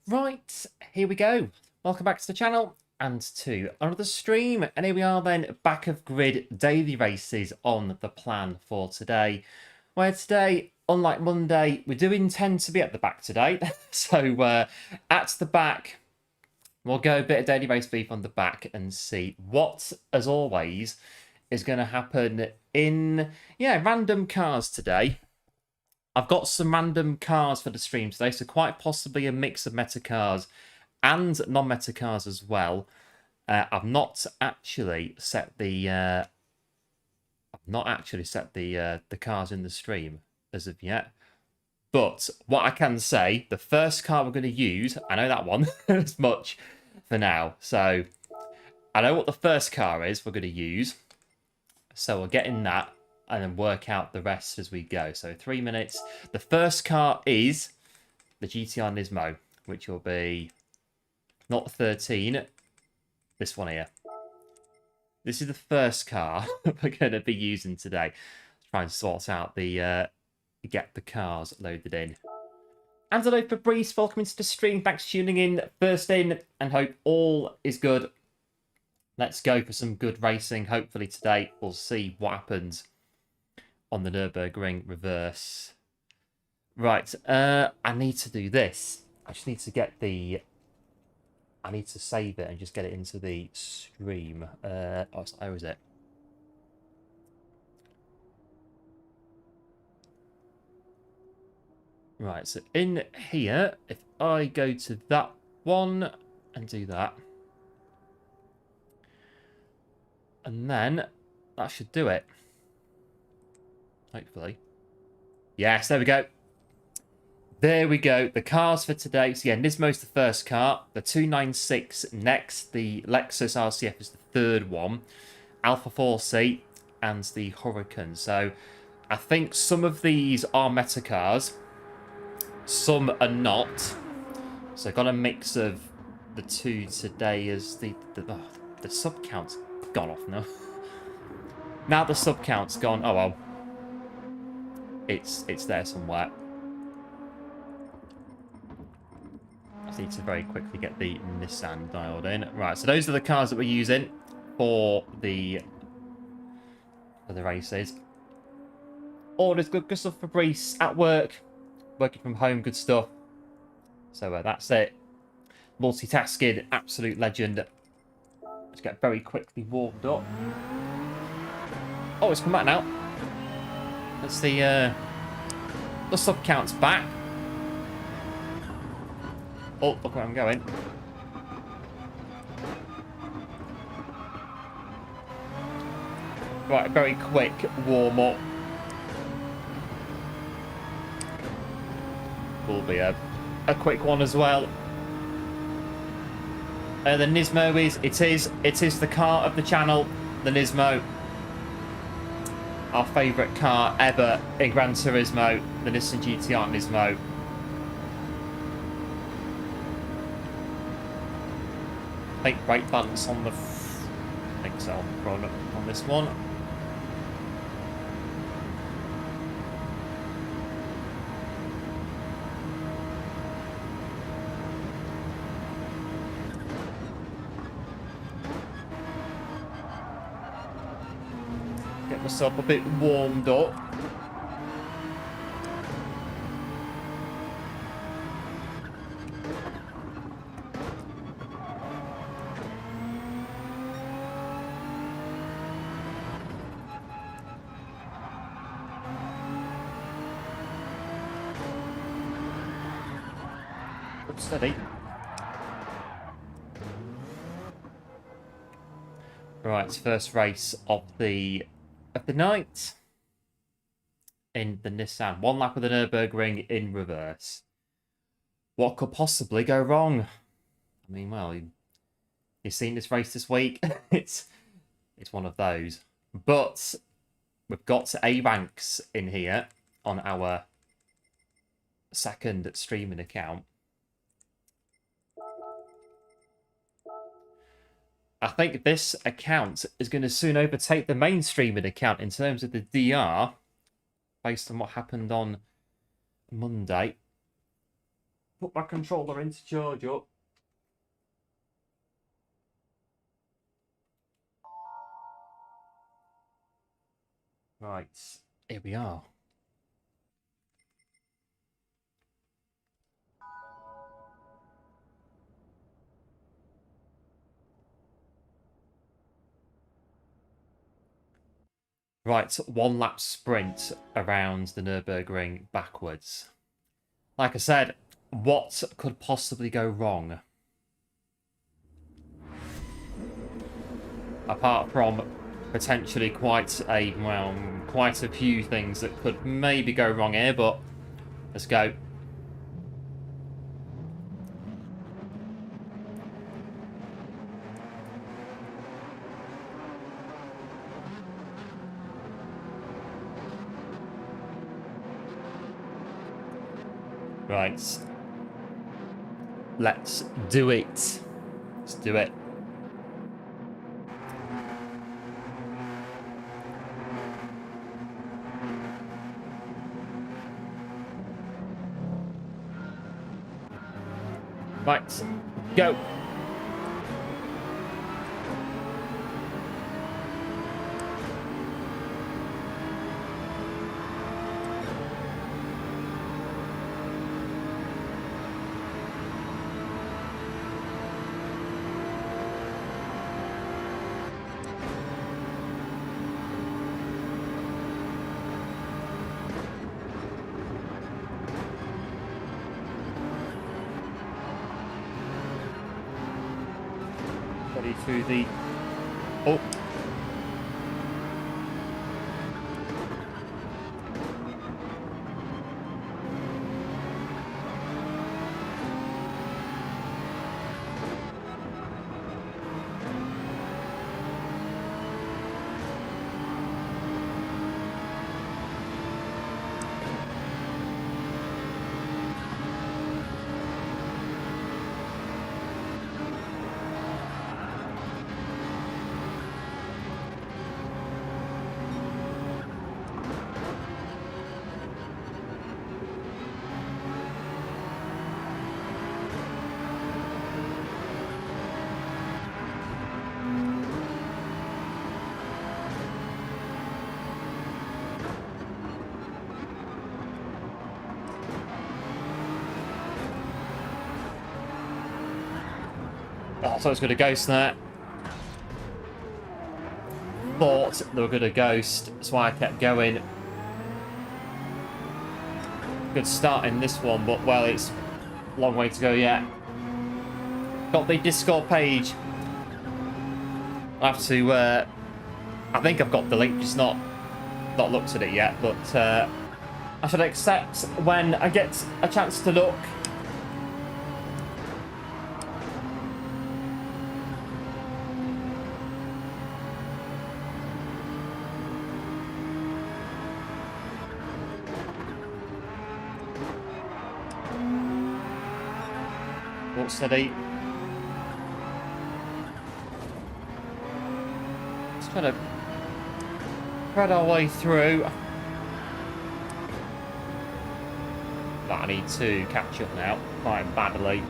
Right, here we go. Welcome back to the channel and to another stream. And here we are then, back of grid daily races on the plan for today. Where today, unlike Monday, we do intend to be at the back today. So at the back, we'll go a bit of daily race beef on the back and see what, as always, is going to happen in, random cars today. I've got some random cars for the stream today, so quite possibly a mix of meta cars and non-meta cars as well. I've not actually set the the cars in the stream as of yet. But what I can say, the first car we're going to use, I know that one as much for now. So I know what the first car is we're going to use. So we'll get in that and then work out the rest as we go. So 3 minutes. The first car is the GT-R Nismo, which will be not 13, this one here. This is the first car we're going to be using today. Try and sort out the, get the cars loaded in. And hello Fabrice, welcome into the stream. Thanks for tuning in first in and hope all is good. Let's go for some good racing. Hopefully today we'll see what happens on the Nurburg Ring reverse. Right, I need to do this. I just need to get the... I need to save it and just get it into the stream. Oh, how is it? Right, so in here, if I go to that one and do that. And then that should do it. Hopefully. Yes, there we go. There we go. The cars for today. So yeah, Nismo's the first car. The 296 next. The Lexus RCF is the third one. Alpha 4C and the Huracan. So I think some of these are meta cars. Some are not. So got a mix of the two today as the sub count's gone off now. Now the sub count's gone. Oh well. It's there somewhere. I just need to very quickly get the Nissan dialed in. Right, so those are the cars that we're using for the races. All this good stuff for Fabrice at work, working from home, good stuff. So that's it. Multitasking, absolute legend. Let's get very quickly warmed up. Oh, it's come back now. That's the sub count's back. Oh, look where I'm going. Right, very quick warm up. Will be a quick one as well. The Nismo it is the car of the channel, the Nismo. Our favourite car ever in Gran Turismo, the Nissan GT-R Nismo. I think brake balance on the... I think so, on this one. Get myself a bit warmed up. Steady. Right, first race of the night in the Nissan. One lap of the Nurburg Ring in reverse. What could possibly go wrong? I mean, well, you've seen this race this week. It's one of those. But we've got A ranks in here on our second streaming account. I think this account is going to soon overtake the main streaming account in terms of the DR, based on what happened on Monday. put my controller into charge up. Right, here we are. Right, 1 lap sprint around the Nurburg Ring backwards. Like I said, what could possibly go wrong? Apart from potentially quite a few things that could maybe go wrong here, but let's go. Right. Let's do it. Let's do it. Right. Go. Through the... Oh. Oh, so it's going to ghost there. Thought they were going to ghost, that's why I kept going. Good start in this one, but well, it's a long way to go yet. Got the Discord page. I have to. I think I've got the link, just not looked at it yet. But I should accept when I get a chance to look. Walk steady. Just trying to thread our way through. But I need to catch up now, quite badly.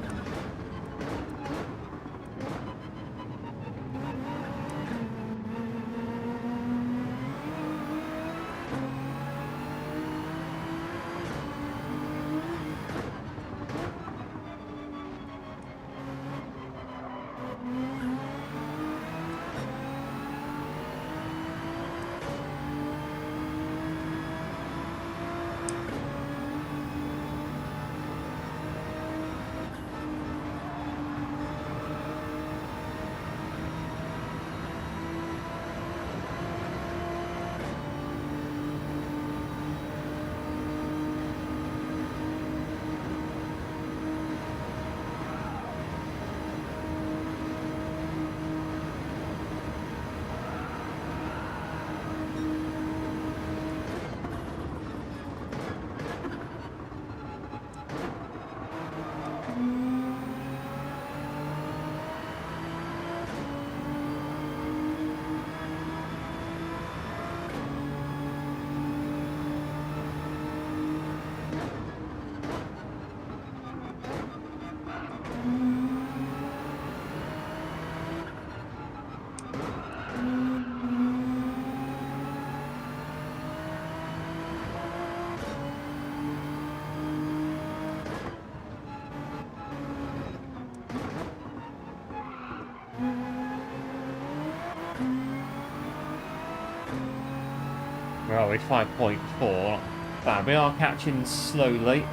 Where are we? 5.4. Bad. We are catching slowly. I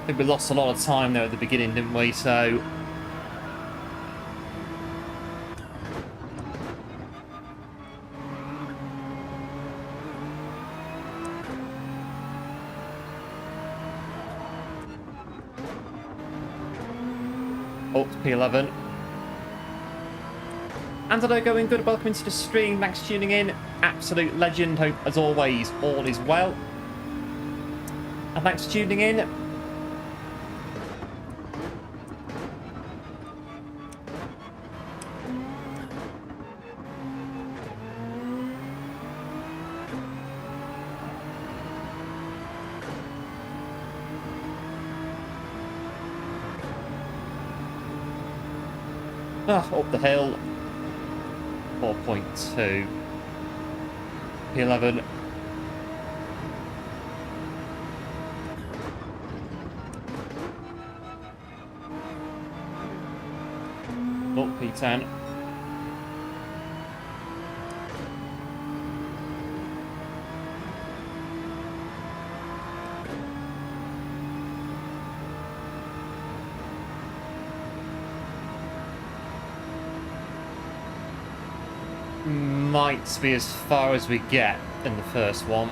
think we lost a lot of time there at the beginning, didn't we? So... Oh, P11. And hello, going good. Welcome into the stream. Thanks for tuning in. Absolute legend. Hope, as always, all is well. And thanks for tuning in. Up the hill. 4.2. P11. Oh, P10. Might be as far as we get in the first one.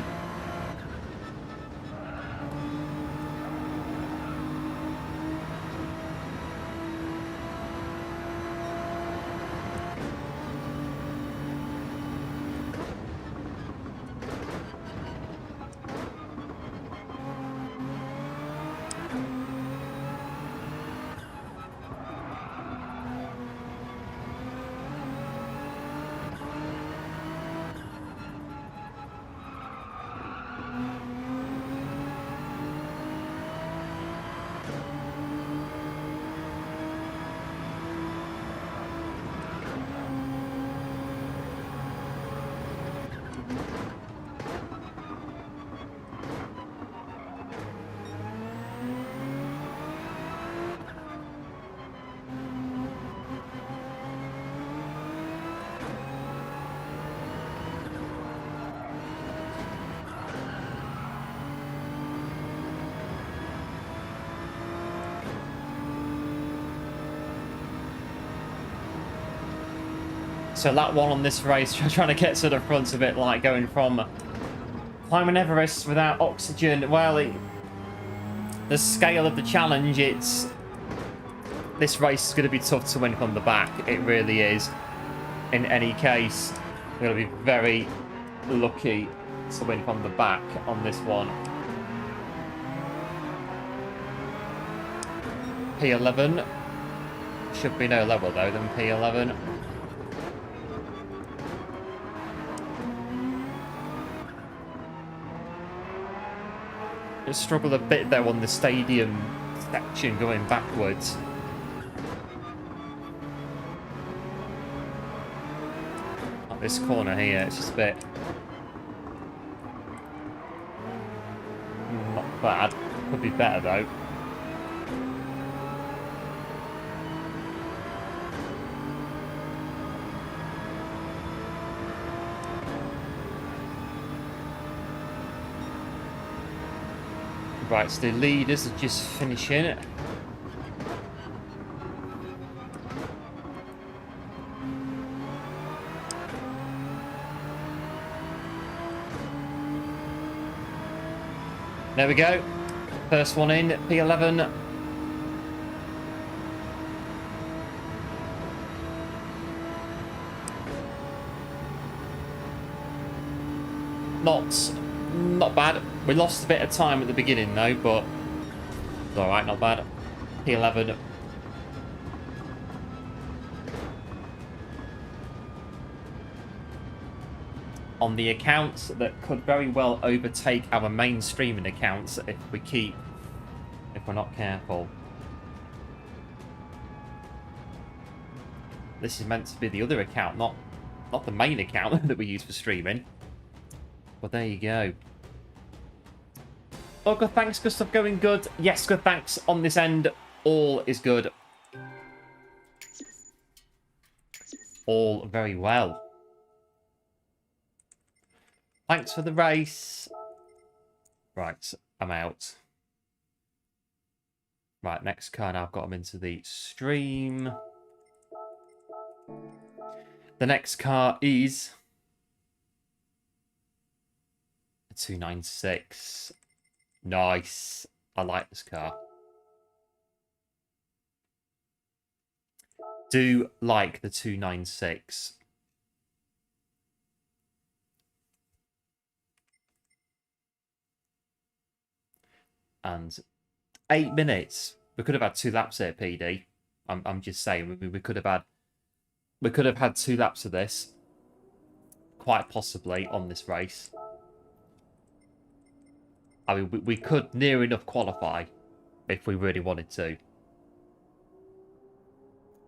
So that one on this race, trying to get to the front of it, like going from climbing Everest without oxygen. Well, the scale of the challenge, this race is going to be tough to win from the back. It really is. In any case, we're going to be very lucky to win from the back on this one. P11 should be no lower though than P11. Struggle a bit though on the stadium section going backwards. At this corner here, it's just a bit not bad. Could be better though. Right, so the leaders are just finishing it. There we go. First one in, P11. Not bad. We lost a bit of time at the beginning though, but it's alright, not bad. P11. On the accounts that could very well overtake our main streaming accounts if we're not careful. This is meant to be the other account, not the main account that we use for streaming. But there you go. Oh, good, thanks. Good stuff going good. Yes, good, thanks. On this end, all is good. All very well. Thanks for the race. Right, I'm out. Right, next car now. I've got them into the stream. The next car is a 296. Nice. I like this car. Do like the 296. And 8 minutes. We could have had 2 laps here, PD. I'm just saying we could have had 2 laps of this, quite possibly, on this race. I mean, we could near enough qualify if we really wanted to.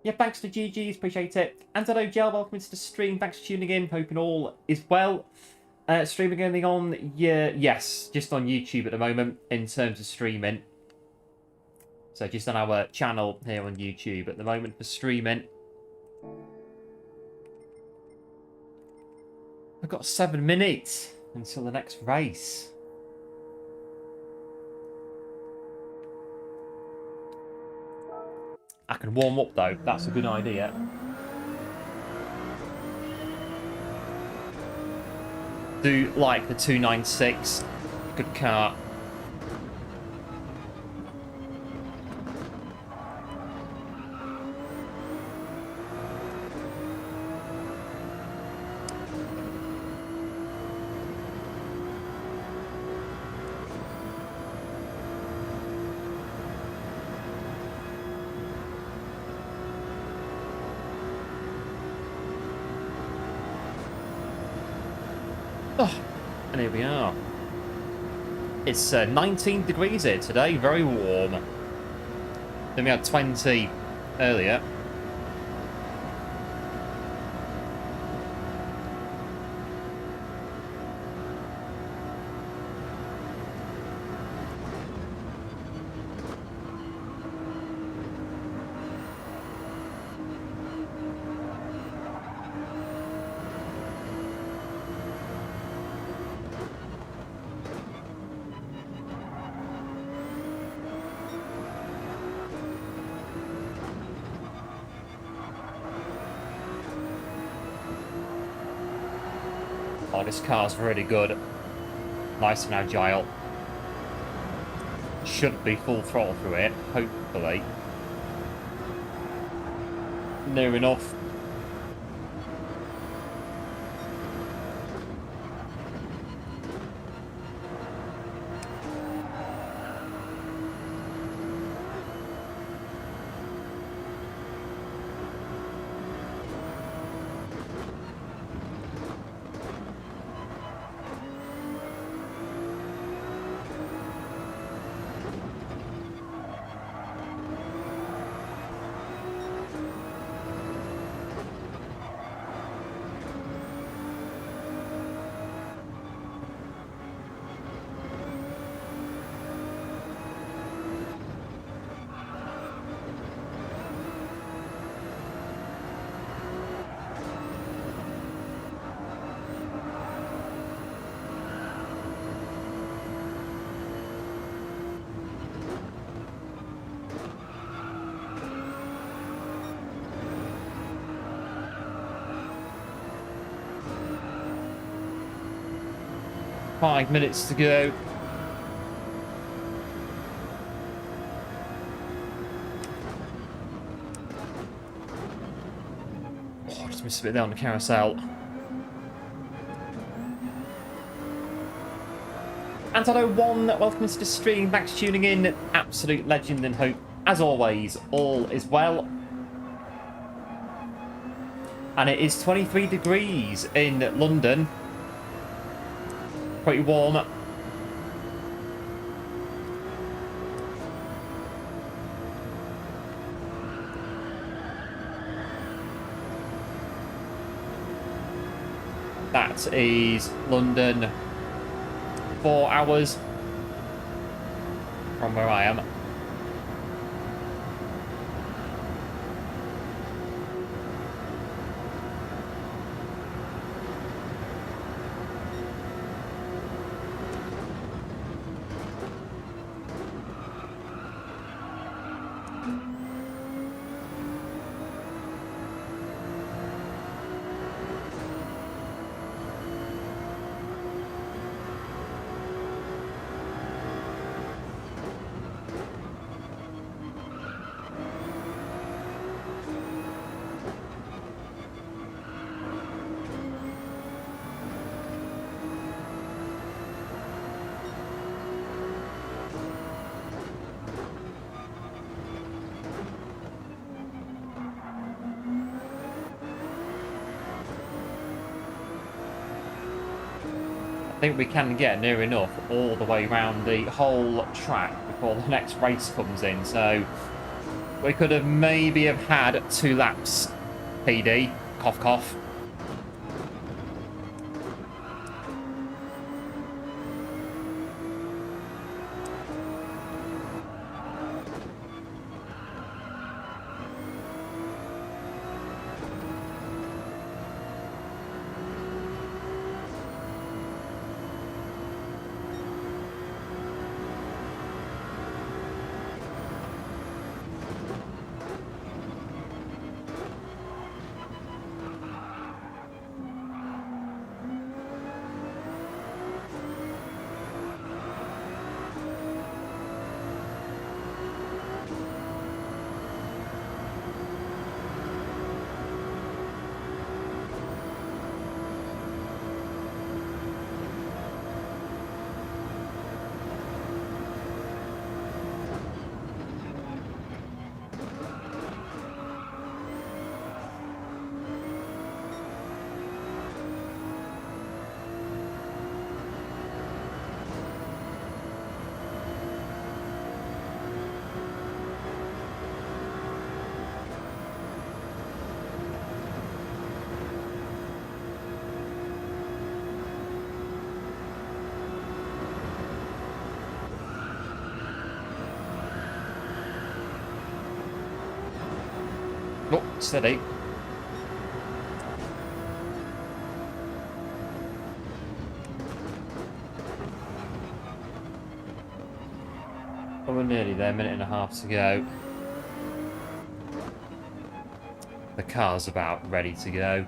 Yeah, thanks to GG's, appreciate it. And hello, Gel, welcome to the stream. Thanks for tuning in. Hoping all is well. Streaming anything on? Yeah, yes, just on YouTube at the moment in terms of streaming. So just on our channel here on YouTube at the moment for streaming. I've got 7 minutes until the next race. I can warm up though, that's a good idea. Do like the 296, good car. And here we are. It's 19 degrees here today, very warm. Then we had 20 earlier. Oh, this car's really good. Nice and agile. Should be full throttle through it, hopefully. Near enough. Five minutes to go. Oh, I just missed a bit there on the carousel. And hello, one. Welcome to the stream. Thanks for tuning in. Absolute legend and hope, as always, all is well. And it is 23 degrees in London. Pretty warm. That is London, 4 hours from where I am. think we can get near enough all the way around the whole track before the next race comes in. So we could have maybe have had 2 laps, PD, cough cough. Oh, steady. Oh, we're nearly there, 1.5 minutes to go. The car's about ready to go.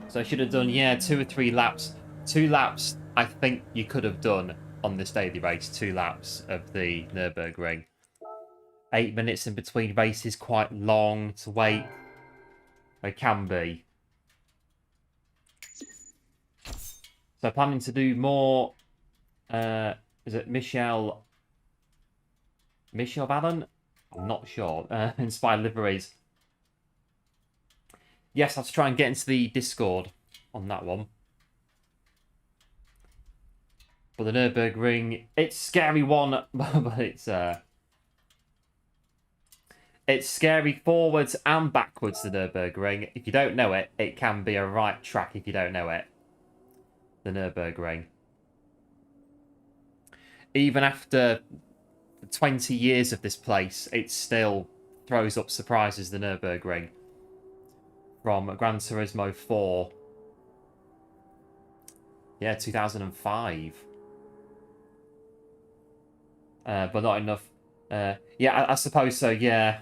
So I should have done, yeah, 2 or 3 laps. 2 laps, I think you could have done on this daily race. 2 laps of the Nurburg Ring. 8 minutes in between races, quite long to wait. They can be. So planning to do more, is it Michelle Allen? I'm not sure. Inspired liveries. Yes, I have to try and get into the Discord on that one. But the Nurburg Ring, it's a scary one, but it's scary forwards and backwards, the Nurburg Ring. If you don't know it, it can be a right track if you don't know it. The Nurburg Ring. Even after 20 years of this place, it still throws up surprises, the Nurburg Ring. From Gran Turismo 4. Yeah, 2005. But not enough. Yeah, I suppose so, yeah.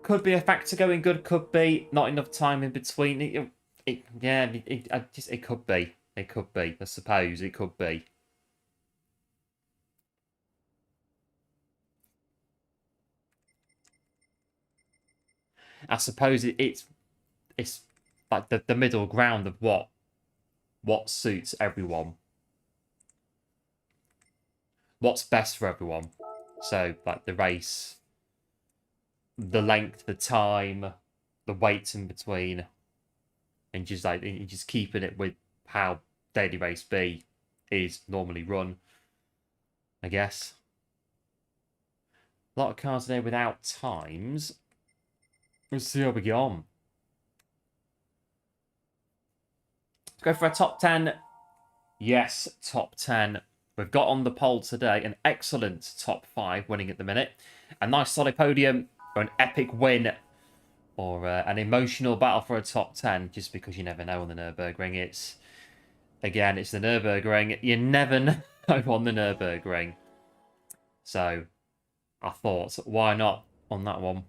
Could be a factor going good, could be. Not enough time in between. It could be. It could be. I suppose it could be. I suppose it's like the middle ground of what suits everyone. What's best for everyone. So, like the race, the length, the time, the weights in between, and just keeping it with how daily race B is normally run, I guess. A lot of cars there without times. Let's see how we get on. Let's go for a top 10. Yes, top 10. We've got on the poll today an excellent top 5 winning at the minute. A nice solid podium or an epic win or an emotional battle for a top 10, just because you never know on the Nurburgring. It's the Nurburgring. You never know on the Nurburgring. So I thought, why not on that one?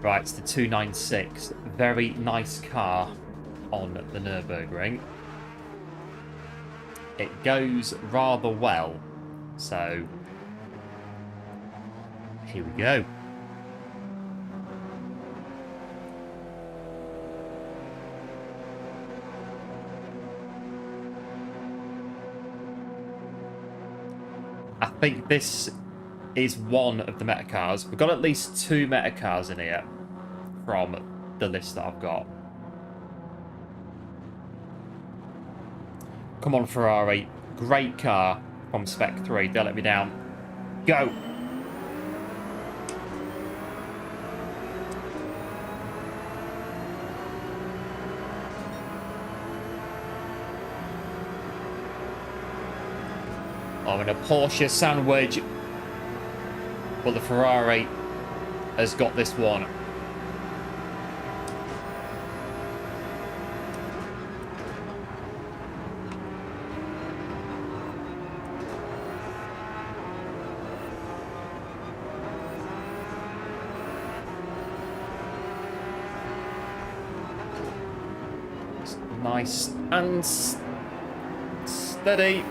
Right, it's the 296. Very nice car on the Nurburgring. It goes rather well. So, here we go. I think this is one of the meta cars. We've got at least 2 meta cars in here from the list that I've got. Come on, Ferrari. Great car from Spec 3. Don't let me down. Go. I'm in a Porsche sandwich, but the Ferrari has got this one. Nice and steady.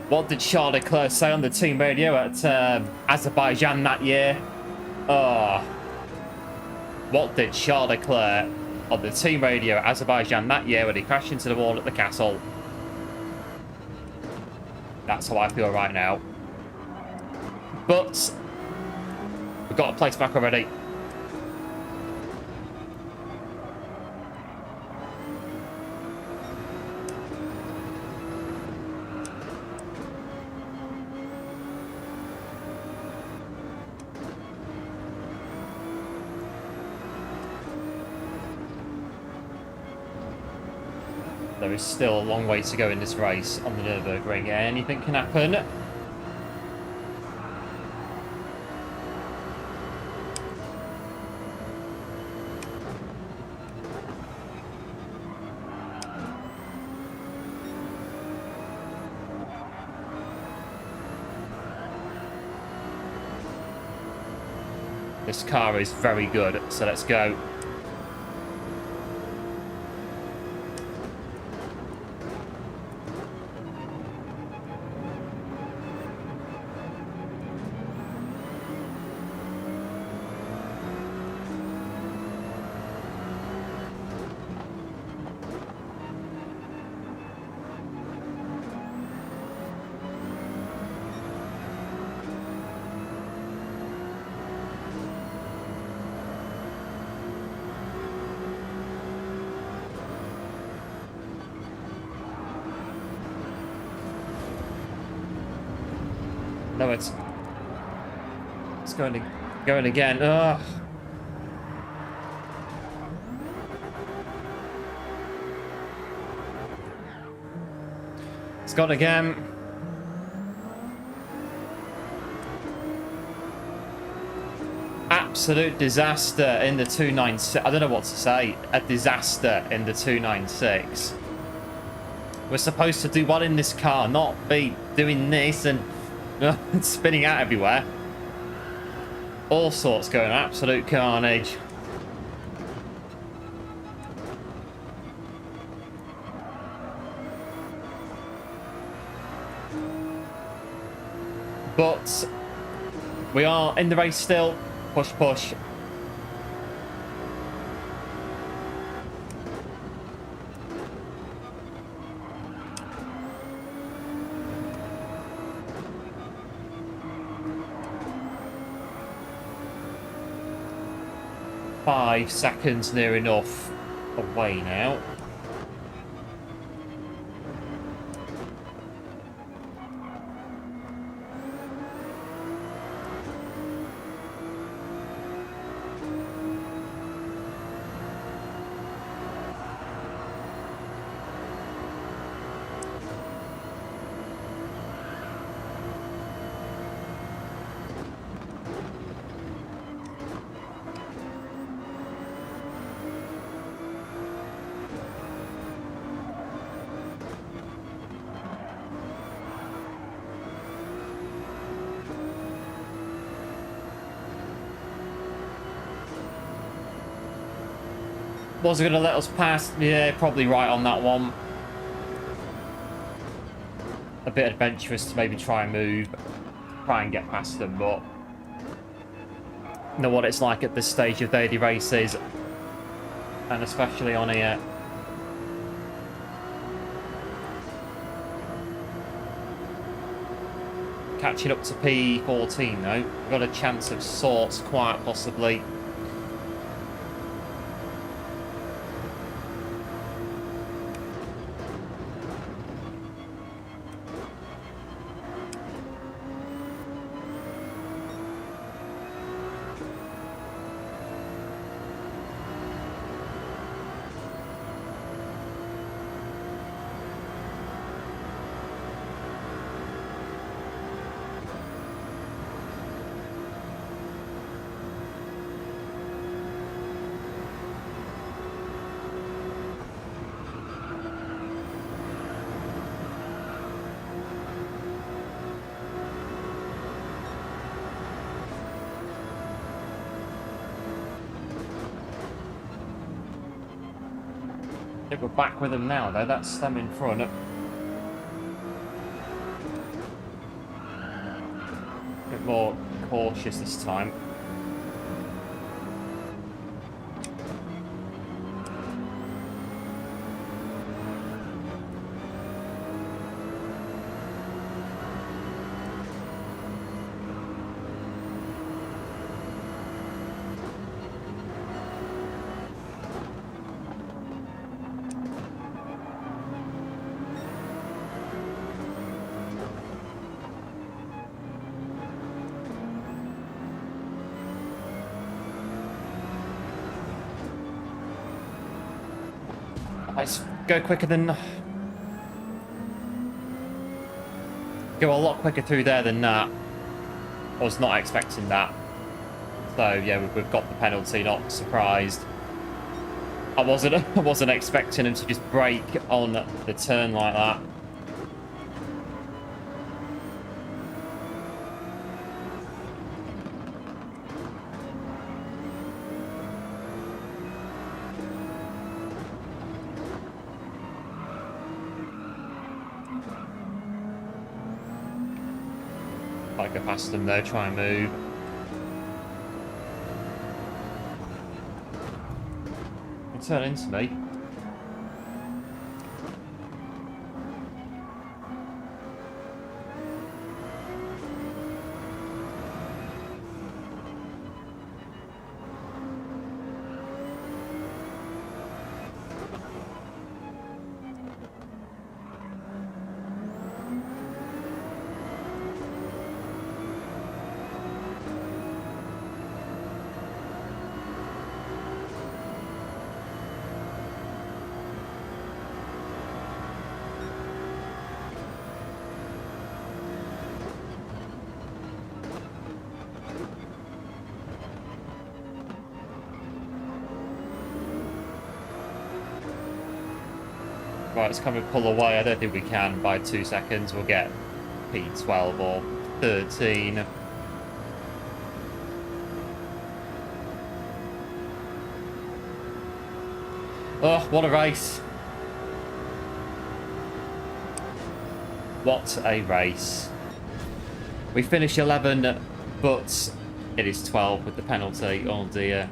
What did Charles Leclerc say on the team radio at Azerbaijan that year? What did Charles Leclerc on the team radio at Azerbaijan that year when he crashed into the wall at the castle? That's how I feel right now. But we've got a place back already. There is still a long way to go in this race on the Nurburg Ring. Anything can happen. This car is very good, so let's go. No, it's going again. Ugh. It's gone again. Absolute disaster in the 296. I don't know what to say. A disaster in the 296. We're supposed to do well in this car, not be doing this and spinning out everywhere. All sorts going on. Absolute carnage. But we are in the race still. Push, push. Five seconds near enough away now. Was it going to let us pass? Yeah, probably right on that one. A bit adventurous to maybe try and get past them, but you know what it's like at this stage of daily races, and especially on here. Catching up to P14 though. We've got a chance of sorts, quite possibly. I think we're back with them now, though. That's them in front. A bit more cautious this time. Let's go quicker than... Go a lot quicker through there than that. I was not expecting that. So, yeah, we've got the penalty, not surprised. I wasn't expecting him to just brake on the turn like that. I go past them though, try and move. They turn into me. Right, let's come and pull away. I don't think we can by 2 seconds. We'll get P12 or 13. Oh, what a race. What a race. We finished 11, but it is 12 with the penalty. Oh dear.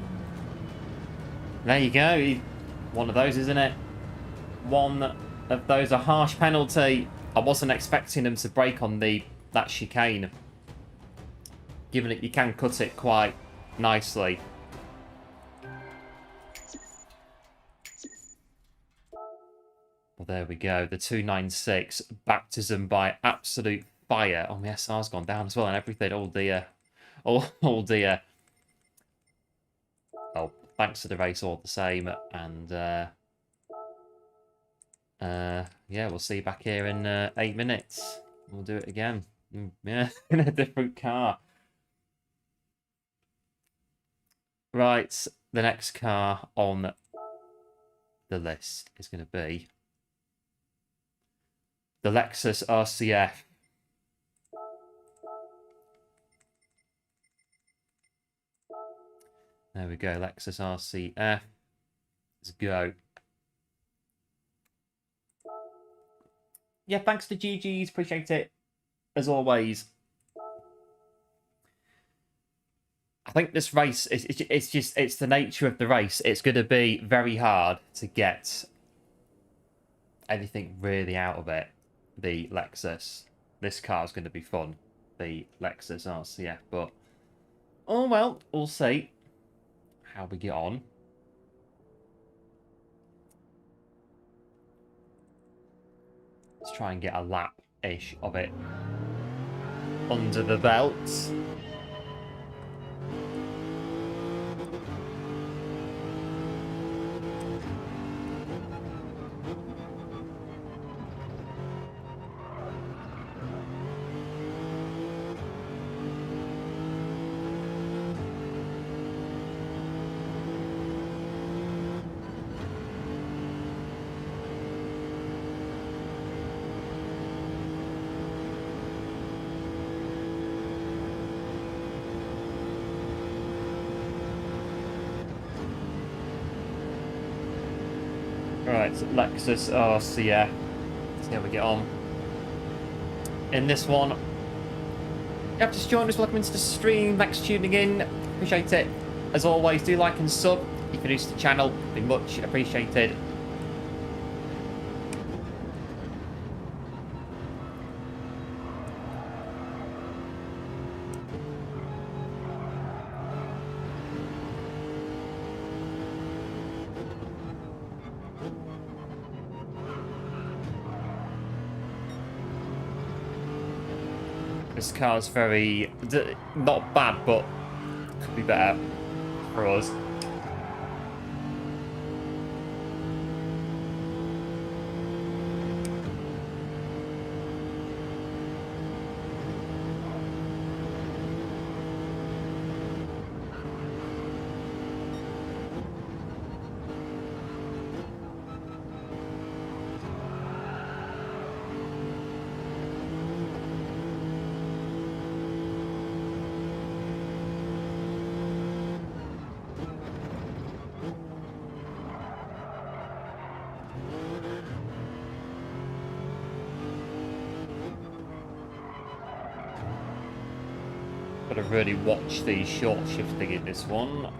There you go. One of those, isn't it? One of those, a harsh penalty. I wasn't expecting them to brake on that chicane, given that you can cut it quite nicely. Well, there we go. The 296 baptism by absolute fire. Oh, my SR's gone down as well and everything. Oh dear. Oh dear. Oh, thanks for the race all the same. And yeah, we'll see you back here in 8 minutes. We'll do it again. Yeah, in a different car. Right, the next car on the list is going to be the Lexus RCF. There we go, Lexus RCF. Let's go. Yeah, thanks to GG's. Appreciate it. As always. I think this race, it's the nature of the race. It's going to be very hard to get anything really out of it. The Lexus. This car is going to be fun. The Lexus RCF. But, oh well, we'll see how we get on. Let's try and get a lap-ish of it under the belt. Right, so Lexus RCF. Let's see how we get on. In this one, you have just joined us. Welcome into the stream. Thanks for tuning in. Appreciate it. As always, do like and sub if you're new to the channel. Be much appreciated. This car's very, not bad, but could be better for us. Got to really watch the short shifting in this one.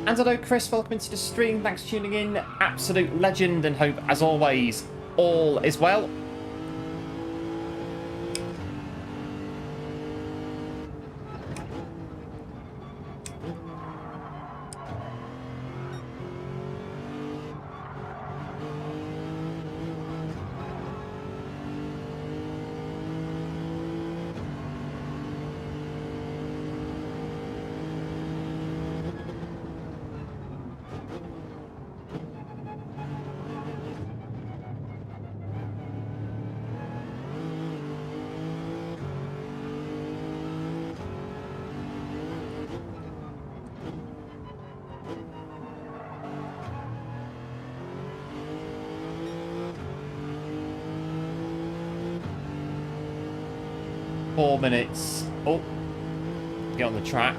And hello Chris, welcome into the stream, thanks for tuning in. Absolute legend, and hope as always all is well. Four minutes. Oh, get on the track.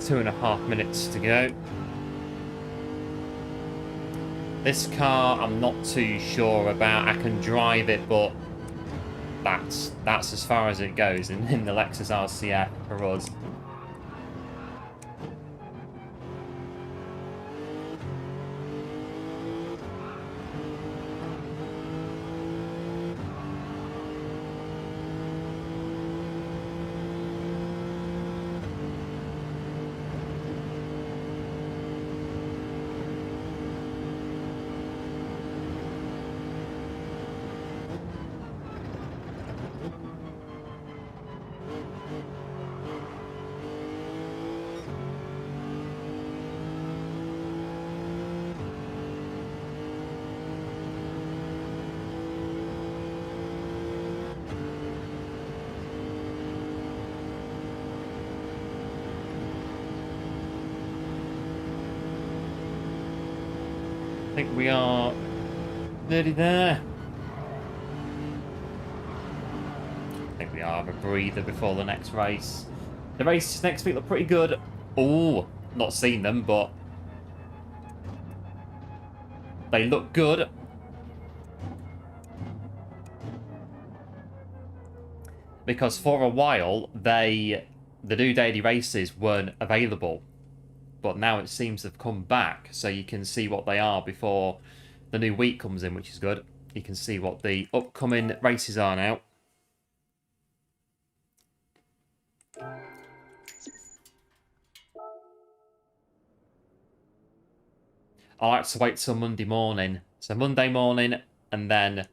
2.5 minutes to go. This car, I'm not too sure about. I can drive it, but that's as far as it goes in the Lexus RCF for us. I think we are nearly there. I think we are. Have a breather before the next race. The races next week look pretty good. Oh, not seen them, but they look good. Because for a while, the new daily races weren't available. But now it seems to have come back, so you can see what they are before the new week comes in, which is good. You can see what the upcoming races are now. I like to wait till Monday morning. So Monday morning, and then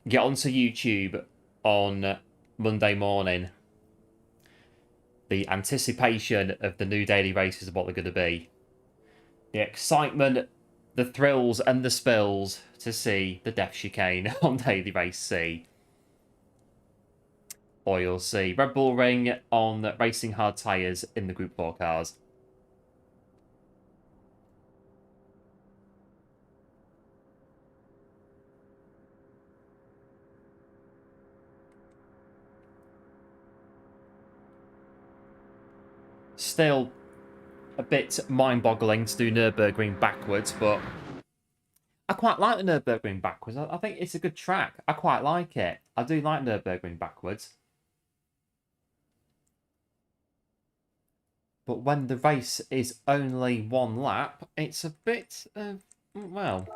get onto YouTube on Monday morning. The anticipation of the new daily races of what they're going to be. The excitement, the thrills and the spills to see the Death Chicane on Daily Race C. Or you'll see Red Bull Ring on Racing Hard Tyres in the Group 4 cars. Still a bit mind-boggling to do Nurburg Ring backwards, but I quite like the Nurburg Ring backwards. I think it's a good track. I quite like it. I do like Nurburg Ring backwards. But when the race is only one lap, it's a bit of, well,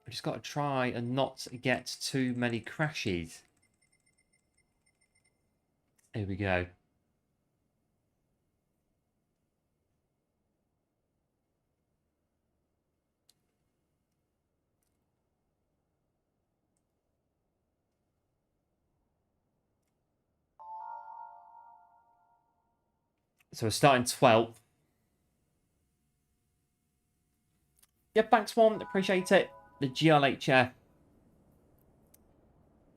we just got to try and not get too many crashes. Here we go. So we're starting 12th. Yeah, thanks, one. Appreciate it. The GLHF.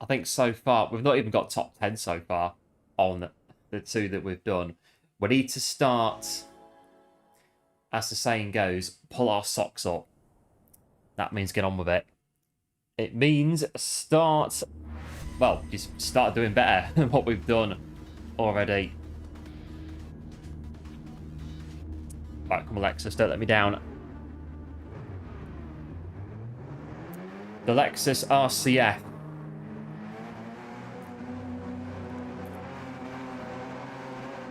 I think so far, we've not even got top 10 so far on the two that we've done. We need to start, as the saying goes, pull our socks up. That means get on with it. It means start, well, just start doing better than what we've done already. Right, come on, Lexus, don't let me down. The Lexus RCF.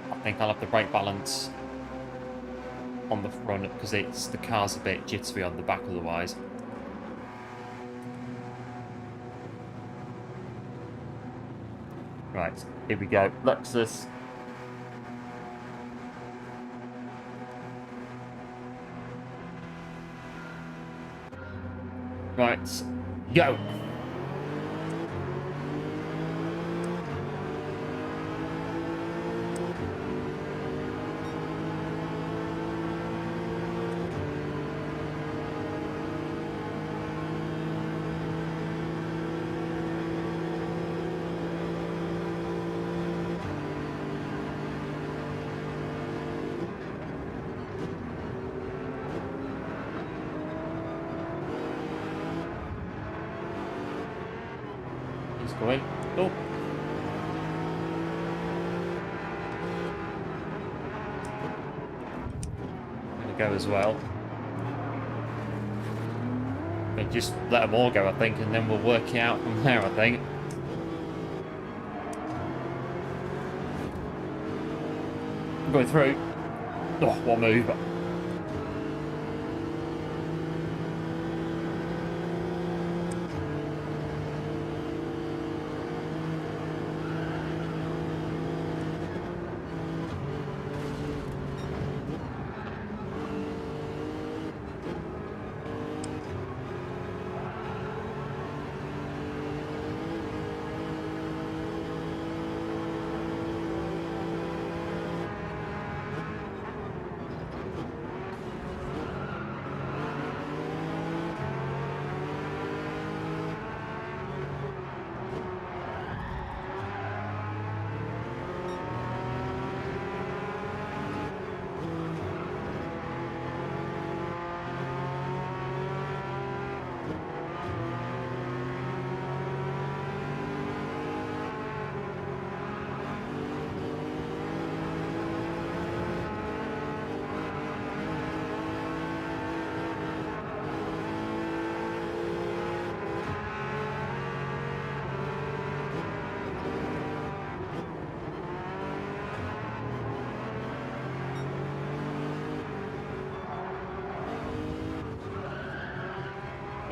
I think I'll have the brake balance on the front because the car's a bit jittery on the back otherwise. Right, here we go. Lexus. Right, go. Going. Oh. go as well. And just let them all go, I think, and then we'll work it out from there, I think. Going through. Oh, what move.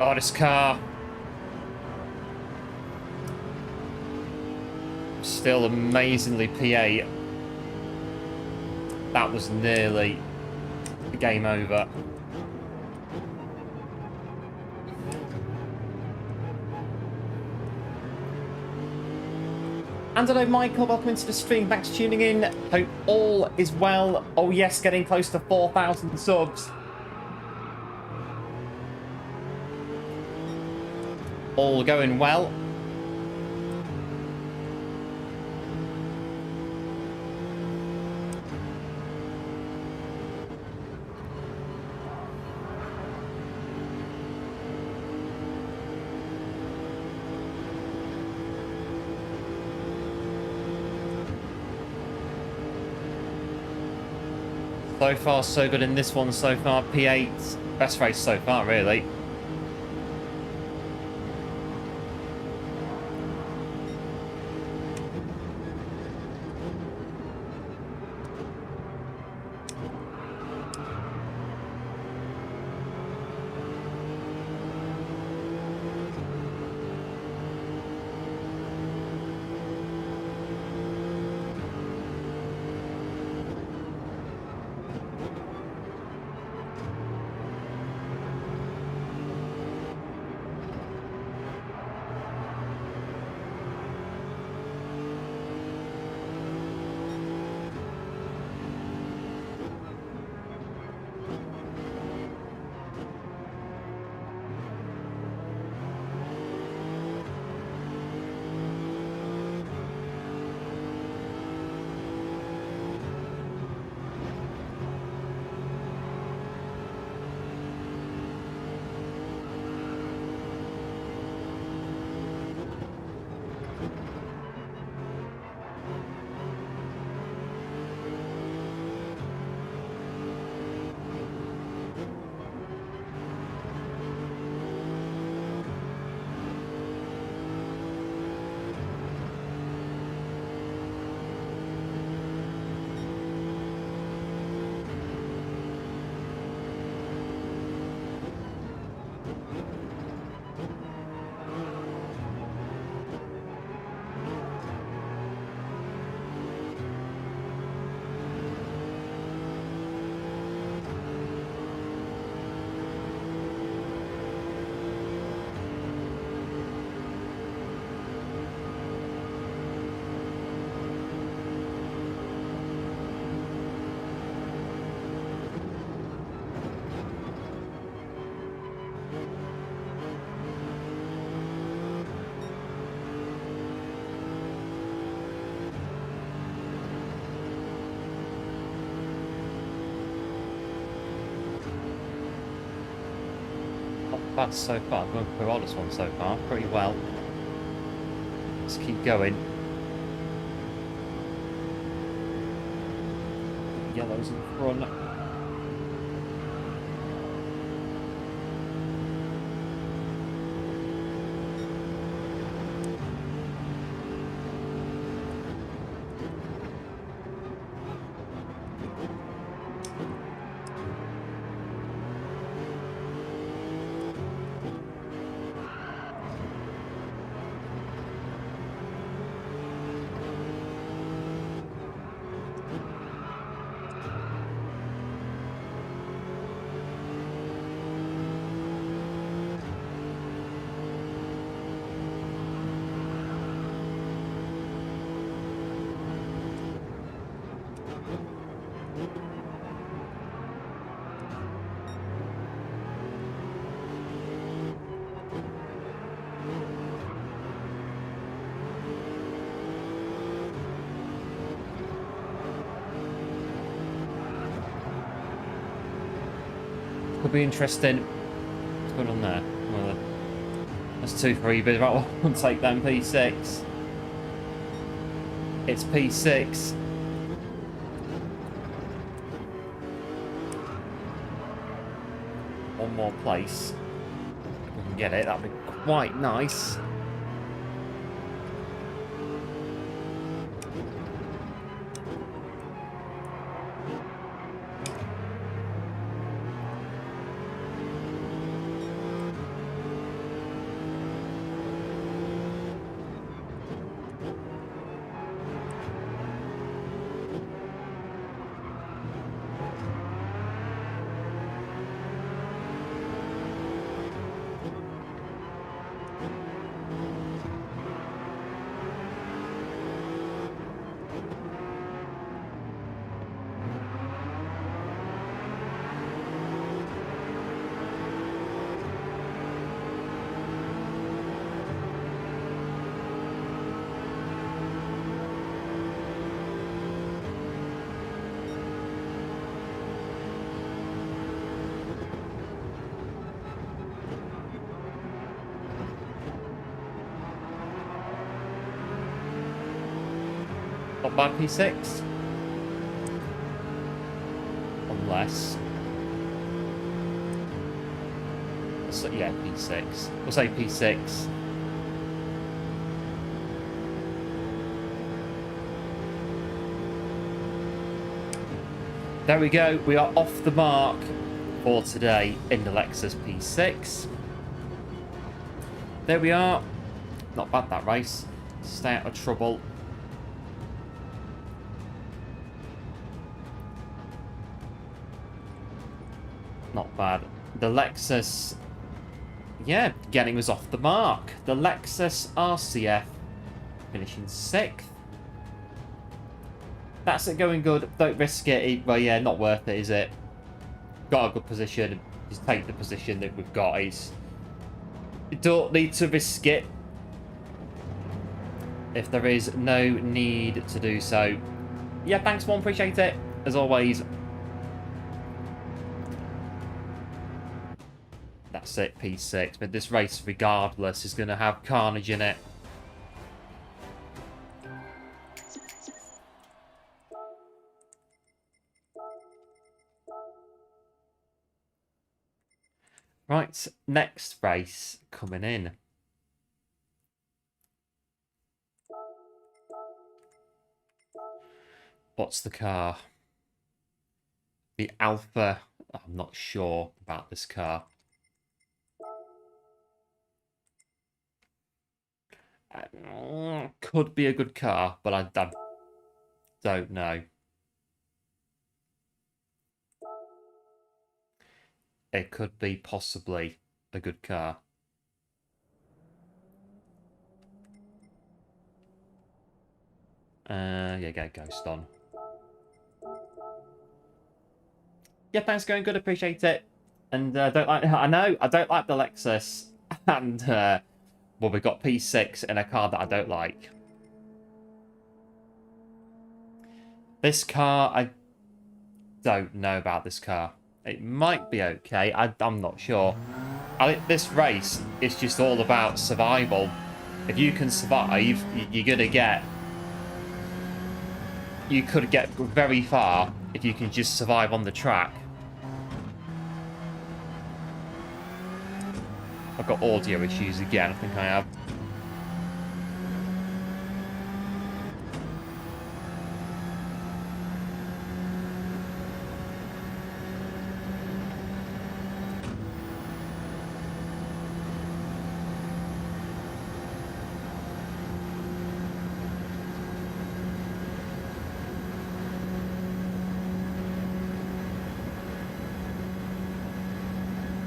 Oh, this car. Still amazingly P8. That was nearly game over. And hello Michael, welcome into the stream, thanks for tuning in. Hope all is well. Oh yes, getting close to 4,000 subs. All going well. So far so good in this one so far. P8, best race so far really. Bad so far. I'm going through all this one so far pretty well. Let's keep going. Yellows in front. Could be interesting. What's going on there? Well, that's 2 freebies. Right, we'll take them P6. It's P6. One more place. If we can get it, that'd be quite nice. Not bad P6. Unless... So, yeah, P6. We'll say P6. There we go. We are off the mark for today in the Lexus P6. There we are. Not bad, that race. Stay out of trouble. Not bad. The Lexus, yeah, getting us off the mark. The Lexus RCF finishing 6th. That's it going good. Don't risk it. Well, yeah, not worth it, is it? Got a good position. Just take the position that we've got. You don't need to risk it if there is no need to do so. Yeah, thanks, One. Appreciate it. As always. That's it, P6. But this race, regardless, is going to have carnage in it. Right, next race coming in. What's the car? The Alpha. I'm not sure about this car. Could be a good car, but I don't know. It could be possibly a good car. Yeah, get Ghost on. Yeah, thanks, going good. Appreciate it. And don't like. I know I don't like the Lexus, and well, we've got P6 in a car that I don't like. This car, I don't know about this car. It might be okay. I'm not sure. I think this race is just all about survival. If you can survive, you're gonna get. You could get very far if you can just survive on the track. I've got audio issues again. I think I have.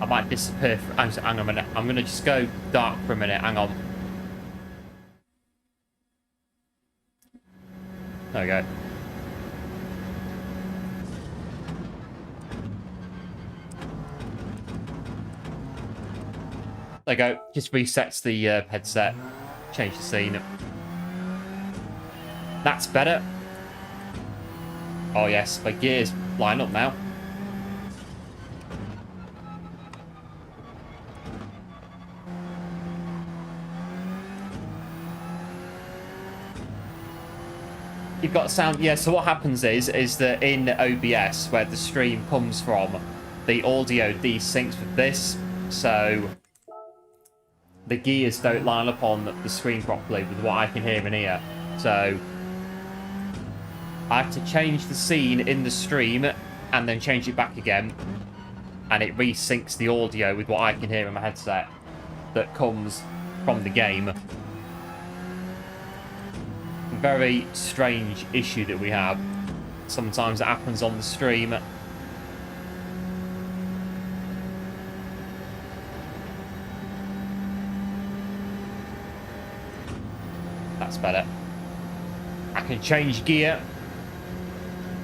I might disappear. Hang on a minute. I'm going to just go dark for a minute. Hang on. There we go. There we go. Just resets the headset. Change the scene. That's better. Oh yes, my gears line up now. You've got sound, yeah. So what happens is that in OBS, where the stream comes from, the audio desyncs with this, so the gears don't line up on the screen properly with what I can hear and hear. So I have to change the scene in the stream and then change it back again, and it resyncs the audio with what I can hear in my headset that comes from the game. Very strange issue that we have. Sometimes it happens on the stream. That's better. I can change gear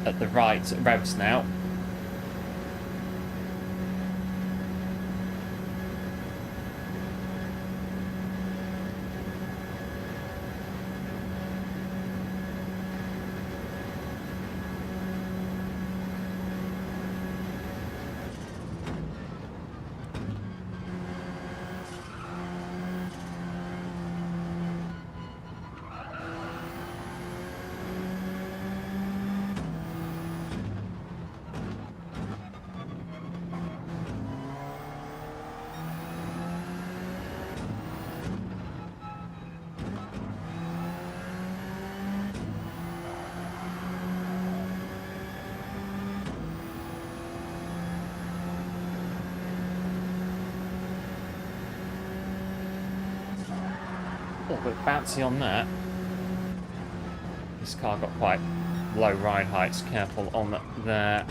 at the right revs now. A little bit bouncy on that. This car got quite low ride heights. Careful on there.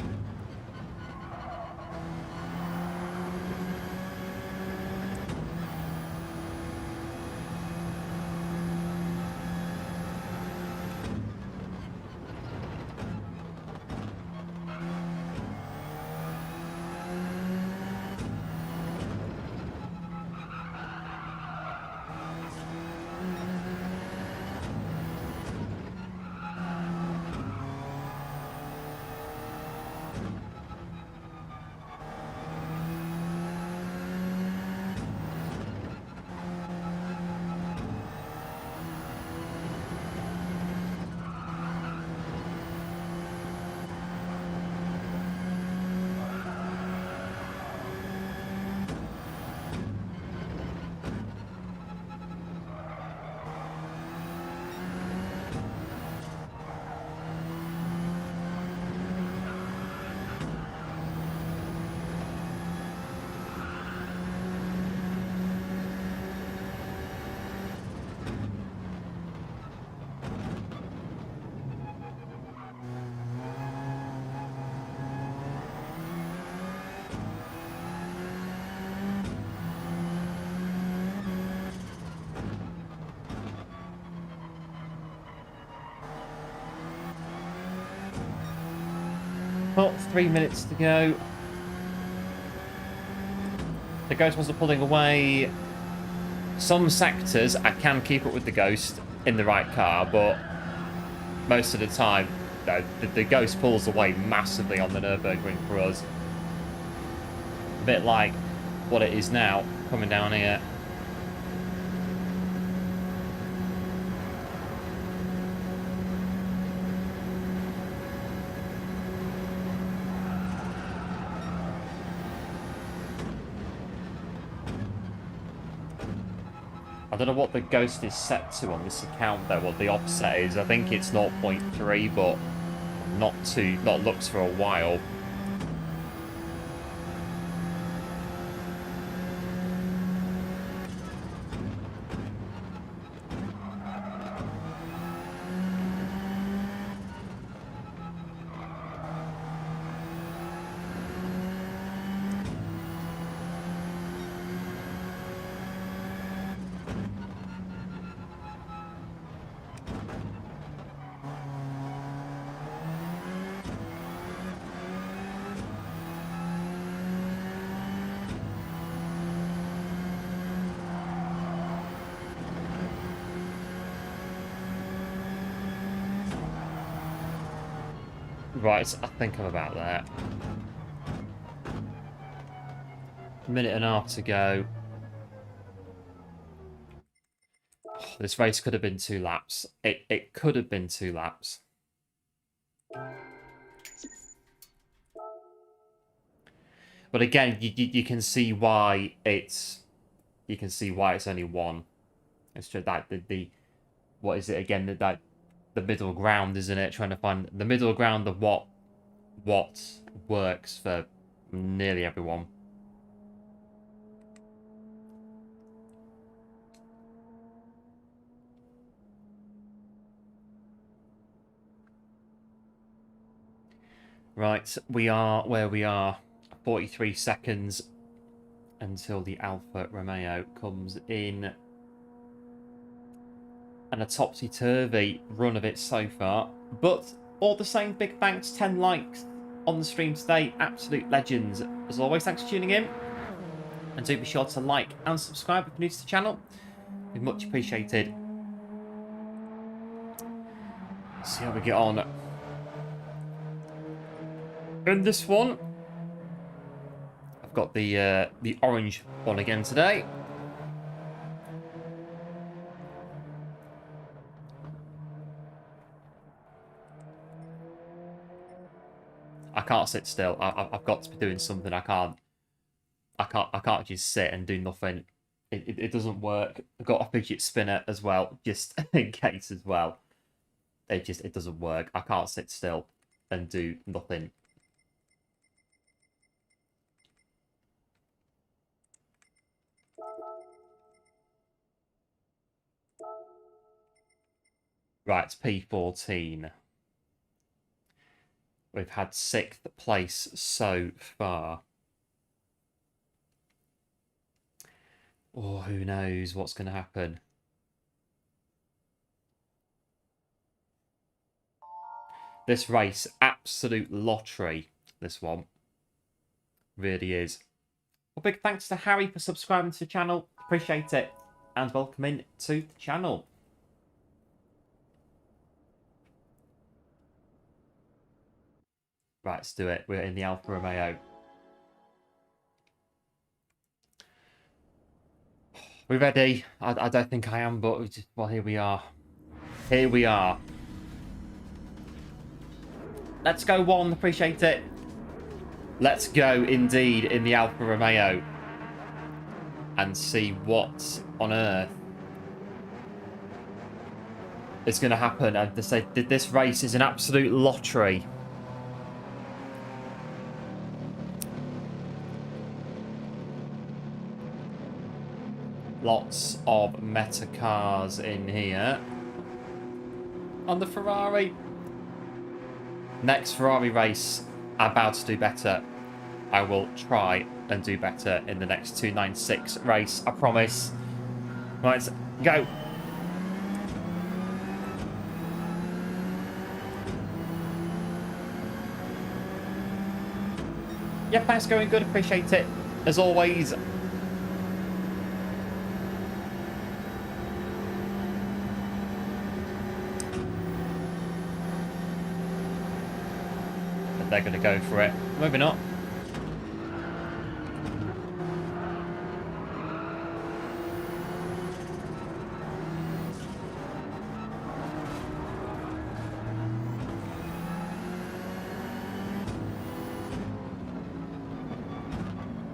Well, 3 minutes to go. The Ghost wasn't pulling away. Some sectors I can keep up with the Ghost in the right car, but most of the time, no, the Ghost pulls away massively on the Nurburg Ring for us. A bit like what it is now, coming down here. I don't know what the Ghost is set to on this account though, what the offset is. I think it's 0.3, but not looked for a while. Right, I think I'm about there. A minute and a half to go. This race could have been 2 laps. It could have been 2 laps. But again, you can see why it's only one. It's just that the what is it again? That the middle ground, isn't it? Trying to find the middle ground of what works for nearly everyone. Right, we are where we are. 43 seconds until the Alpha Romeo comes in. And a topsy-turvy run of it so far. But all the same, big thanks, 10 likes on the stream today. Absolute legends. As always, thanks for tuning in. And do be sure to like and subscribe if you're new to the channel. It'd be much appreciated. See how we get on. In this one, I've got the orange one again today. I can't sit still. I've got to be doing something. I can't just sit and do nothing. It doesn't work. I've got a fidget spinner as well, just in case as well. It doesn't work. I can't sit still and do nothing. Right, P14. We've had 6th place so far. Oh, who knows what's going to happen. This race, absolute lottery, this one. Really is. Well, big thanks to Harry for subscribing to the channel. Appreciate it. And welcome in to the channel. Right, let's do it. We're in the Alfa Romeo. We're ready. I don't think I am, but well, here we are. Here we are. Let's go one. Appreciate it. Let's go indeed in the Alfa Romeo. And see what on earth is going to happen. And to say this race is an absolute lottery. Lots of meta cars in here. On the Ferrari. Next Ferrari race, I'm about to do better. I will try and do better in the next 296 race, I promise. Right, go. Yep, that's going good. Appreciate it. As always. They're going to go for it. Maybe not.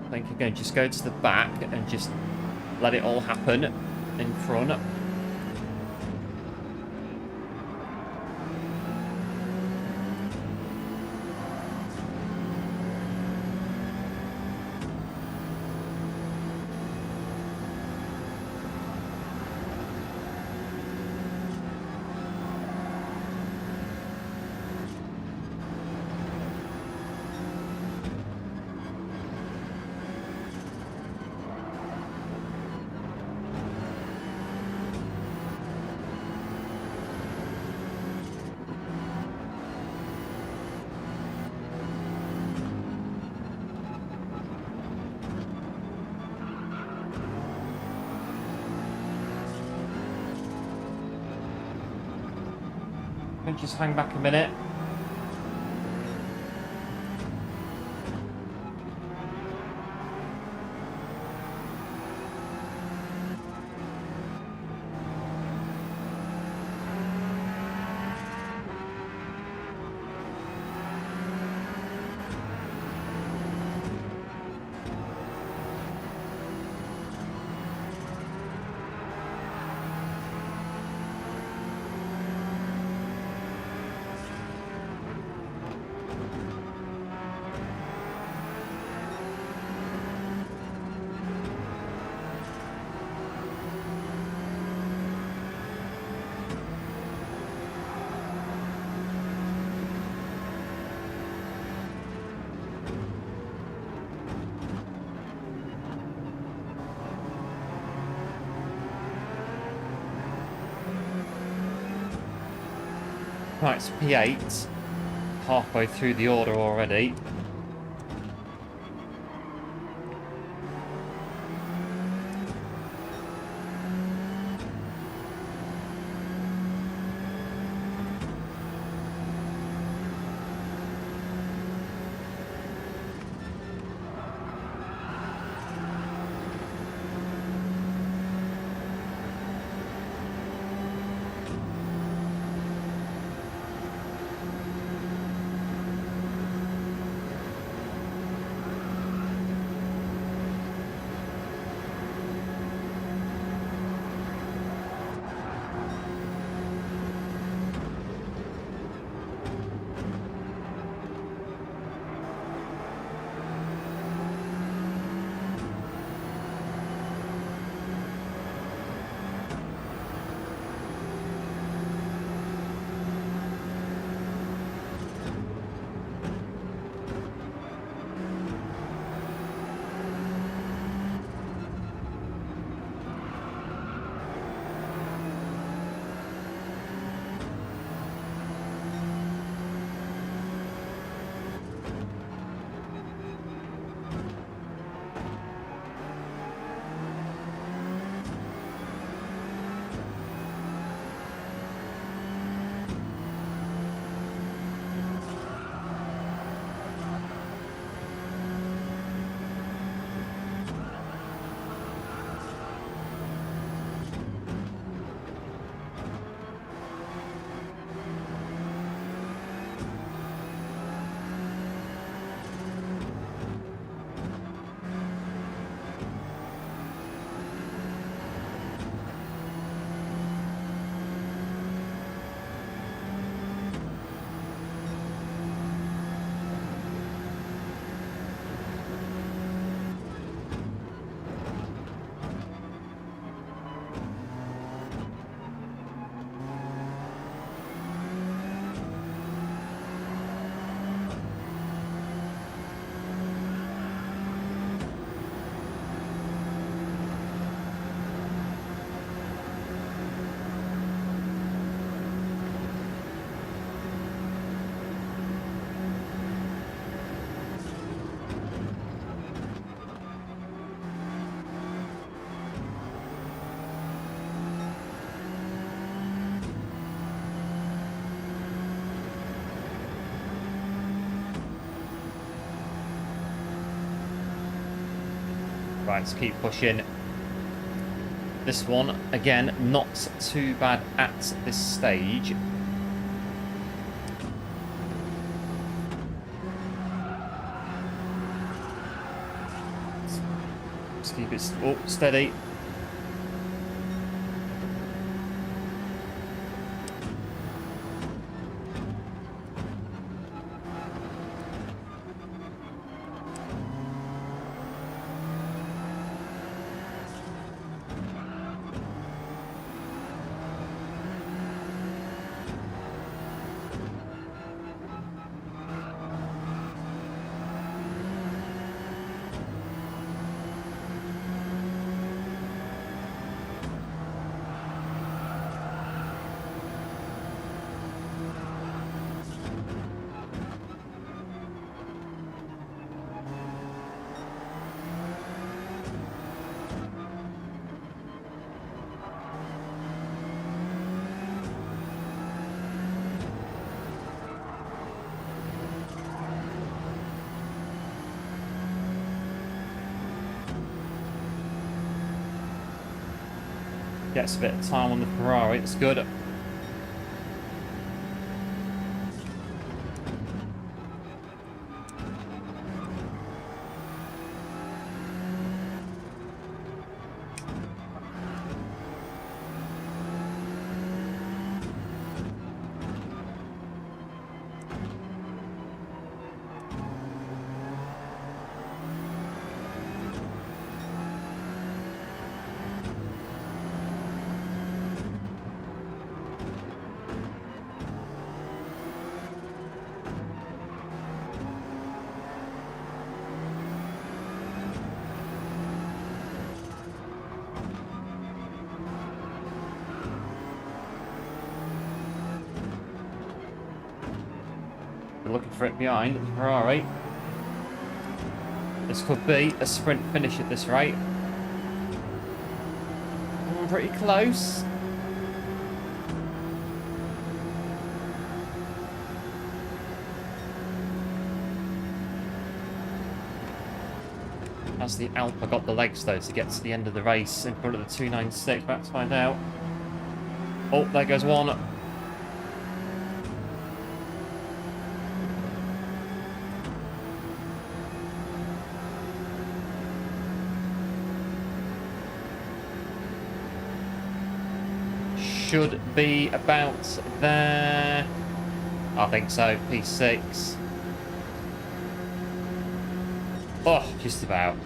I think you're going to just go to the back and just let it all happen in front. Just hang back a minute. Right, it's P8. Halfway through the order already. Right, let's keep pushing. This one, again, not too bad at this stage. Let's keep it steady. Gets a bit of time on the Ferrari, it's good. looking for it behind the Ferrari. This could be a sprint finish at this rate. Pretty close. As the Alpha got the legs though to get to the end of the race in front of the 296. Let's find out. Oh, there goes one. Should be about there. I think so. P6. Oh, just about.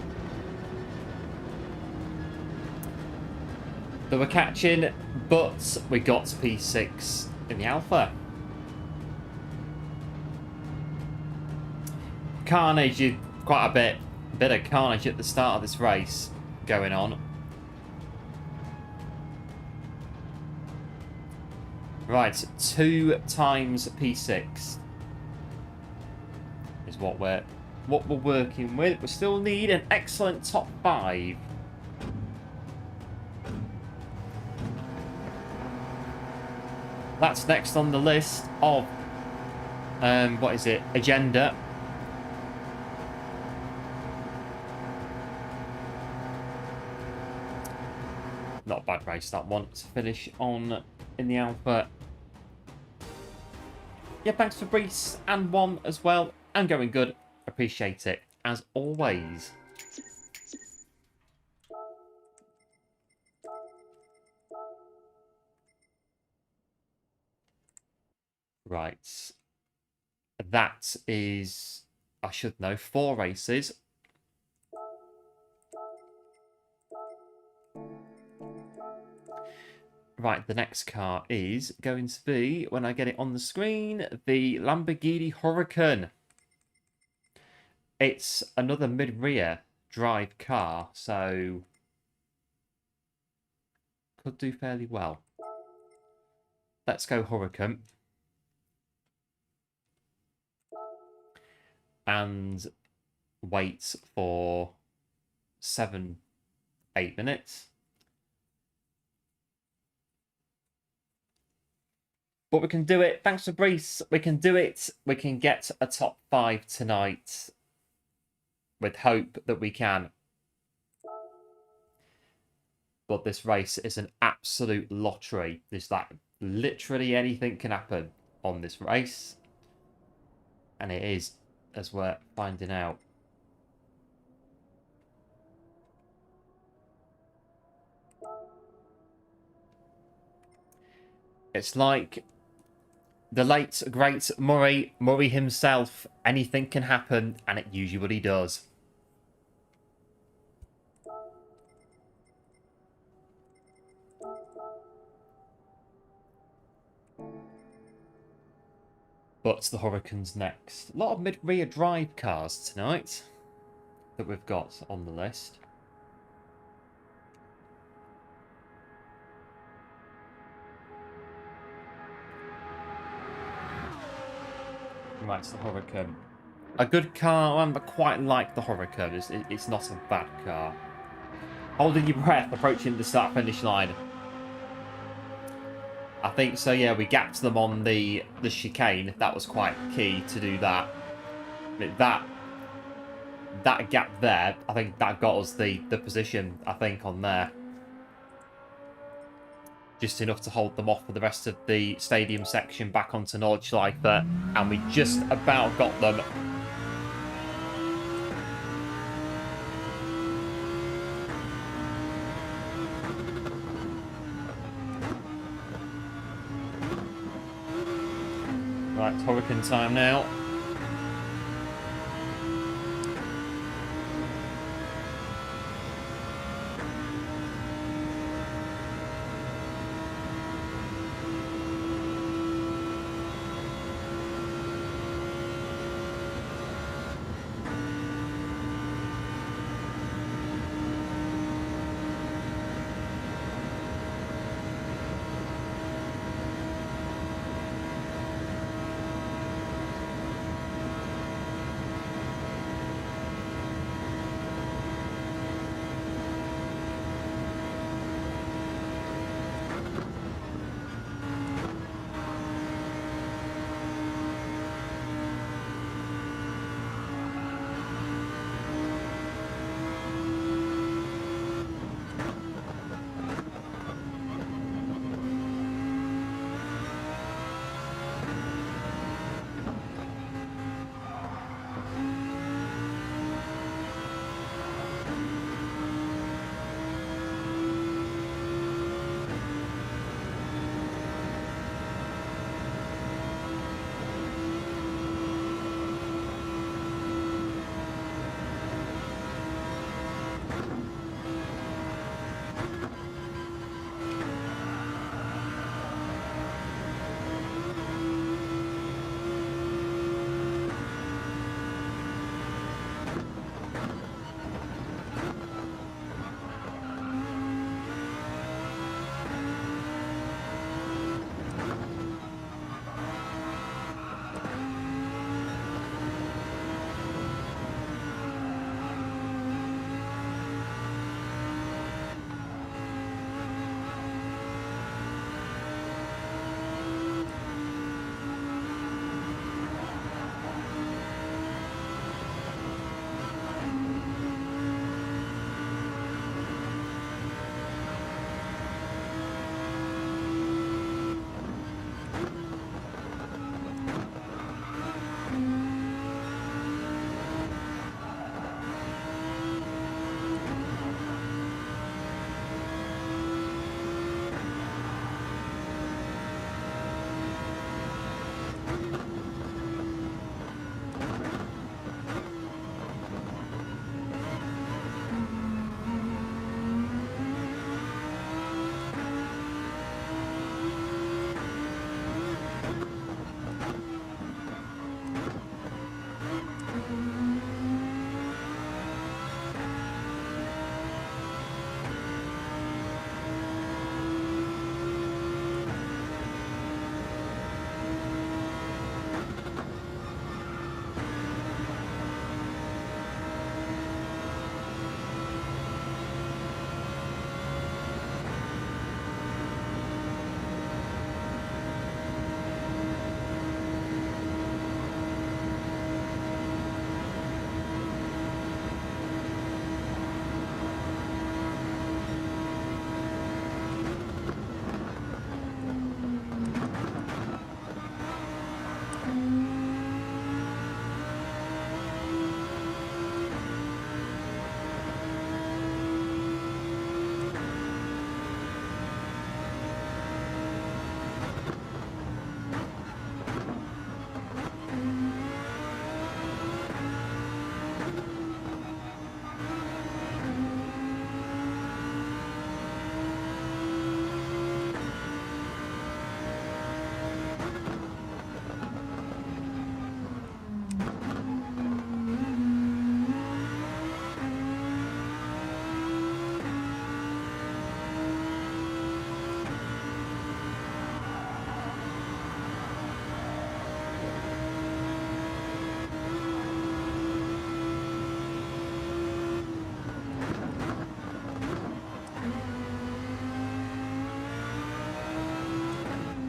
They were catching, but we got to P6 in the Alpha. Carnage, quite a bit of carnage at the start of this race going on. Right, 2 times P6 is what we're working with. We still need an excellent top 5. That's next on the list of what is it? Agenda. Not a bad race that one to finish on in the Alpha. Yeah, thanks for Brees and One as well. I'm going good. Appreciate it as always. Right. That is, I should know, 4 races. Right, the next car is going to be, when I get it on the screen, the Lamborghini Huracan. It's another mid-rear drive car, so could do fairly well. Let's go Huracan. And wait for 7-8 minutes. But we can do it. Thanks for Brees. We can do it. We can get a top 5 tonight. With hope that we can. But this race is an absolute lottery. There's like literally anything can happen on this race. And it is, as we're finding out. It's like the late, great Murray himself. Anything can happen, and it usually does. But the Huracan's next. A lot of mid-rear drive cars tonight that we've got on the list. Right, it's the Huracan. A good car, I quite like the Huracan. It's not a bad car. Holding your breath, approaching the start-finish line. I think so, yeah, we gapped them on the chicane. That was quite key to do that. That gap there, I think that got us the position, I think, on there. Just enough to hold them off for the rest of the stadium section back onto Nordschleife. And we just about got them. Right, Huracan time now.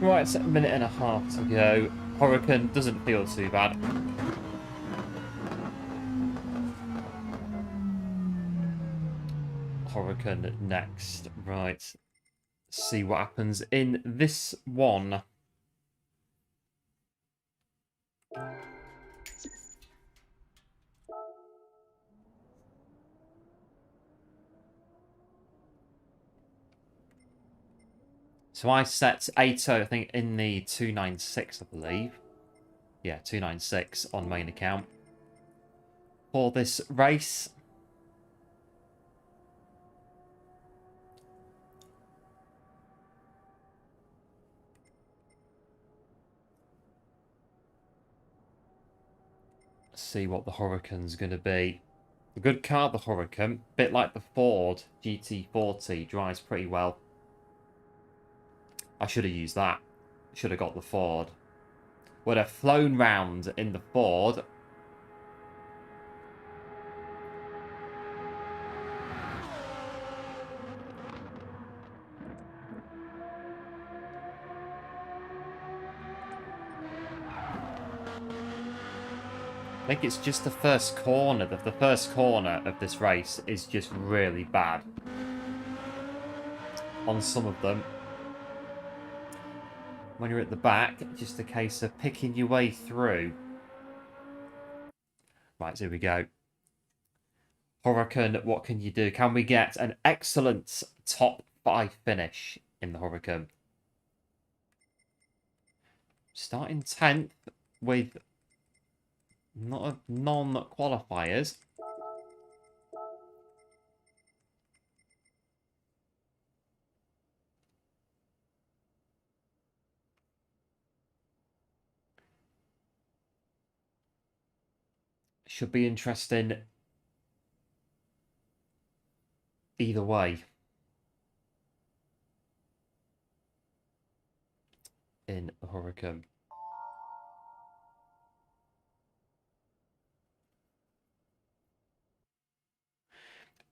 Right, it's a minute and a half to go. Huracan doesn't feel too bad. Huracan next. Right. See what happens in this one. So I set AERO, I think, in the 296, I believe. Yeah, 296 on main account. For this race. See what the Huracan's going to be. A good car, the Huracan. Bit like the Ford GT40. Drives pretty well. I should have used that. Should have got the Ford. Would have flown round in the Ford. I think it's just the first corner. The first corner of this race is just really bad. On some of them. When you're at the back, just a case of picking your way through. Right, so here we go. Huracan, what can you do? Can we get an excellent top 5 finish in the Huracan? Starting 10th with not non-qualifiers. Should be interesting either way. In Huracan.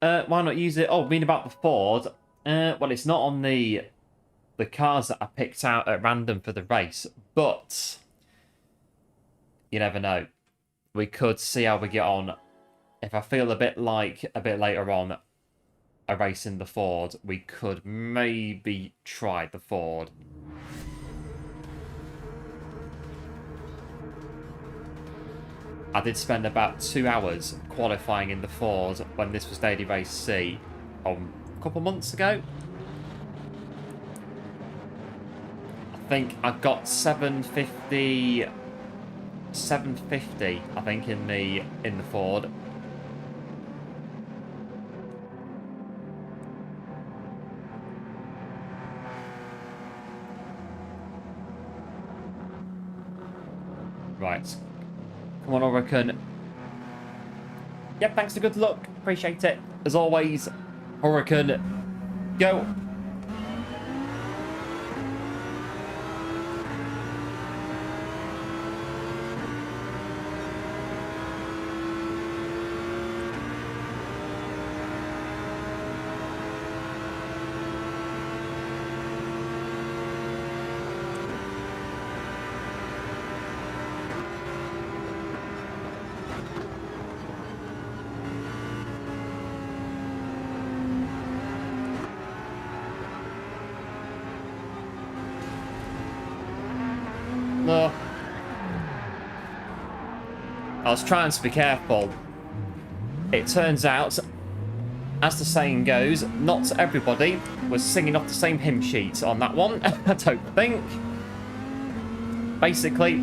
Why not use it? Oh, I mean about the Ford. Well, it's not on the cars that I picked out at random for the race, but you never know. We could see how we get on. If I feel a bit later on a race in the Ford, we could maybe try the Ford. I did spend about 2 hours qualifying in the Ford when this was Daily Race C a couple months ago. I think I got 750, I think, in the Ford. Right. Come on, Huracan. Yep, thanks to good luck. Appreciate it. As always, Huracan, go. No. I was trying to be careful. It turns out, as the saying goes, not everybody was singing off the same hymn sheet on that one, I don't think. Basically,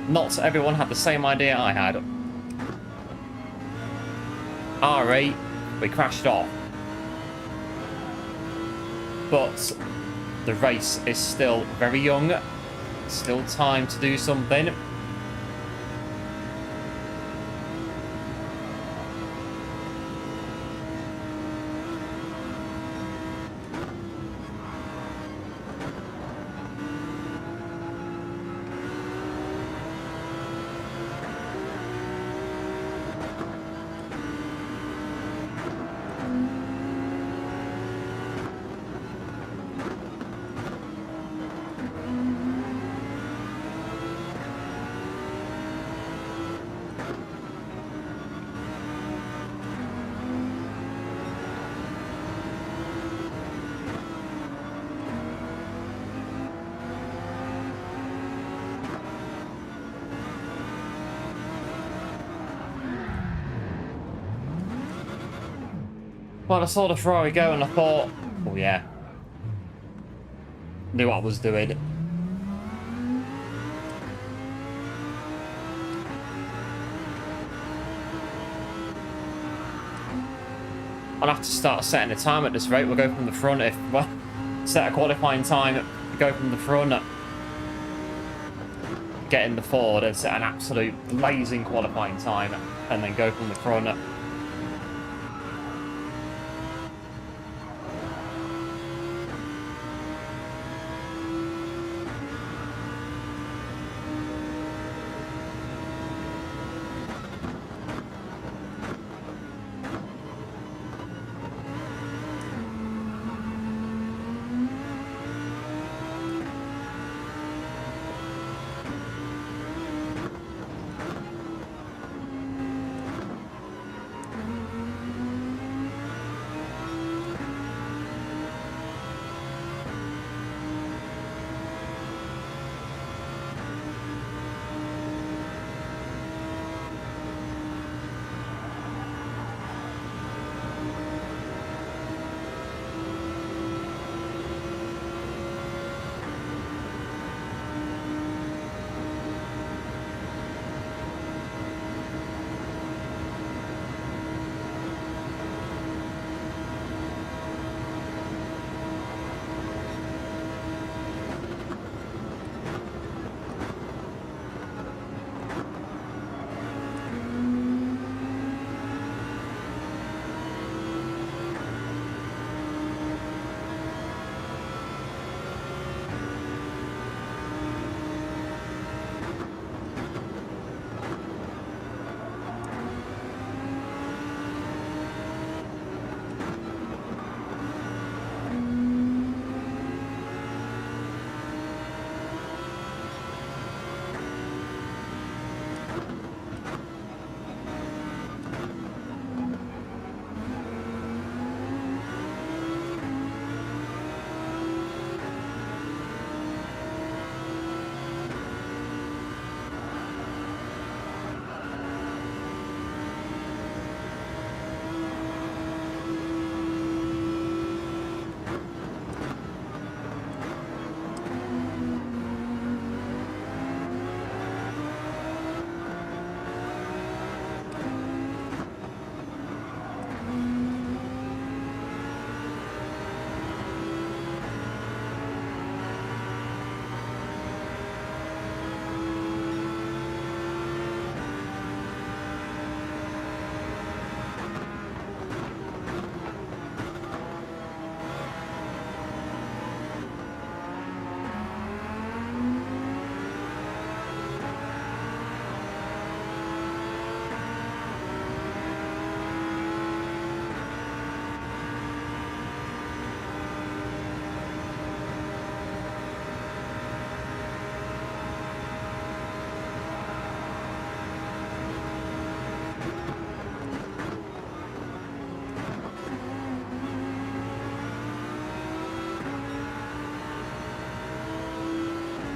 not everyone had the same idea I had. R8, we crashed off. But the race is still very young. Still time to do something. Well, I saw the Ferrari go and I thought, oh yeah, knew what I was doing. I'll have to start setting a time at this rate. We'll go from the front. If, well, set a qualifying time, go from the front, get in the Ford and set an absolute blazing qualifying time, and then go from the front.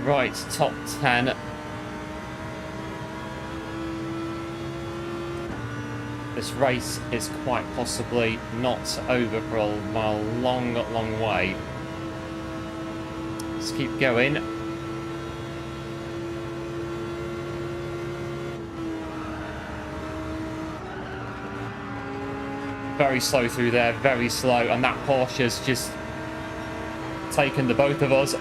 Right, top 10. This race is quite possibly not over for a long, long way. Let's keep going. Very slow through there, very slow. And that Porsche's just taken the both of us.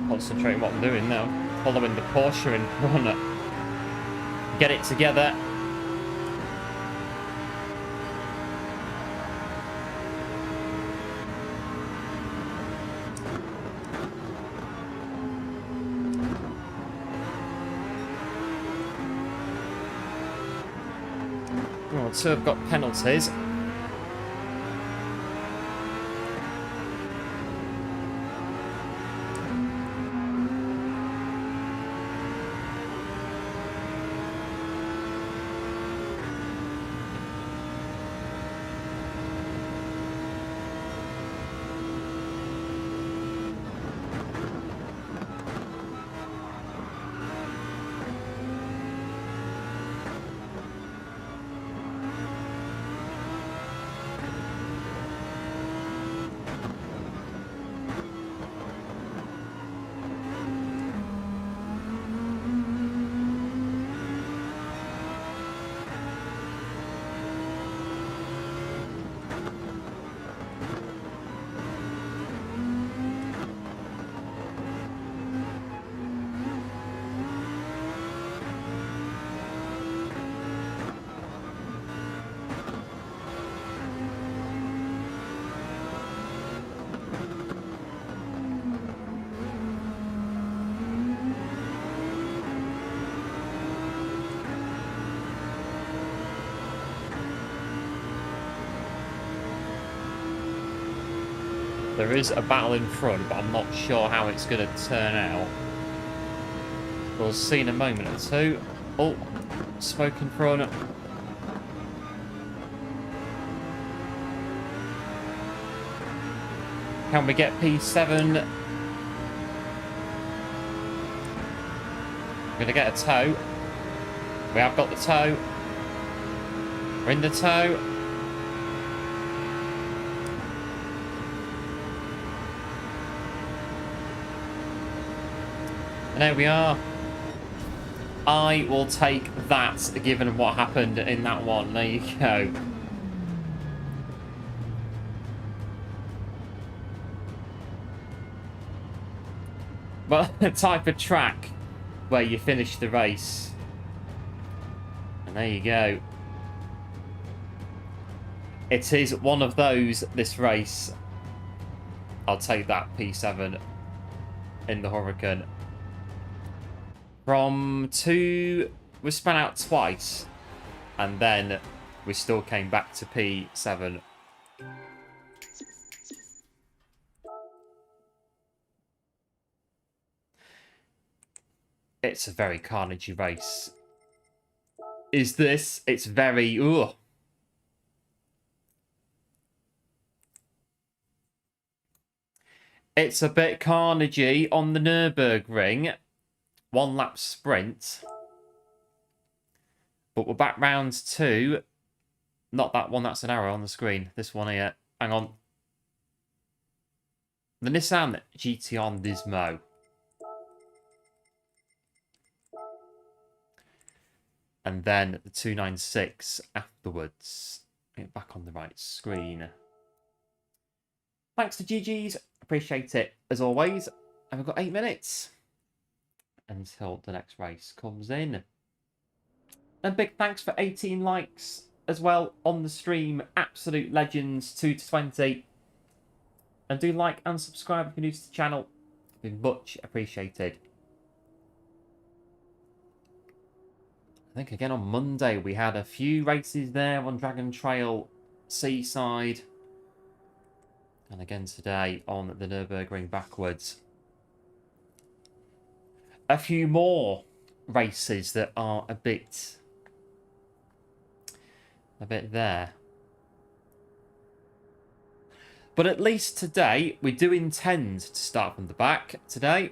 Concentrating what I'm doing now. Following the Porsche in front. Get it together. Oh, two have got penalties. There is a battle in front, but I'm not sure how it's going to turn out. We'll see in a moment or two. Oh, smoke in front. Can we get P7? We're going to get a tow. We have got the tow. We're in the tow. And there we are. I will take that, given what happened in that one. There you go. Well, the type of track where you finish the race. And there you go. It is one of those, this race. I'll take that P7 in the Huracan. From two, we spun out twice, and then we still came back to P7. It's a very carnagey race. Is this? It's very... Ugh. It's a bit carnagey on the Nurburg Ring. One lap sprint. But we're back round two. Not that one, that's an arrow on the screen. This one here. Hang on. The Nissan GT-R. And then the 296 afterwards. Get back on the right screen. Thanks to GG's. Appreciate it as always. And we've got 8 minutes until the next race comes in. And big thanks for 18 likes as well on the stream. Absolute legends, 2 to 20. And do like and subscribe if you're new to the channel. It's been much appreciated. I think again on Monday we had a few races there on Dragon Trail, Seaside. And again today on the Nurburg Ring backwards. A few more races that are a bit there. But at least today, we do intend to start from the back today.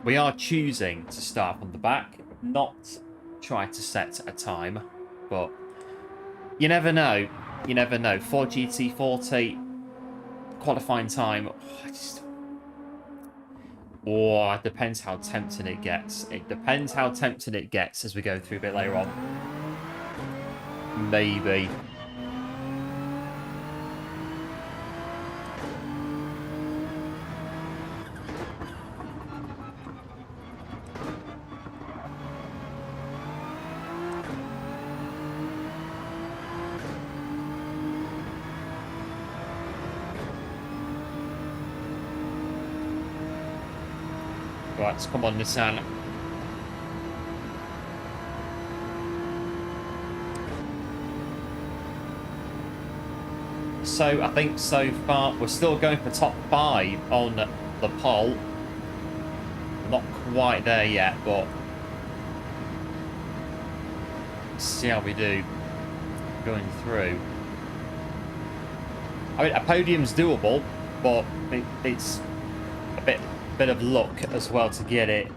We are choosing to start from the back, not try to set a time, but you never know. You never know. Ford GT40 qualifying time. Oh, it depends how tempting it gets. It depends how tempting it gets as we go through a bit later on. Maybe. Right, come on, Nissan. So, I think so far, we're still going for top 5 on the poll. Not quite there yet, but see how we do going through. I mean, a podium's doable, but it's a bit of luck as well to get it.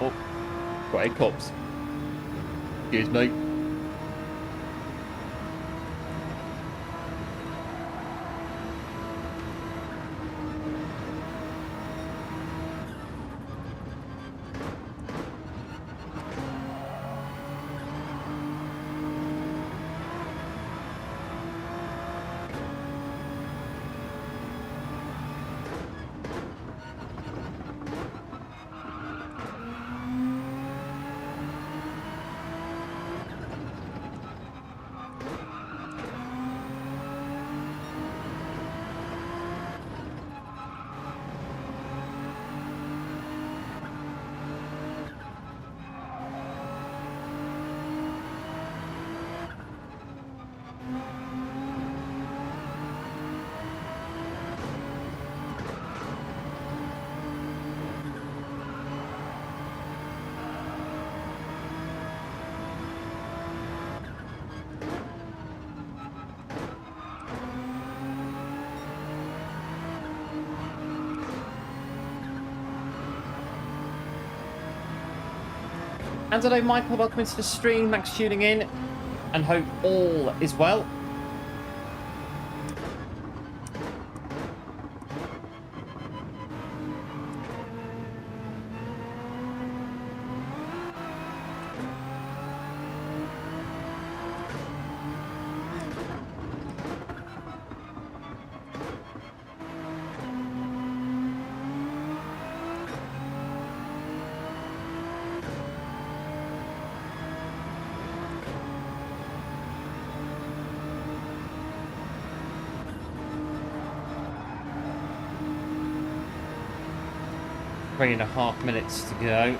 Oh, got 8 cups. Excuse me. And hello, Michael. Welcome into the stream. Thanks for tuning in, and hope all is well. Three and a half minutes to go.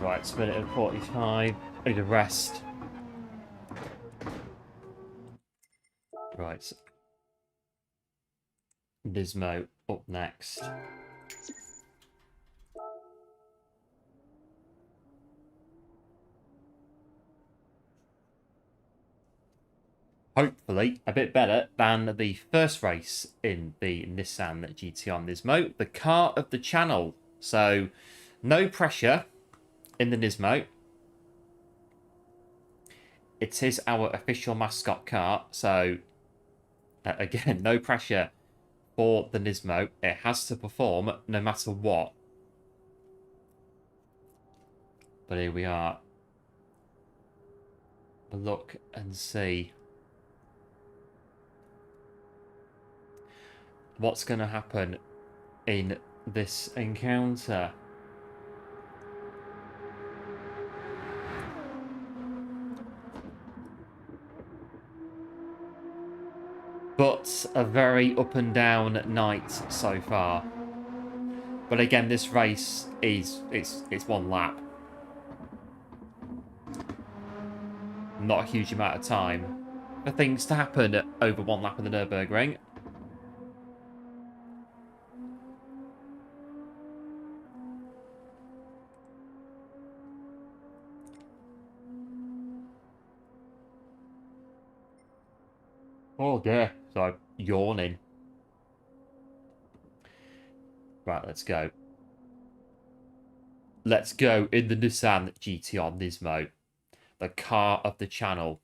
Right, it's a minute and 45. I need a rest. Right. Nismo up next. Hopefully a bit better than the first race in the Nissan GT-R Nismo, the car of the channel. So no pressure in the Nismo. It is our official mascot car, so again, no pressure for the Nismo. It has to perform no matter what. But here we are. Look and see what's going to happen in this encounter. But a very up and down night so far. But again, this race is it's one lap. Not a huge amount of time for things to happen over one lap of the Nurburg Ring. Oh dear, so yawning. Right, let's go. Let's go in the Nissan GT-R Nismo, the car of the channel.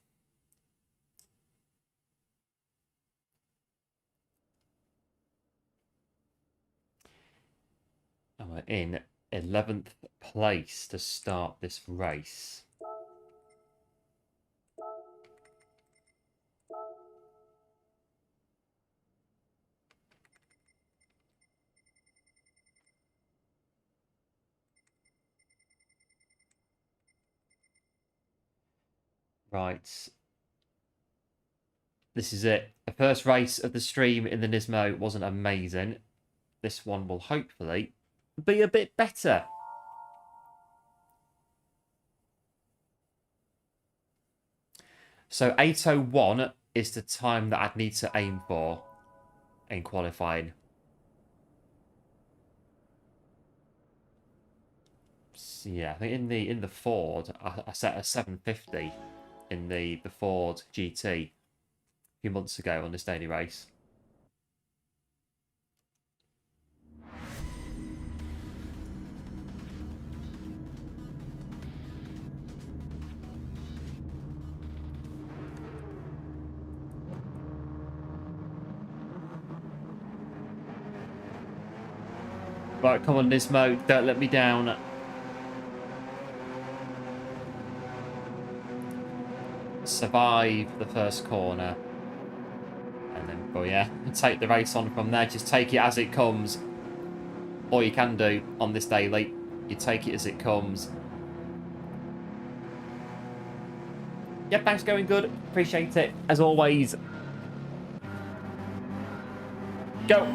And we're in 11th place to start this race. Right. This is it. The first race of the stream in the Nismo wasn't amazing. This one will hopefully be a bit better. So 8:01 is the time that I'd need to aim for in qualifying. So yeah, I think in the Ford, I set a 750 in the Ford GT a few months ago on this daily race. Right, come on, Nismo, don't let me down. Survive the first corner. And then, oh yeah, take the race on from there. Just take it as it comes. All you can do on this daily. You take it as it comes. Yep, thanks, going good. Appreciate it, as always. Go.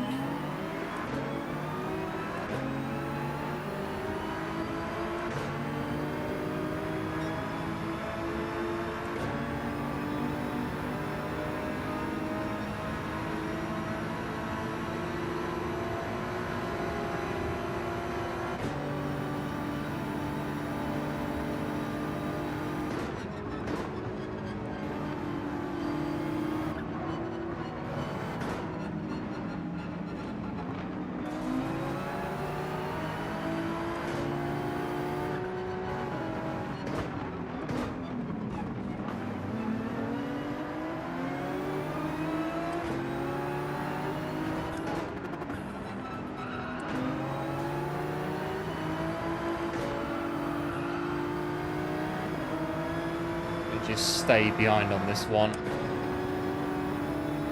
Just stay behind on this one.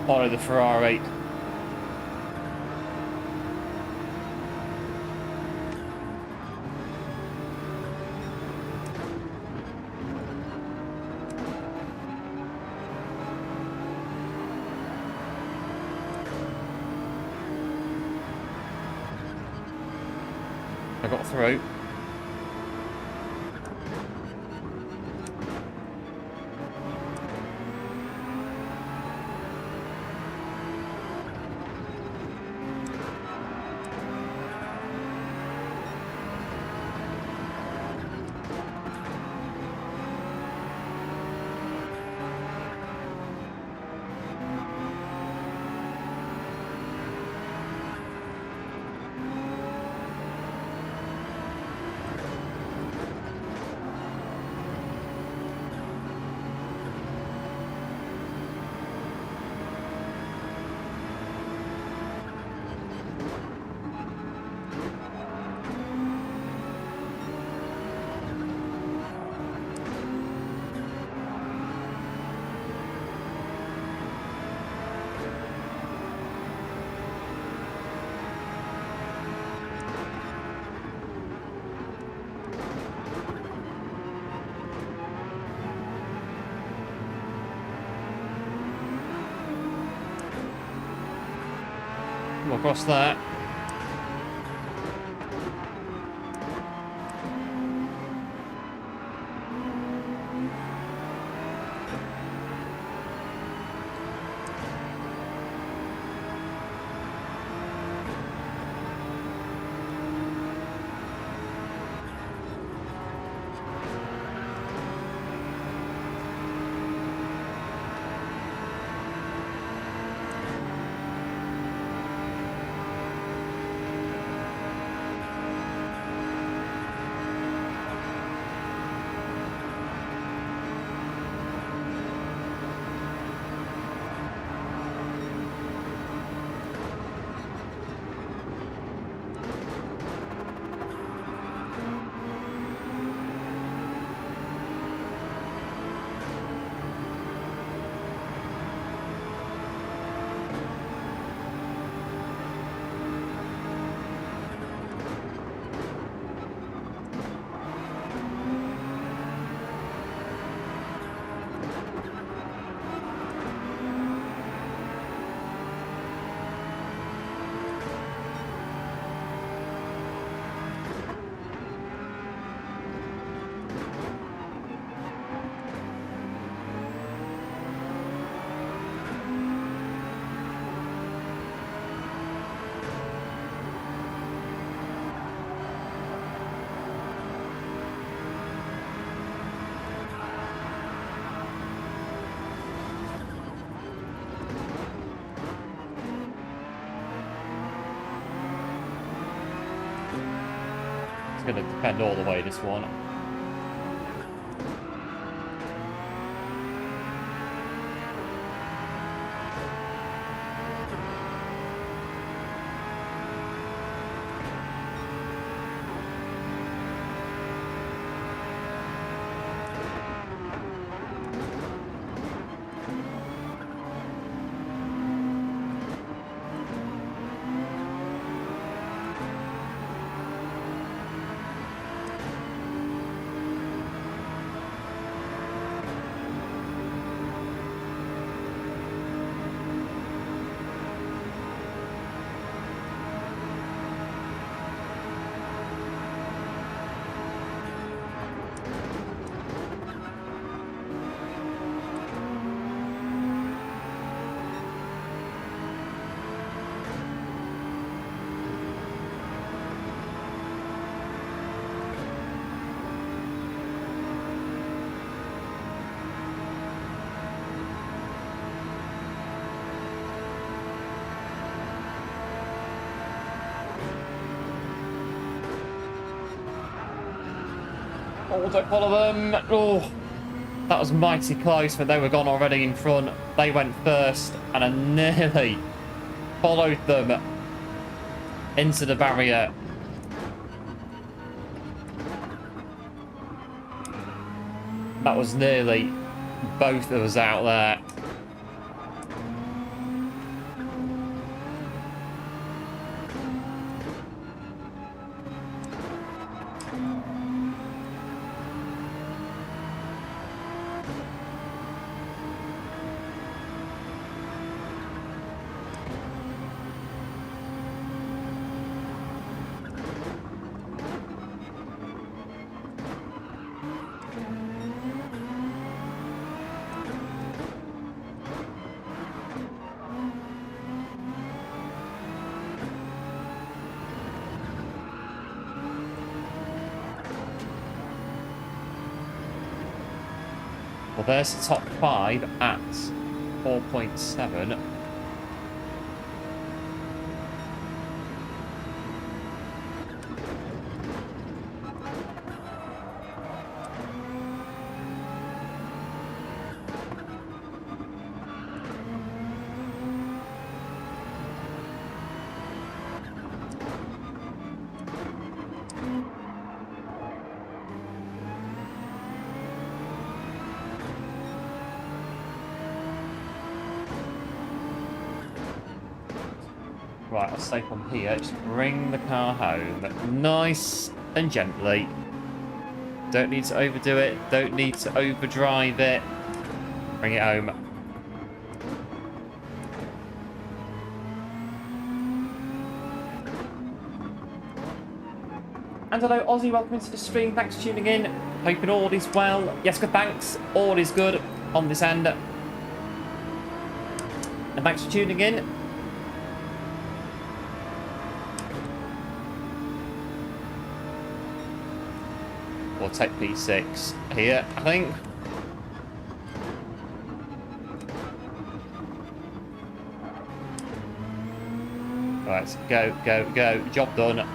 Follow the Ferrari. I got through. Come across there. Going to depend all the way, this one. Oh, don't follow them. Oh, that was mighty close, but they were gone already in front. They went first, and I nearly followed them into the barrier. That was nearly both of us out there. Well, there's the top 5 at 4.7. Right, I'll stay from here. Just bring the car home nice and gently. Don't need to overdo it. Don't need to overdrive it. Bring it home. And hello, Aussie, welcome to the stream. Thanks for tuning in. Hoping all is well. Yes, good, thanks. All is good on this end. And thanks for tuning in. We'll take P6 here, I think. Right, go, go, go. Job done.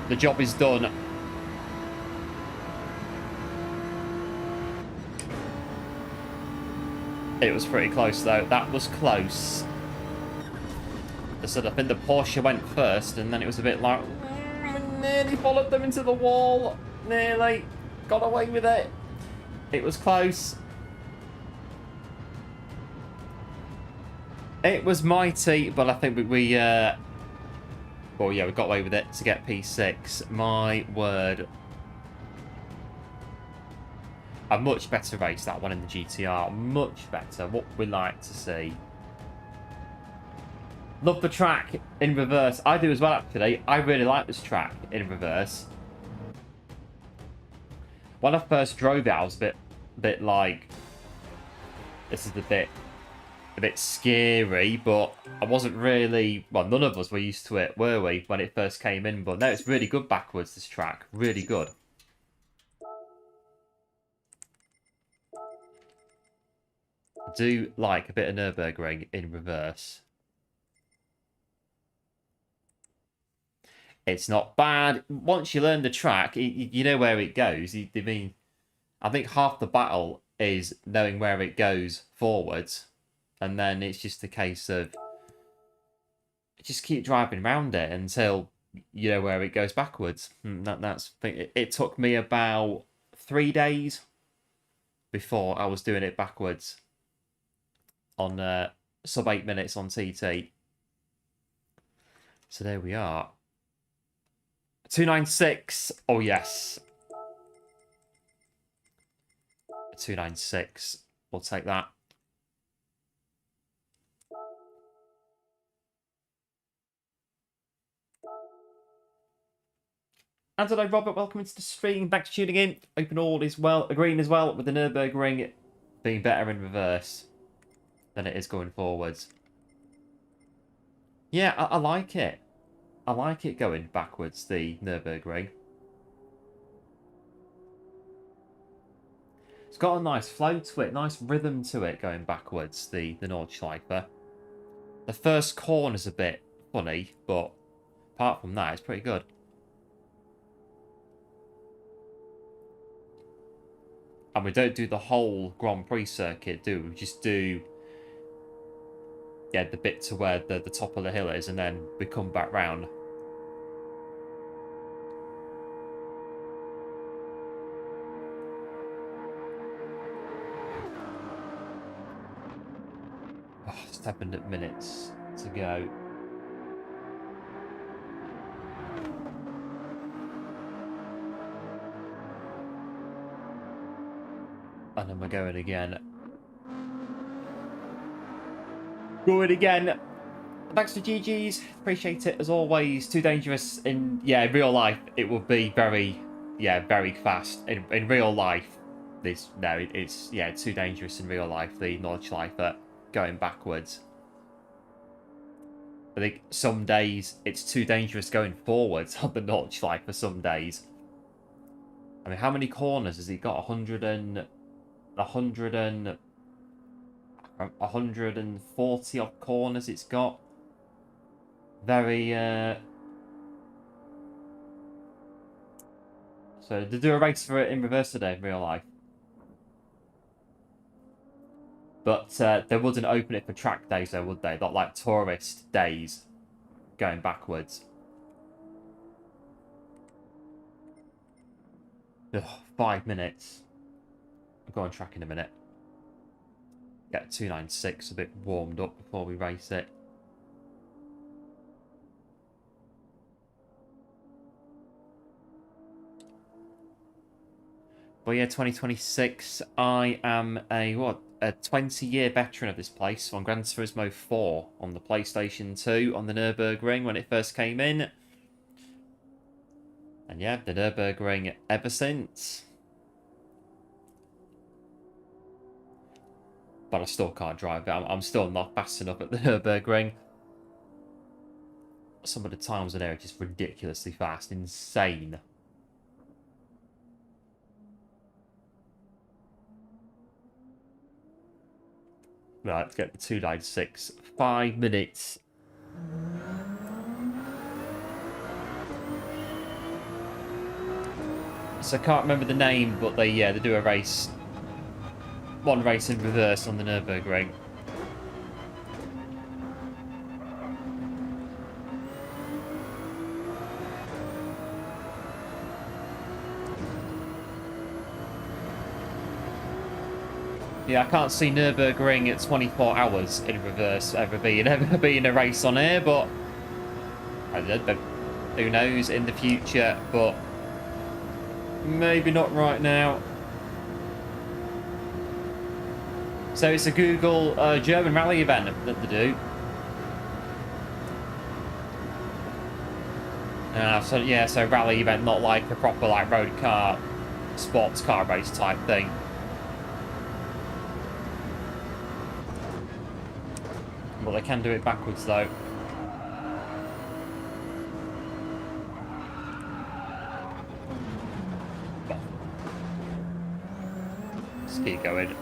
The job is done. It was pretty close, though. That was close. So I think the Porsche went first, and then it was a bit like... nearly followed them into the wall. Nearly. Got away with it. It was close. It was mighty, but I think we well, yeah, we got away with it to get P6. My word. A much better race, that one in the GT-R. Much better. What we like to see. Love the track in reverse. I do as well, actually. I really like this track in reverse. When I first drove it, I was a bit like, this is a bit scary, but I wasn't really, well, none of us were used to it, were we, when it first came in? But no, it's really good backwards, this track. Really good. I do like a bit of Nurburg Ring in reverse. It's not bad. Once you learn the track, you know where it goes. I mean, I think half the battle is knowing where it goes forwards. And then it's just a case of just keep driving around it until you know where it goes backwards. It took me about 3 days before I was doing it backwards on sub 8 minutes on TT. So there we are. 296. Oh, yes. 296. We'll take that. And hello, Robert. Welcome into the stream. Thanks for tuning in. Open all is well. Agreeing as well with the Nurburg Ring being better in reverse than it is going forwards. Yeah, I like it. I like it going backwards, the Nurburg Ring. It's got a nice flow to it, nice rhythm to it going backwards, the Nordschleifer. The first corner's a bit funny, but apart from that, it's pretty good. And we don't do the whole Grand Prix circuit, do we? We just do, yeah, the bit to where the top of the hill is, and then we come back round. Oh, 7 minutes to go. And then we're going again. Going again. Thanks for GG's. Appreciate it as always. Too dangerous in, yeah, real life. It would be very, yeah, very fast. In real life, it's yeah, too dangerous in real life. The Nordschleifer going backwards. I think some days it's too dangerous going forwards on the Nordschleifer. Some days. I mean, how many corners has he got? 140 odd corners it's got. Very so they do a race for it in reverse today in real life, but they wouldn't open it for track days though, would they? Not like tourist days going backwards. Ugh, 5 minutes. I'll go on track in a minute. Get 296 a bit warmed up before we race it. But yeah, 2026, I am a a 20-year veteran of this place on Gran Turismo 4 on the PlayStation 2 on the Nurburg Ring when it first came in. And yeah, the Nurburg Ring ever since. But I still can't drive it. I'm still not fast enough at the Nurburg Ring. Some of the times in there are just ridiculously fast. Insane. Right, let's get the 296. 5 minutes. So I can't remember the name, but they do a race. One race in reverse on the Nurburg Ring. Yeah, I can't see Nurburg Ring at 24 hours in reverse ever being a race on here, but I don't know, who knows in the future, but maybe not right now. So it's a Google German rally event that they do. So rally event, not like a proper like road car, sports car race type thing. But they can do it backwards though. Just keep going.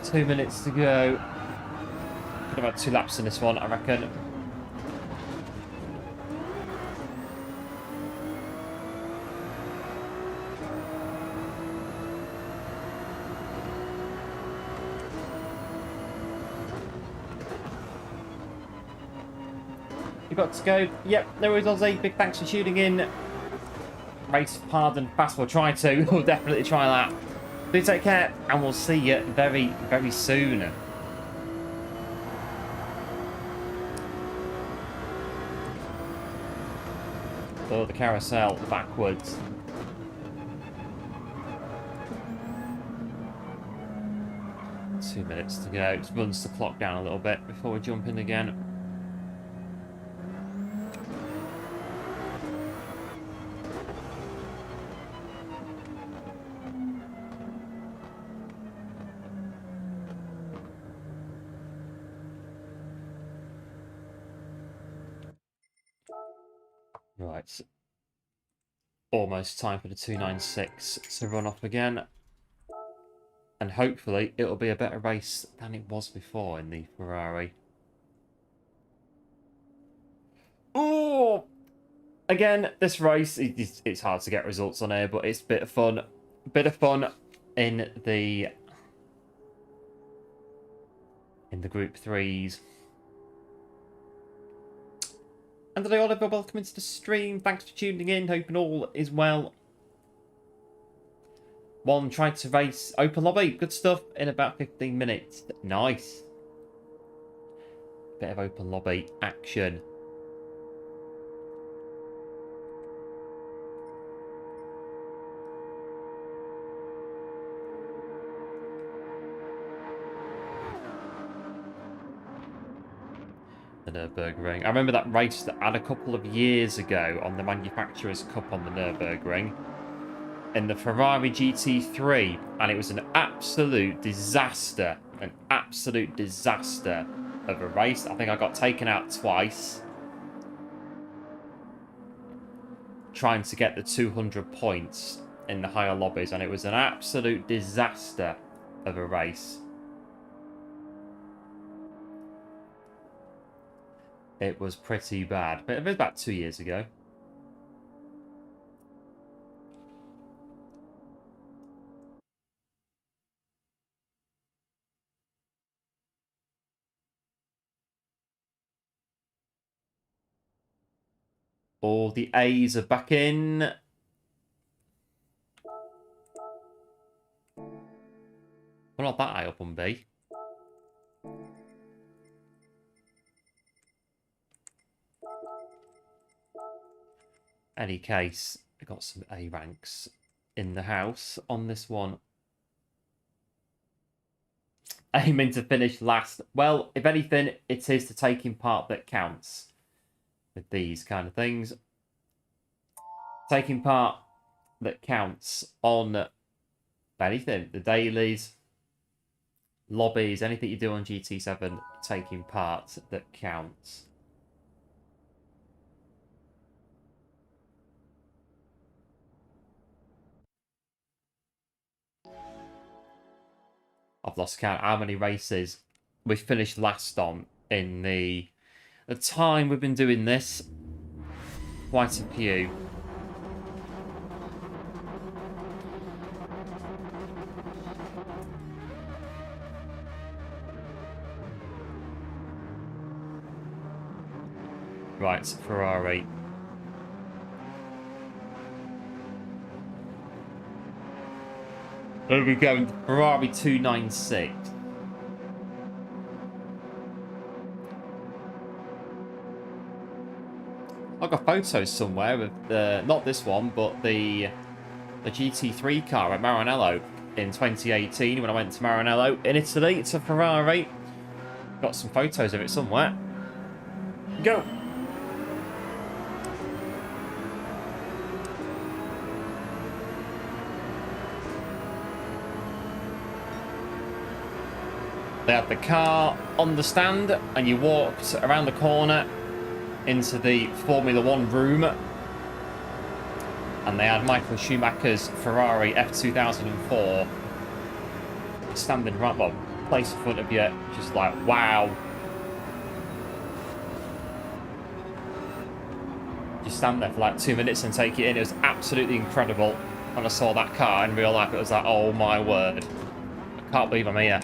Two minutes to go. Could have had 2 laps in this one, I reckon. You got to go. Yep, no worries, Ozzy. Big thanks for tuning in. Race hard and fast. We'll try to. We'll definitely try that. Do take care, and we'll see you very, very soon. Oh, the carousel backwards. Two minutes to go. Just runs the clock down a little bit before we jump in again. Right. Almost time for the 296 to run off again. And hopefully it'll be a better race than it was before in the Ferrari. Oh! Again, this race, it's hard to get results on here, but it's a bit of fun. A bit of fun in the Group 3s. And today, Oliver, welcome into the stream. Thanks for tuning in. Hoping all is well. One tried to race open lobby. Good stuff in about 15 minutes. Nice. Bit of open lobby action. The Nurburg Ring. I remember that race that I had a couple of years ago on the Manufacturers' Cup on the Nurburg Ring in the Ferrari GT3, and it was an absolute disaster. An absolute disaster of a race. I think I got taken out twice trying to get the 200 points in the higher lobbies, and it was an absolute disaster of a race. It was pretty bad, but it was about 2 years ago. All the A's are back in. We're not that high up on B. Any case, I got some A ranks in the house on this one. Aiming to finish last. Well, if anything, it is the taking part that counts with these kind of things. Taking part that counts on anything. The dailies, lobbies, anything you do on GT7, taking part that counts. I've lost count how many races we finished last on in the time we've been doing this. Quite a few. Right, Ferrari. There we go, Ferrari 296. I've got photos somewhere of the, not this one, but the GT3 car at Maranello in 2018 when I went to Maranello in Italy. It's a Ferrari. Got some photos of it somewhere. Go! They had the car on the stand, and you walked around the corner into the Formula One room. And they had Michael Schumacher's Ferrari F2004 standing right, well, place in front of you, just like, wow. You stand there for like 2 minutes and take it in. It was absolutely incredible. When I saw that car in real life, it was like, oh my word. I can't believe I'm here.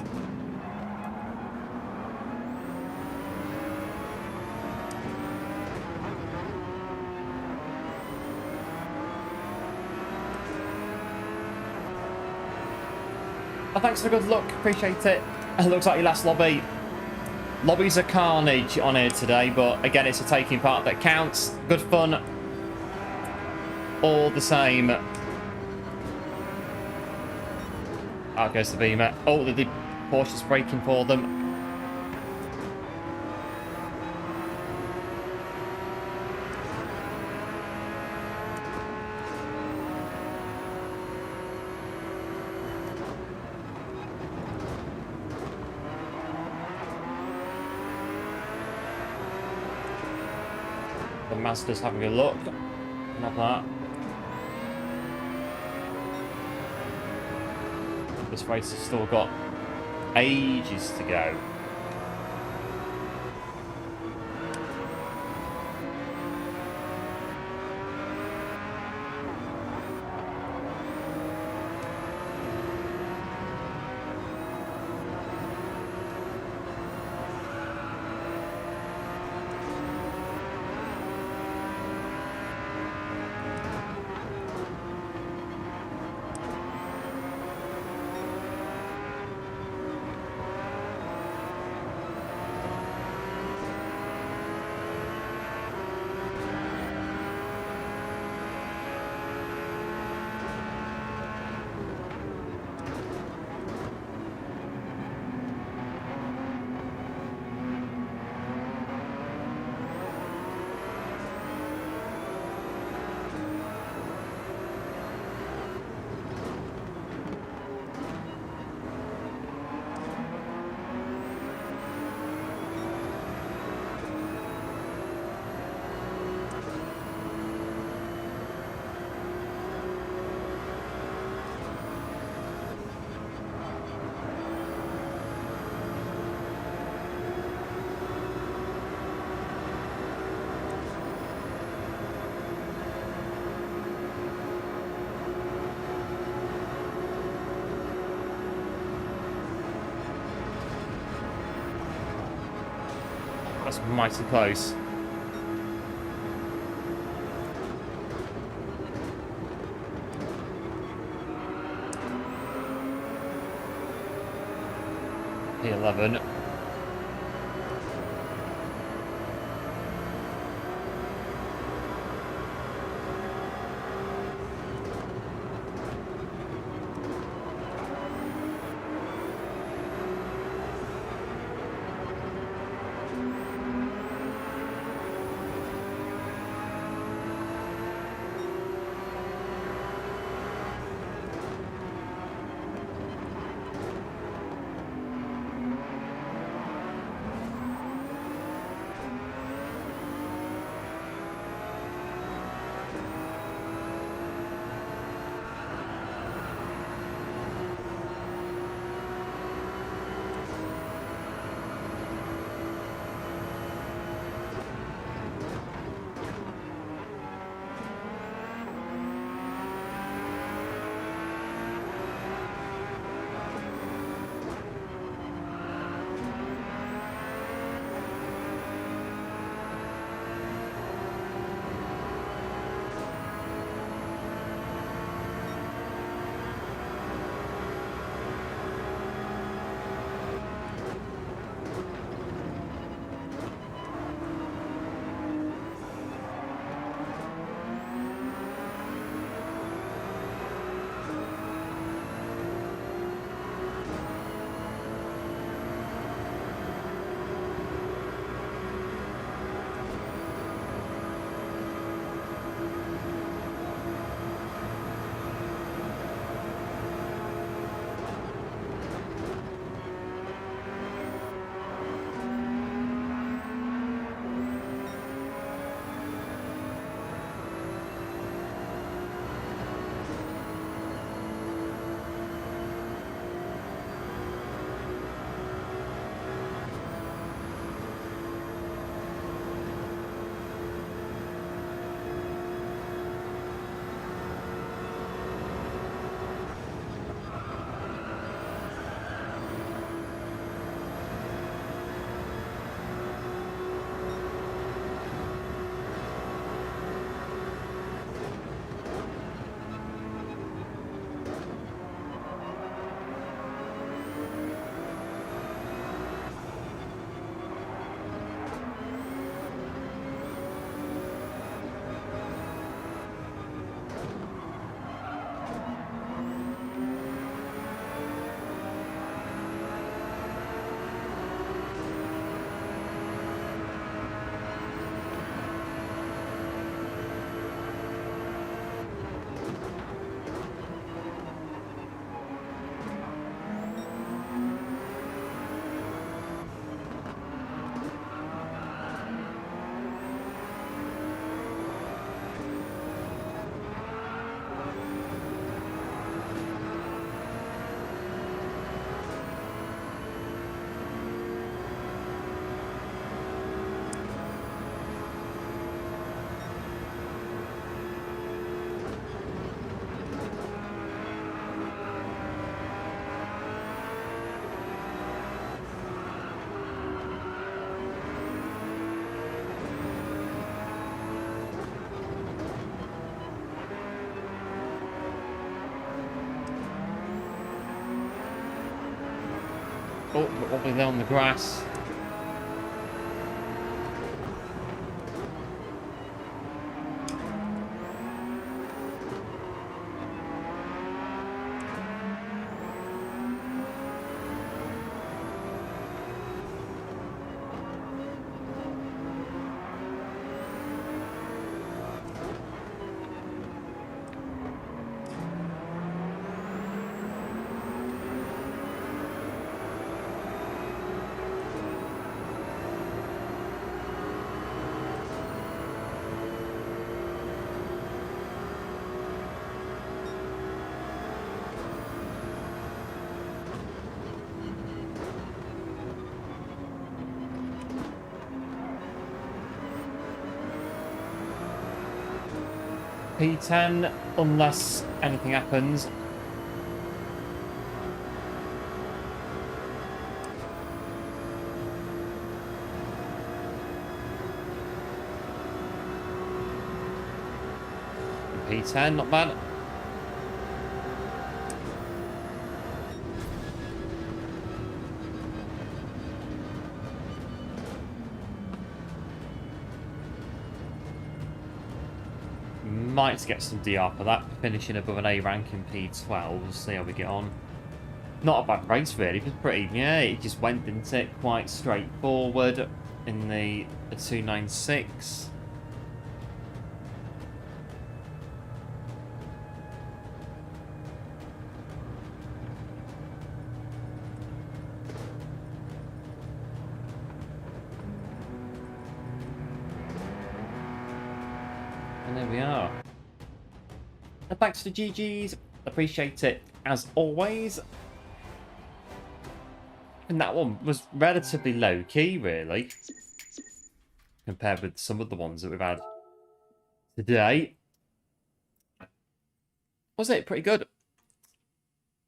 Oh, thanks for the good luck. Appreciate it. It looks like your last lobby. Lobbies are carnage on here today, but again, it's a taking part that counts. Good fun. All the same. Out goes the Beamer. Oh, the Porsche's braking for them. The Mazda's having a look. Not that. This race has still got ages to go. was mighty close. P11. Oh, but what were they on the grass? P10, unless anything happens. P10, not bad. Might get some DR for that, finishing above an A rank in P12. We'll see how we get on. Not a bad race, really. It was pretty, yeah, it just went, didn't it? Quite straightforward in the 296. And there we are. And thanks to GG's. Appreciate it as always. And that one was relatively low key, really, compared with some of the ones that we've had today. Was it pretty good?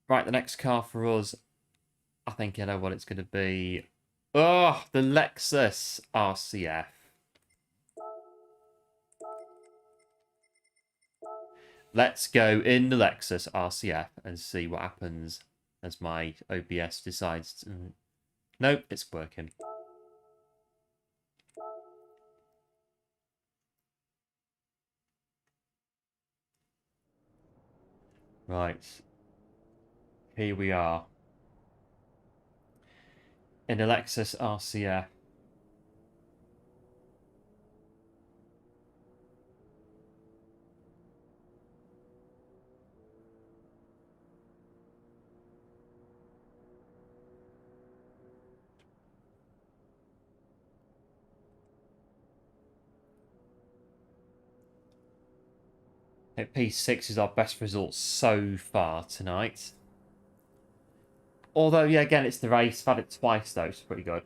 Right, the next car for us, I think I know what it's going to be. Oh, the Lexus RCF. Let's go in the Lexus RCF and see what happens as my OBS decides to... Nope, it's working. Right. Here we are. In the Lexus RCF. P6 is our best result so far tonight. Although, yeah, again, it's the race. I've had it twice, though. It's pretty good.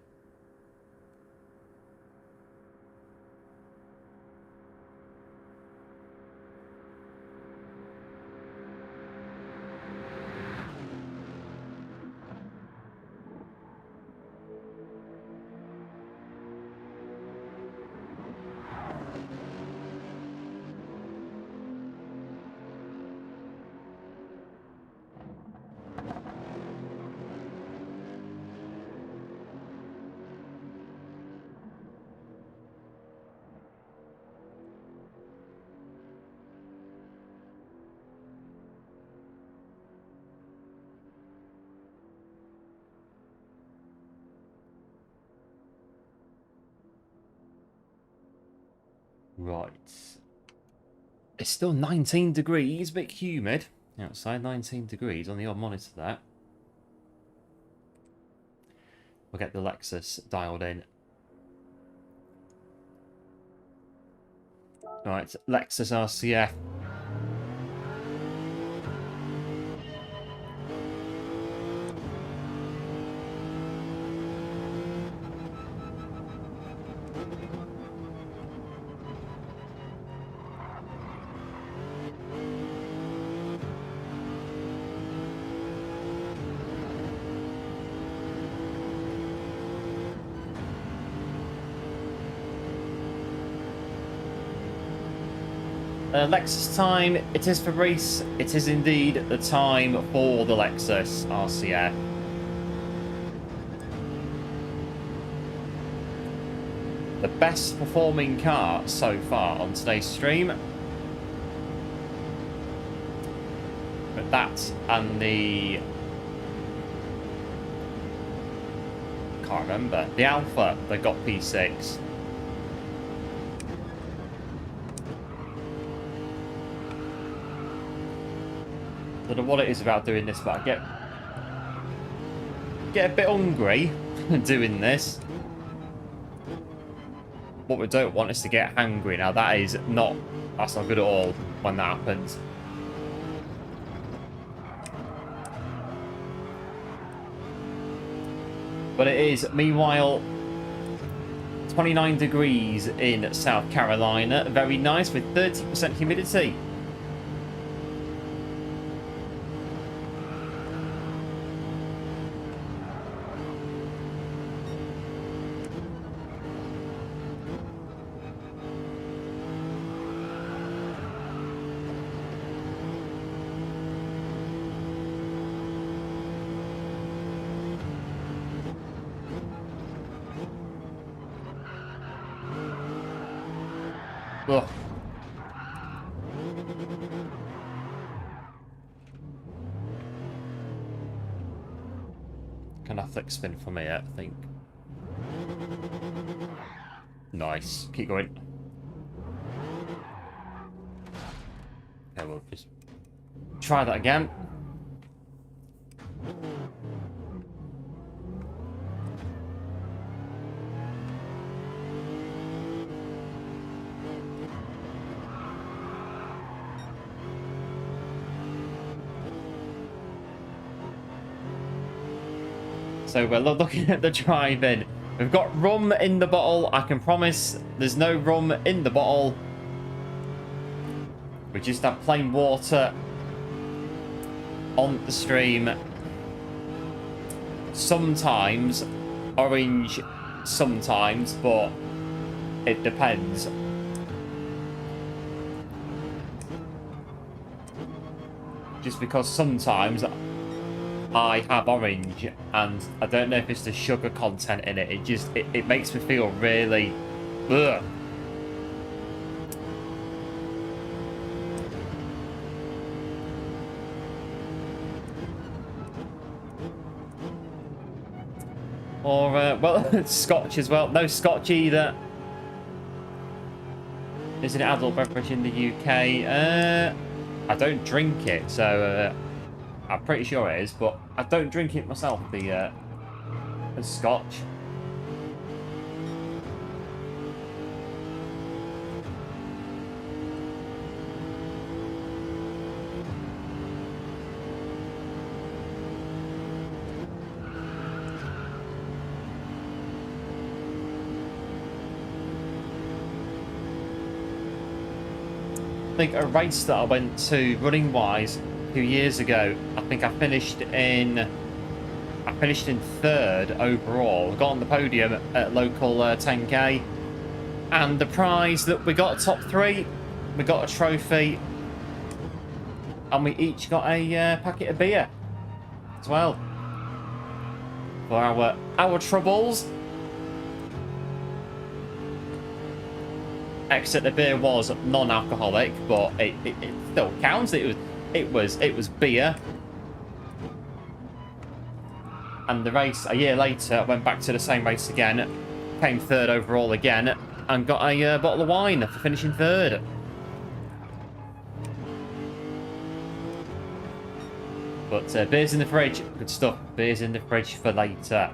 Right. It's still 19 degrees, a bit humid. Outside, 19 degrees on the odd monitor there. We'll get the Lexus dialed in. Right, Lexus RCF. Lexus time, it is for race. It is indeed the time for the Lexus RCF. The best performing car so far on today's stream. But that and the... can't remember. The Alpha that got P6. I don't know what it is about doing this, but I get a bit hungry doing this. What we don't want is to get hungry. Now that's not good at all when that happens. But it is, meanwhile, 29 degrees in South Carolina. Very nice with 30% humidity. Ugh. Can I flick spin from here, I think. Nice. Keep going. Okay, we'll just try that again. So we're looking at the drive-in. We've got rum in the bottle. I can promise there's no rum in the bottle. We just have plain water on the stream. Sometimes orange, sometimes, but it depends. Just because sometimes I have orange and I don't know if it's the sugar content in it. It makes me feel really ugh. Or well, scotch as well. No scotch either. Is it an adult beverage in the UK? I don't drink it, so I'm pretty sure it is, but I don't drink it myself, the scotch. I think a race that I went to running wise a few years ago, I think I finished in third overall. Got on the podium at local 10k, and the prize that we got, top three, we got a trophy, and we each got a packet of beer as well for our troubles. Except the beer was non-alcoholic, but it still counts. It was beer. And the race, a year later, I went back to the same race again, came third overall again, and got a bottle of wine for finishing third. But beers in the fridge, good stuff. Beers in the fridge for later.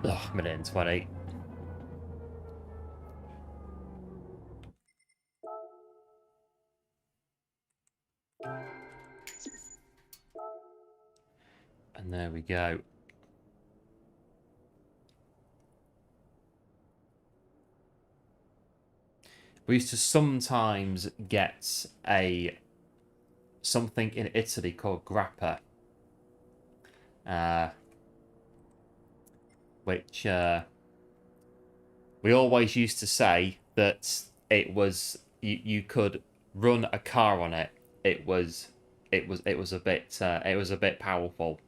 Oh, minute and 20. And there we go. We used to sometimes get something in Italy called grappa, which we always used to say that it was you could run a car on it. It was a bit powerful.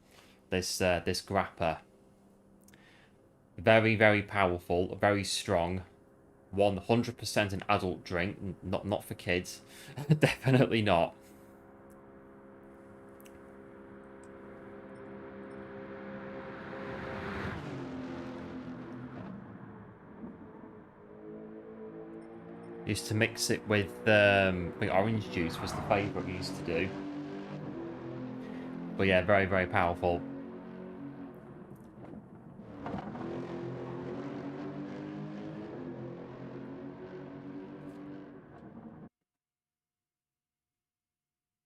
This grappa, very powerful, very strong. 100% an adult drink, not for kids. Definitely not. Used to mix it with I think orange juice was the favourite we used to do. But yeah, very powerful.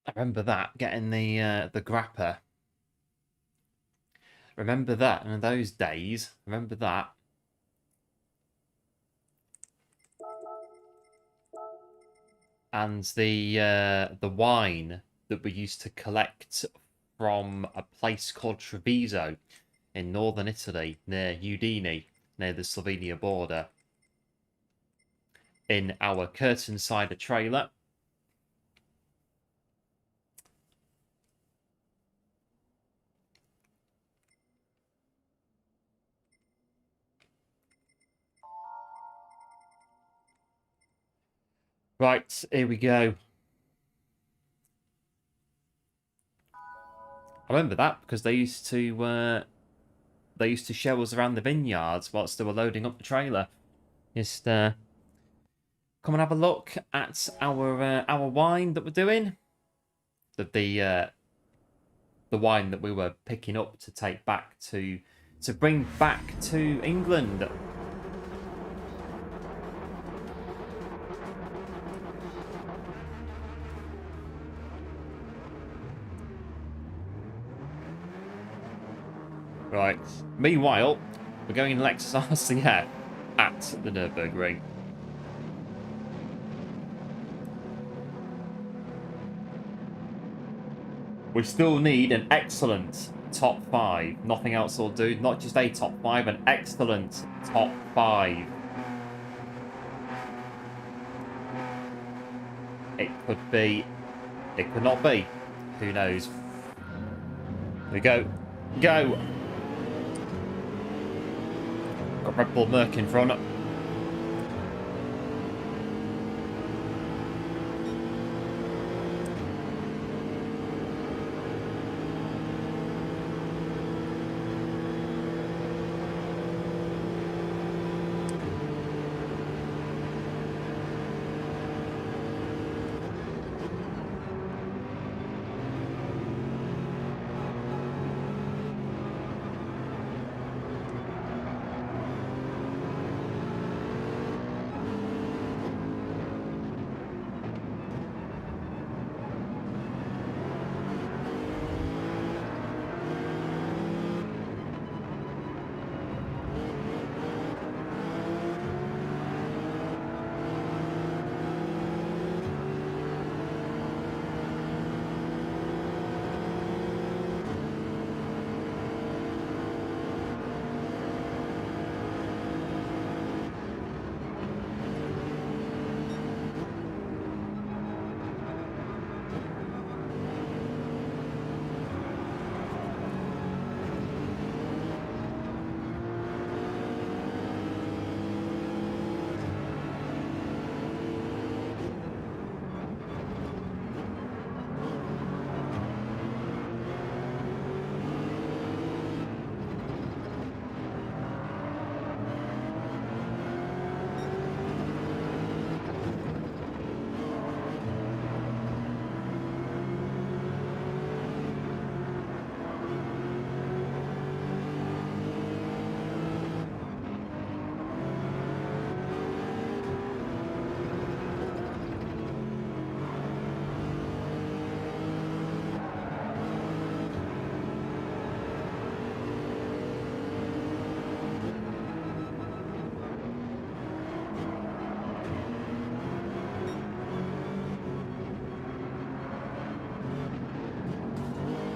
I remember that, getting the grappa. Remember that, in those days. Remember that. And the wine that we used to collect from a place called Treviso in northern Italy, near Udine, near the Slovenia border, in our curtain cider trailer. Right, here we go. I remember that because they used to show us around the vineyards whilst they were loading up the trailer. Just come and have a look at our wine that we're doing. The wine that we were picking up to take back to bring back to England. Right. Meanwhile, we're going in Lexus RCF at the Nurburg Ring. We still need an excellent top 5. Nothing else will do. Not just a top 5, an excellent top 5. It could be. It could not be. Who knows? Here we go. Go! Got Red Bull Merc in front.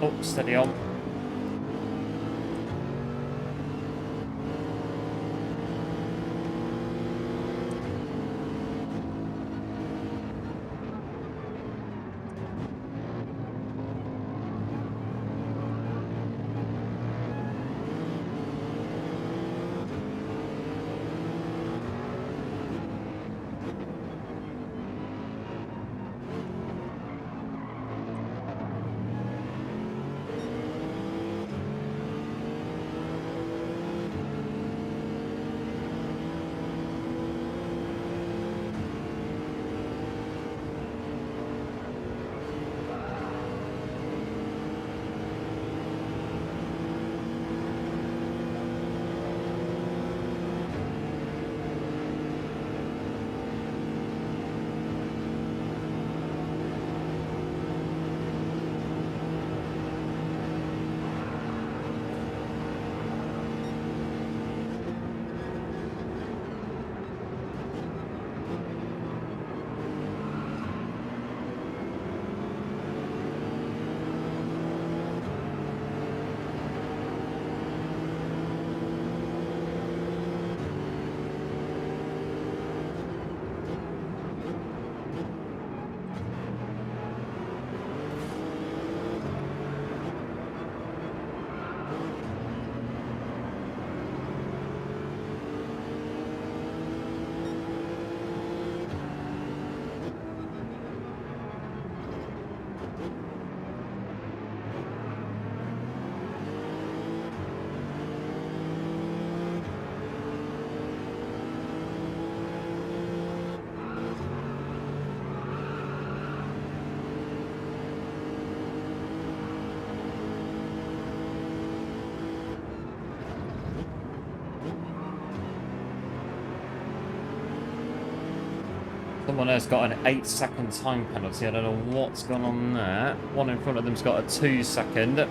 Oh, steady on. Someone has got an 8-second time penalty. I don't know what's gone on there. One in front of them's got a 2-second.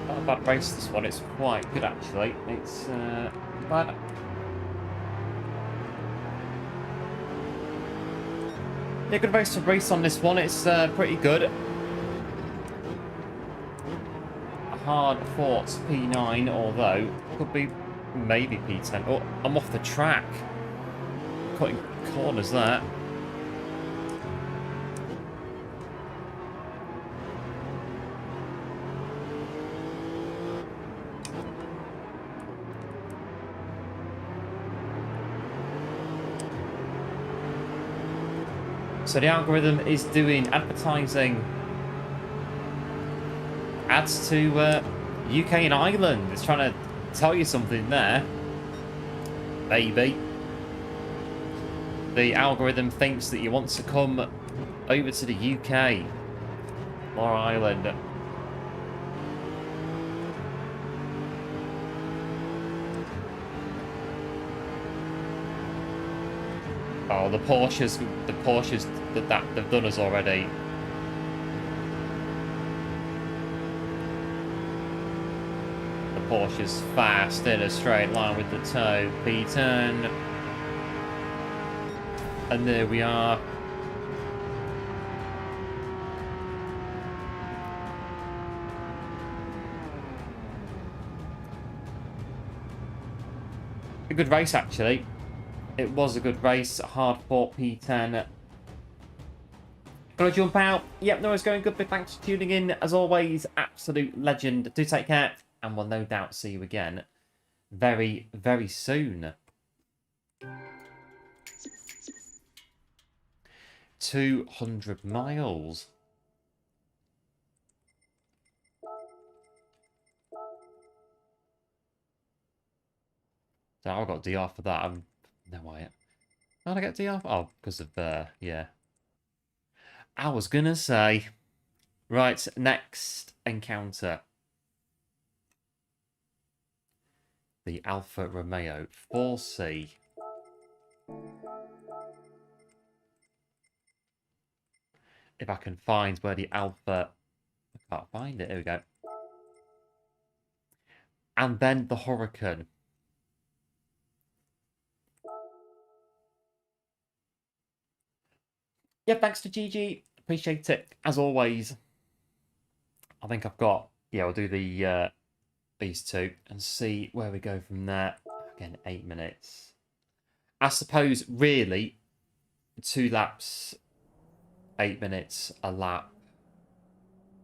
Not a bad race, this one. It's quite good, actually. It's bad. Yeah, good race on this one. It's pretty good. A hard-fought P9, although could be maybe P10. Oh, I'm off the track. Cutting corners there. So the algorithm is doing advertising ads to UK and Ireland. It's trying to tell you something there. Maybe. The algorithm thinks that you want to come over to the UK or Ireland. Oh, the Porsches that they've done us already. The Porsche's fast in a straight line with the toe. P10. And there we are. A good race, actually. It was a good race. Hard fought P10. Gonna jump out. Yep, no, it's going good. Big thanks for tuning in. As always, absolute legend. Do take care, and we'll no doubt see you again very, very soon. 200 miles. So I got DR for that. I'm no way. How did I get DR? Oh, because of yeah. I was gonna say. Right, next encounter. the Alpha Romeo 4C. If I can find where the Alpha... I can't find it. Here we go. And then the Huracan. Yeah, thanks to GG. Appreciate it. As always, I think I've got... Yeah, we'll do the these two and see where we go from there. Again, 8 minutes. I suppose, really, 2 laps, 8 minutes a lap.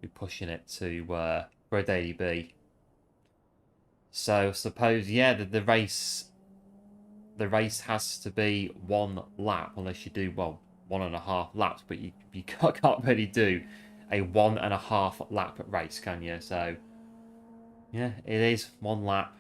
Be pushing it to for a daily B. So I suppose, yeah, the race has to be 1 lap unless you do, well, 1.5 laps, but you can't really do a 1.5 lap race, can you? So yeah, it is 1 lap.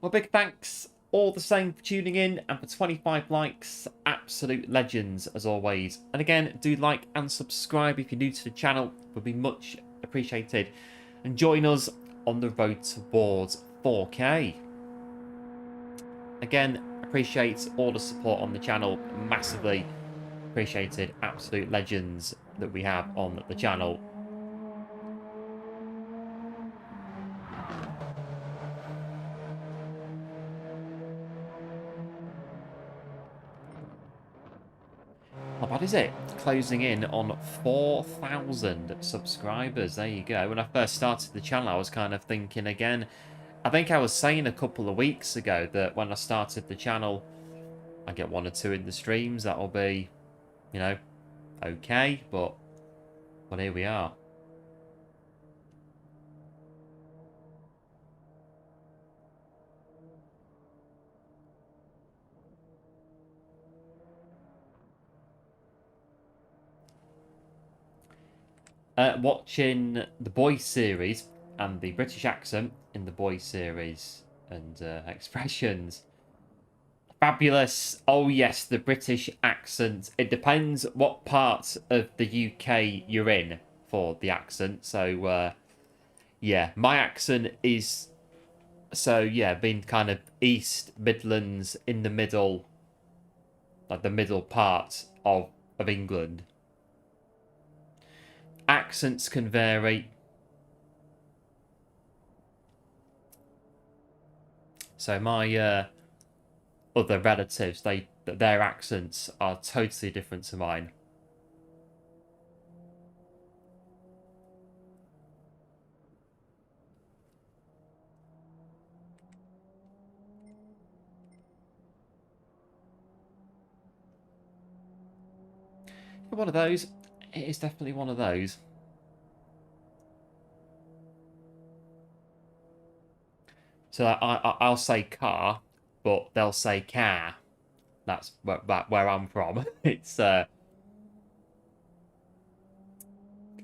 Well, big thanks all the same for tuning in and for 25 likes. Absolute legends as always. And again, do like and subscribe if you're new to the channel. Would be much appreciated. And join us on the road towards 4K. Again, appreciate all the support on the channel. Massively appreciated. Absolute legends that we have on the channel. How bad is it? Closing in on 4,000 subscribers. There you go. When I first started the channel, I was kind of thinking again. I think I was saying a couple of weeks ago that when I started the channel, I get 1 or 2 in the streams. That'll be, you know, okay. But here we are. Watching the Boys series and the British accent in the Boys series and expressions. Fabulous. Oh yes, the British accent. It depends what part of the UK you're in for the accent. So yeah, my accent is, so yeah, being kind of East Midlands, in the middle, like the middle part of England. Accents can vary. So my other relatives, their accents are totally different to mine. One of those. It is definitely one of those. So I'll say car, but they'll say car. That's where I'm from. It's and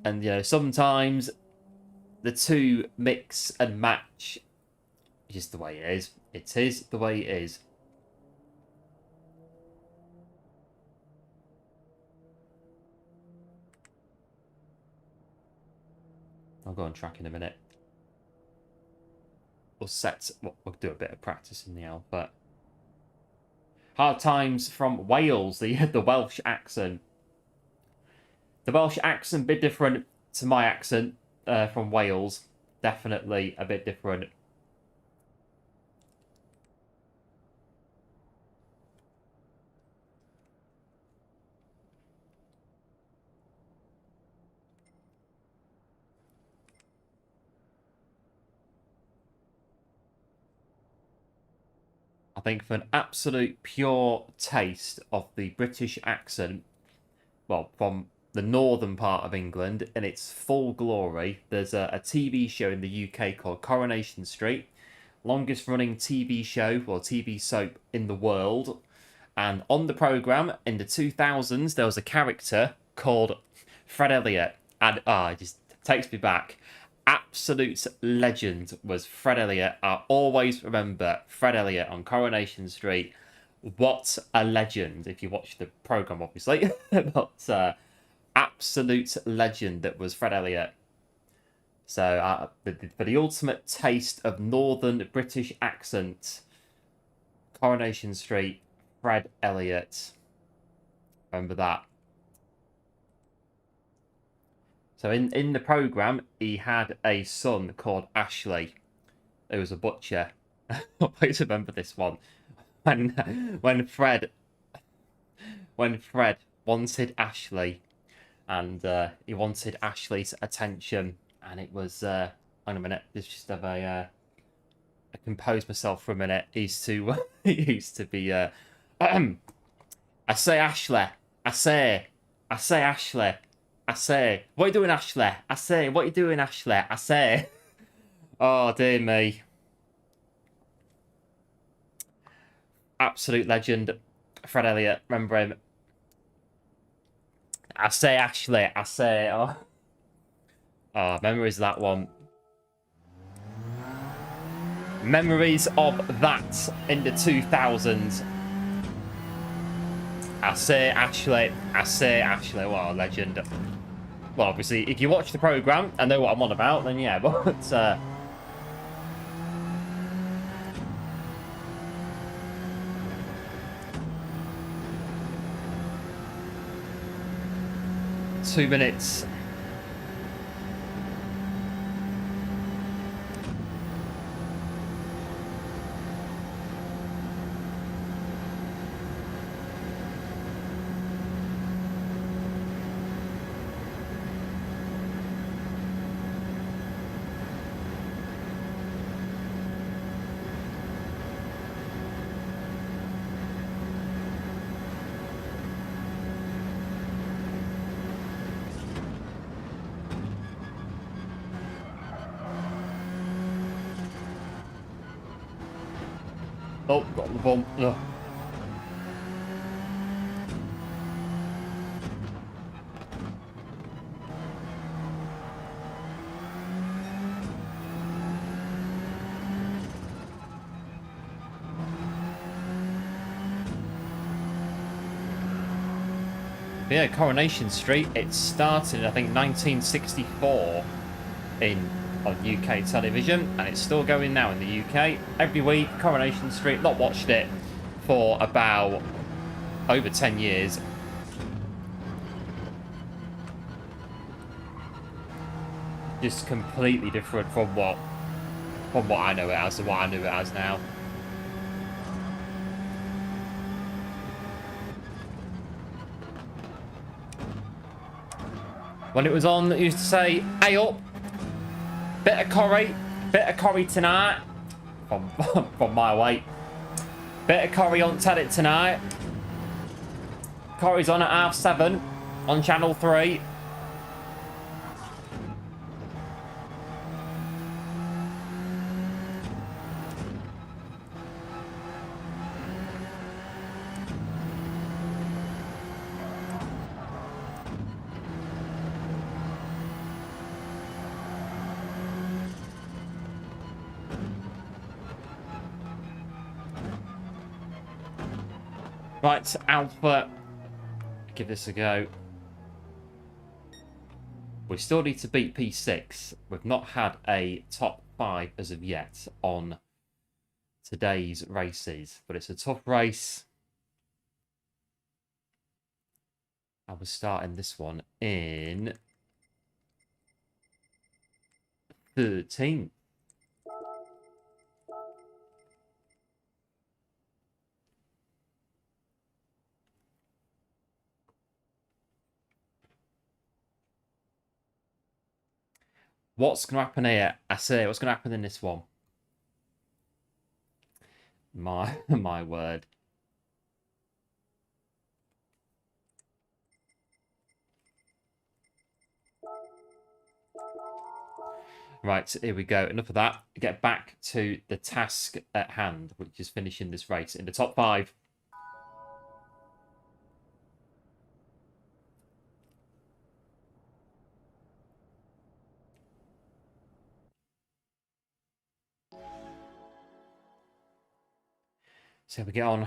you know, sometimes the two mix and match. Just the way it is. It is the way it is. I'll go on track in a minute. We'll do a bit of practice in the Alpha. Hard times from Wales, the Welsh accent. The Welsh accent a bit different to my accent from Wales. Definitely a bit different. I think for an absolute pure taste of the British accent, well, from the northern part of England in its full glory, there's a TV show in the UK called Coronation Street, longest running TV show or TV soap in the world. And on the programme in the 2000s, there was a character called Fred Elliott. And it just takes me back. Absolute legend was Fred Elliott. I always remember Fred Elliott on Coronation Street. What a legend, if you watch the programme, obviously. But absolute legend that was Fred Elliott. So for the ultimate taste of northern British accent, Coronation Street, Fred Elliott. Remember that. So in the programme, he had a son called Ashley, who was a butcher. I always remember this one. When Fred wanted Ashley, and he wanted Ashley's attention, and it was hang on a minute, let's just have a I compose myself for a minute. He used to be I say Ashley, I say Ashley, I say, what are you doing, Ashley? I say, what are you doing, Ashley? I say. Oh dear me. Absolute legend, Fred Elliott. Remember him? I say Ashley, I say. Oh, memories of that one. Memories of that in the 2000s. I say Ashley, I say Ashley. What a legend. Well, obviously, if you watch the programme and know what I'm on about, then yeah, but... 2 minutes. Oh, got the bump. Ugh. Yeah, Coronation Street, it started, I think, 1964 on UK television, and it's still going now in the UK. Every week, Coronation Street. Not watched it for about over 10 years. Just completely different from what I know it as to what I knew it as now. When it was on, it used to say, "Hey up, bit of curry tonight," from my weight. Bit of curry on telly tonight. Curry's on at 7:30 on Channel 3. Right, Alpha, give this a go. We still need to beat P6. We've not had a top 5 as of yet on today's races, but it's a tough race. I was starting this one in 13th. What's going to happen here? I say, what's going to happen in this one? My word. Right, here we go. Enough of that. Get back to the task at hand, which is finishing this race in the top 5. So we get on.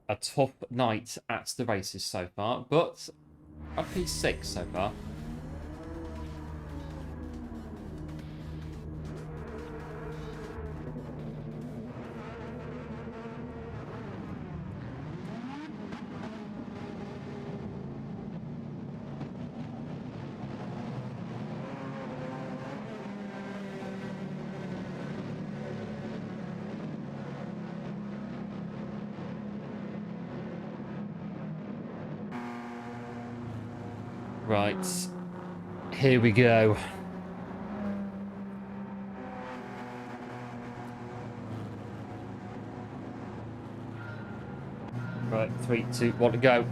A tough night at the races so far, but a P6 so far. Right. Here we go. Right, 3, 2, 1 to go.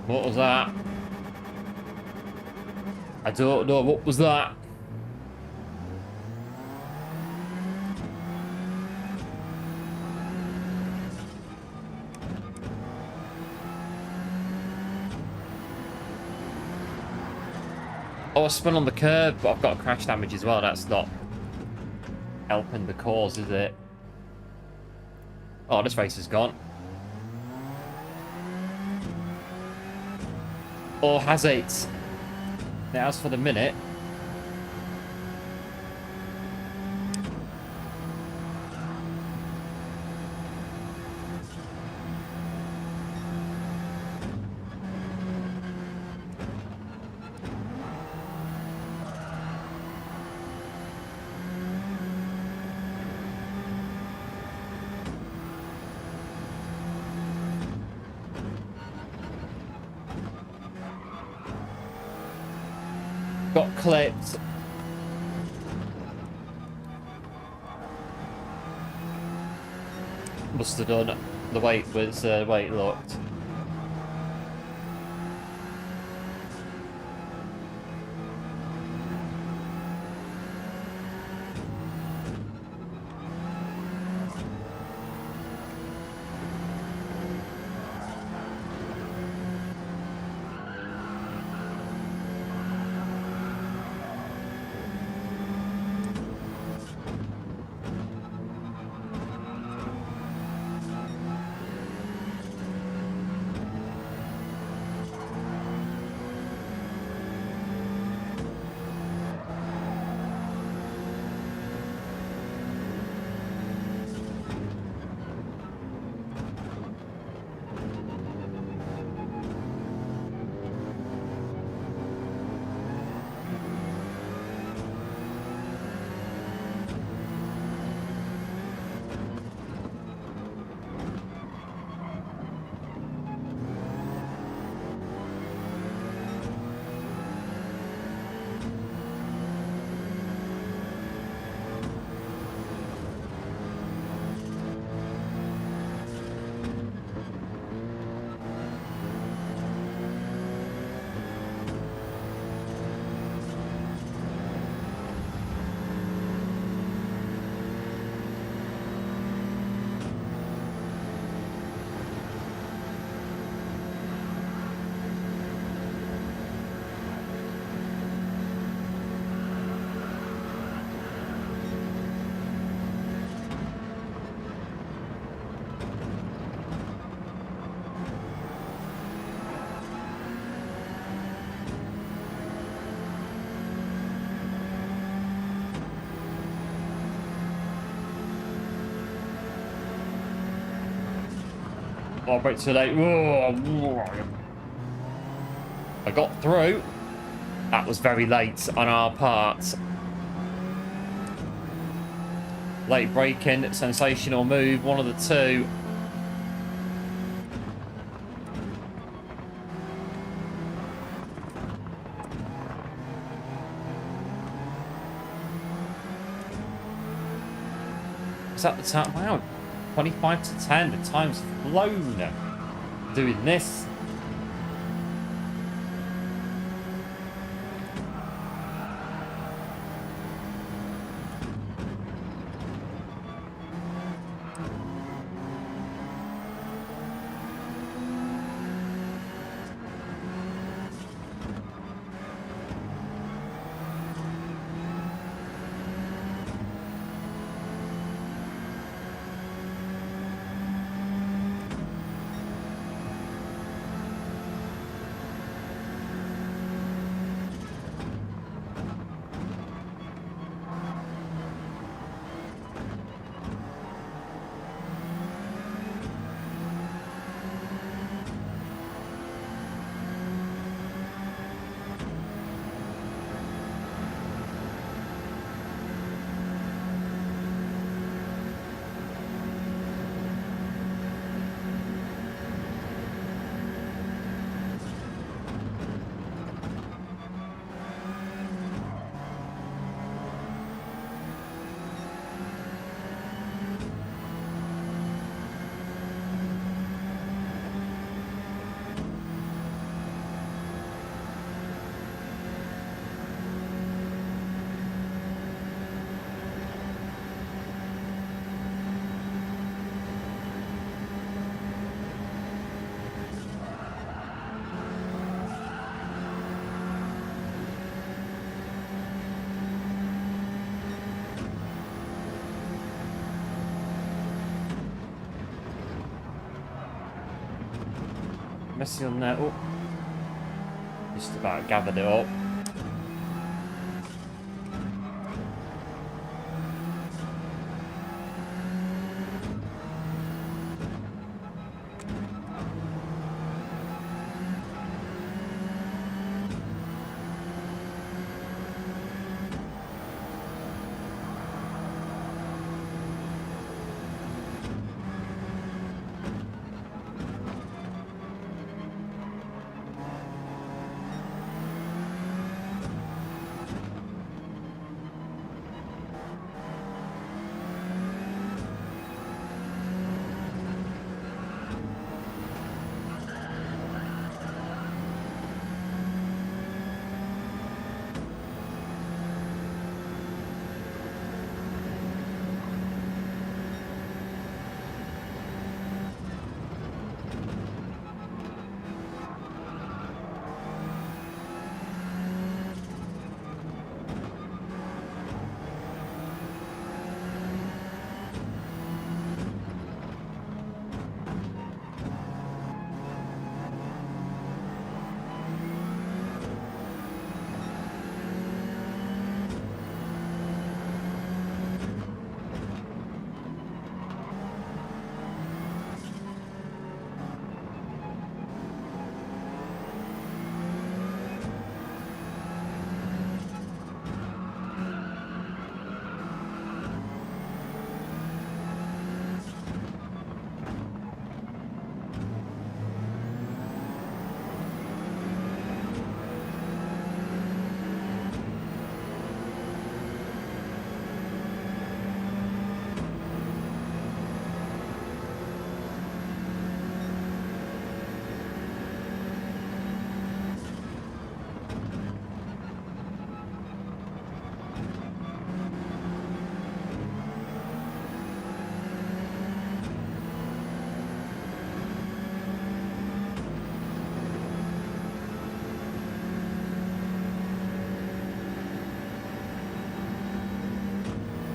What was that? I don't know. What was that? Oh, I spun on the curb, but I've got crash damage as well. That's not helping the cause, is it? Oh, this race is gone. Or has it? It has for the minute. Got clipped. Must have done. The weight was weight locked. Oh, brake too late. I got through. That was very late on our part. Late braking, sensational move, one of the two. Is that the time? Wow, 25 to 10. The time's flown doing this. messy on there. Oh, just about gathered it up.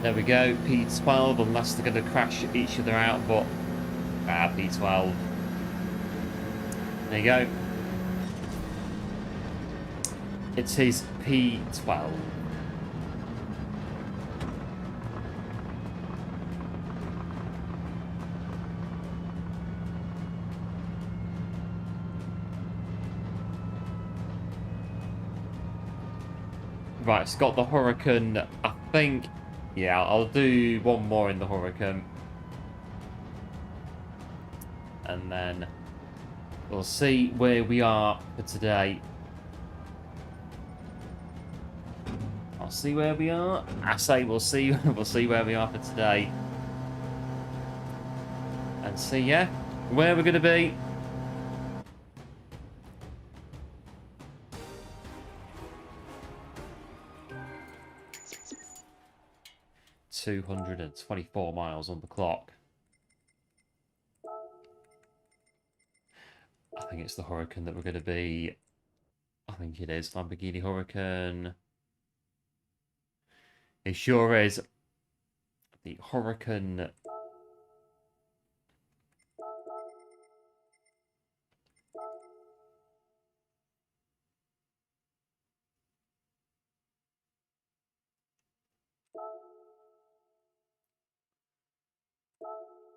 There we go, P12, unless they're going to crash each other out, but... P12. There you go. It is P12. Right, it's got the Huracan, I think... Yeah, I'll do one more in the Huracan. And then we'll see where we are for today. I'll see where we are. I say we'll see where we are for today. And see, yeah, where we're going to be. $224 miles on the clock. I think it's the Huracan that we're going to be. I think it is Lamborghini Huracan. It sure is. The Huracan.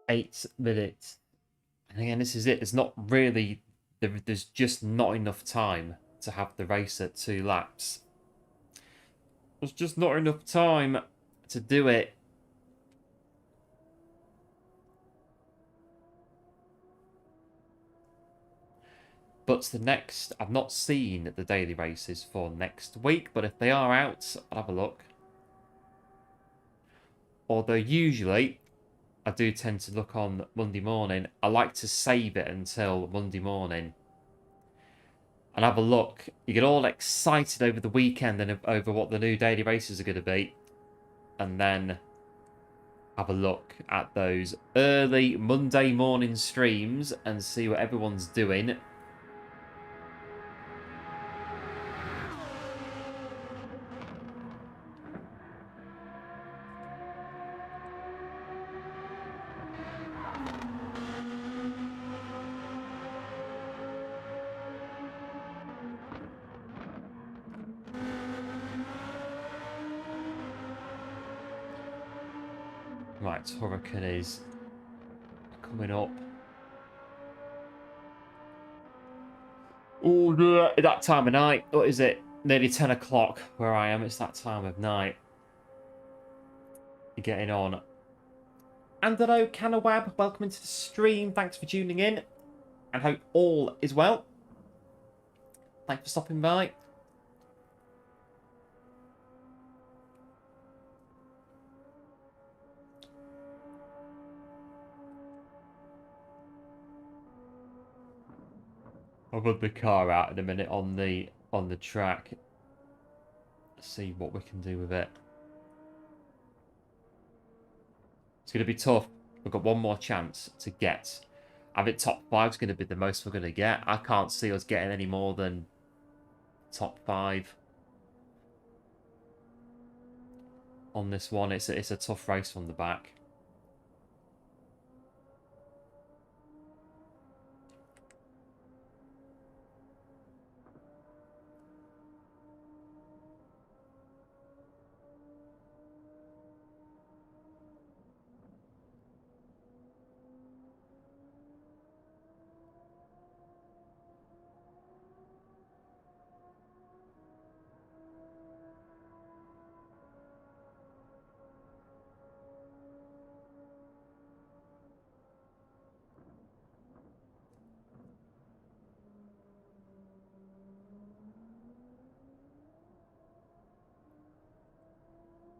Eight minutes. And again, this is it. It's not really... There's just not enough time to have the race at 2 laps. There's just not enough time to do it. But the next... I've not seen the daily races for next week, but if they are out, I'll have a look. Although usually... I do tend to look on Monday morning. I like to save it until Monday morning. And have a look. You get all excited over the weekend and over what the new daily races are going to be. And then have a look at those early Monday morning streams and see what everyone's doing. Right, Huracan is coming up. Oh, that time of night. What is it? Nearly 10 o'clock where I am. It's that time of night. You're getting on. And hello, Canawab. Welcome into the stream. Thanks for tuning in. And hope all is well. Thanks for stopping by. I'll put the car out in a minute on the track. See what we can do with it. It's going to be tough. We've got one more chance to get. I think top 5 is going to be the most we're going to get. I can't see us getting any more than top 5 on this one. It's a tough race from the back.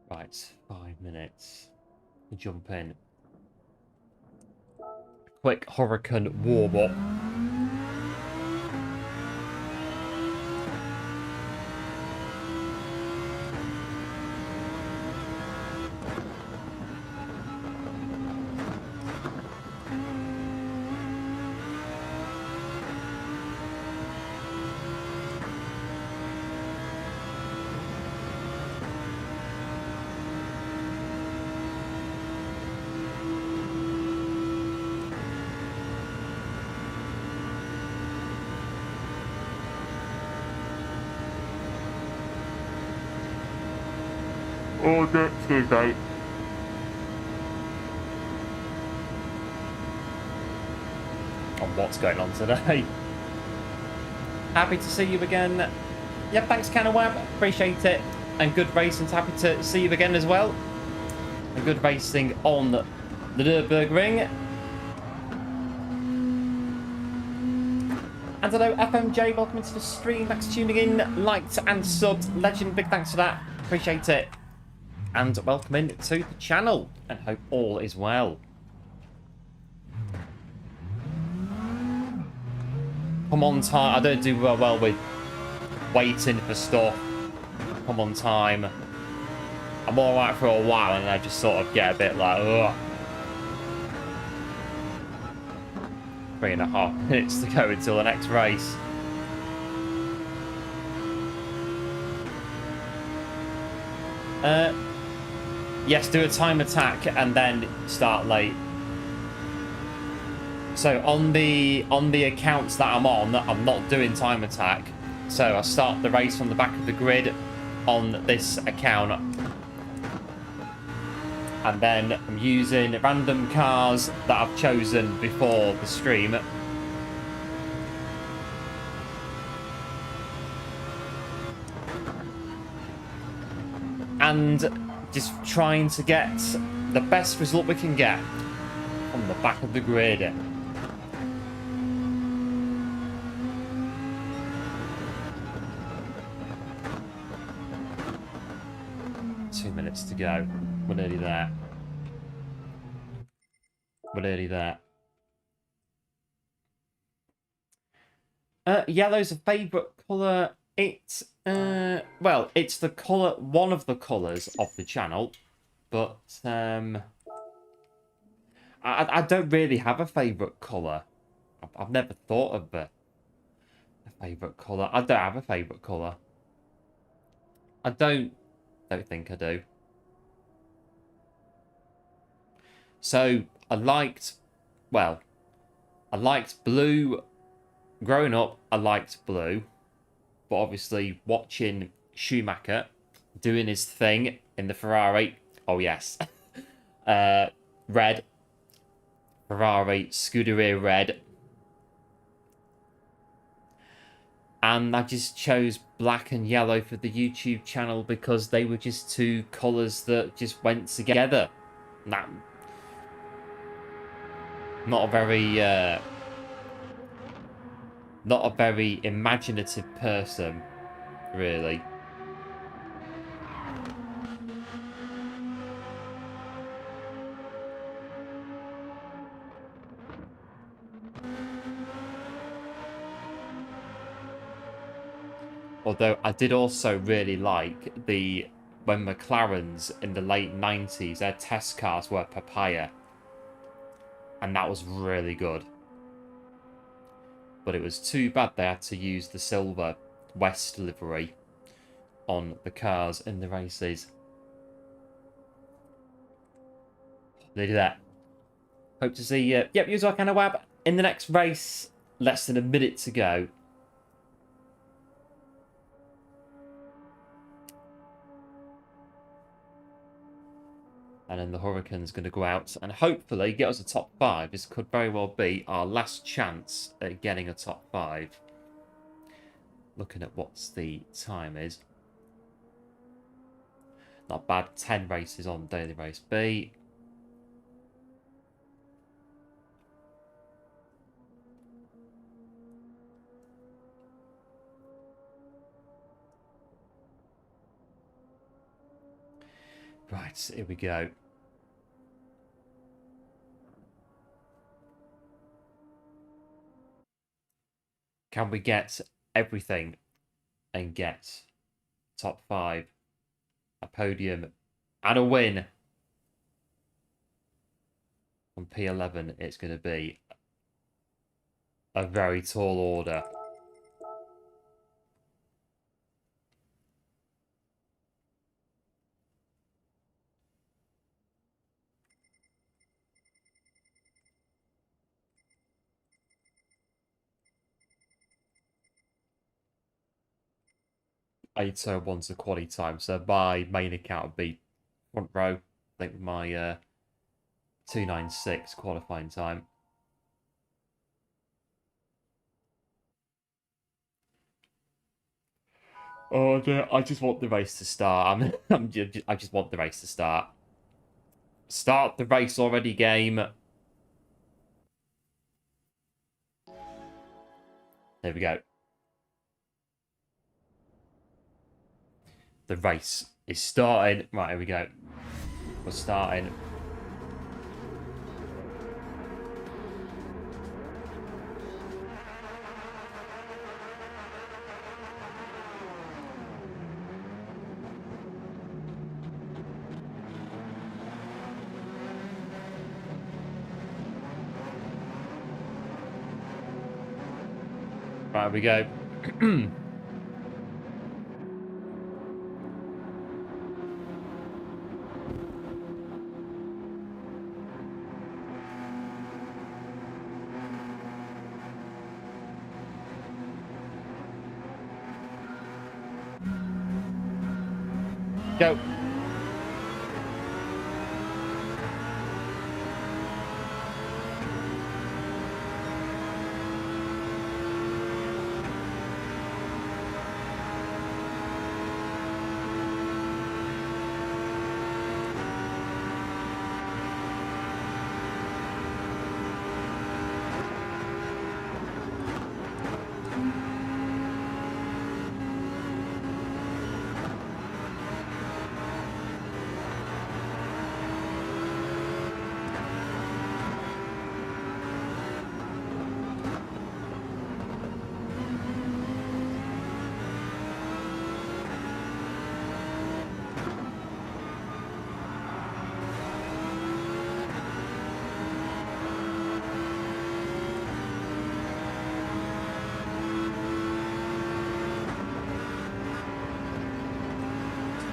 Right, 5 minutes. Jump in. Quick Huracan warm up. Oh, excuse me. On what's going on today. Happy to see you again. Yep, thanks, Canawab. Appreciate it. And good racing. Happy to see you again as well. And good racing on the Nurburg Ring. And hello, FMJ. Welcome into the stream. Thanks for tuning in. Liked and subbed. Legend. Big thanks for that. Appreciate it. And welcome in to the channel. And hope all is well. Come on time. I don't do well with waiting for stuff. Come on time. I'm alright for a while and I just sort of get a bit like, ugh. 3.5 minutes to go until the next race. Yes, do a time attack and then start late. So on the accounts that I'm on, I'm not doing time attack. So I start the race from the back of the grid on this account. And then I'm using random cars that I've chosen before the stream. And just trying to get the best result we can get on the back of the grid. 2 minutes to go. We're nearly there. We're nearly there. Yellow's a favourite colour. It's well, it's the colour, one of the colours of the channel, but I don't really have a favourite colour. I've never thought of a favourite colour. I don't have a favourite colour. I don't think I do. So I liked blue. Growing up, I liked blue. But obviously, watching Schumacher doing his thing in the Ferrari, oh yes, red. Ferrari Scuderia red. And I just chose black and yellow for the YouTube channel because they were just two colours that just went together. Nah, not a very imaginative person, really. Although I did also really like when McLarens in the late 90s, their test cars were papaya. And that was really good. But it was too bad they had to use the silver West livery on the cars in the races. They do that. Hope to see you. Yep, use our kind of web in the next race. Less than a minute to go. And then the Huracan's going to go out and hopefully get us a top 5. This could very well be our last chance at getting a top 5. Looking at what the time is. Not bad. 10 races on daily race B. Right, here we go. Can we get everything and get top 5, a podium, and a win? On P11, it's going to be a very tall order. AERO wants a quality time, so my main account would be front row. I think my 296 qualifying time. Oh, I just want the race to start. I just want the race to start. Start the race already, game. There we go. The race is starting. Right, here we go. We're starting. Right, we go. Go.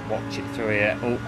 Watch it through here. Oh.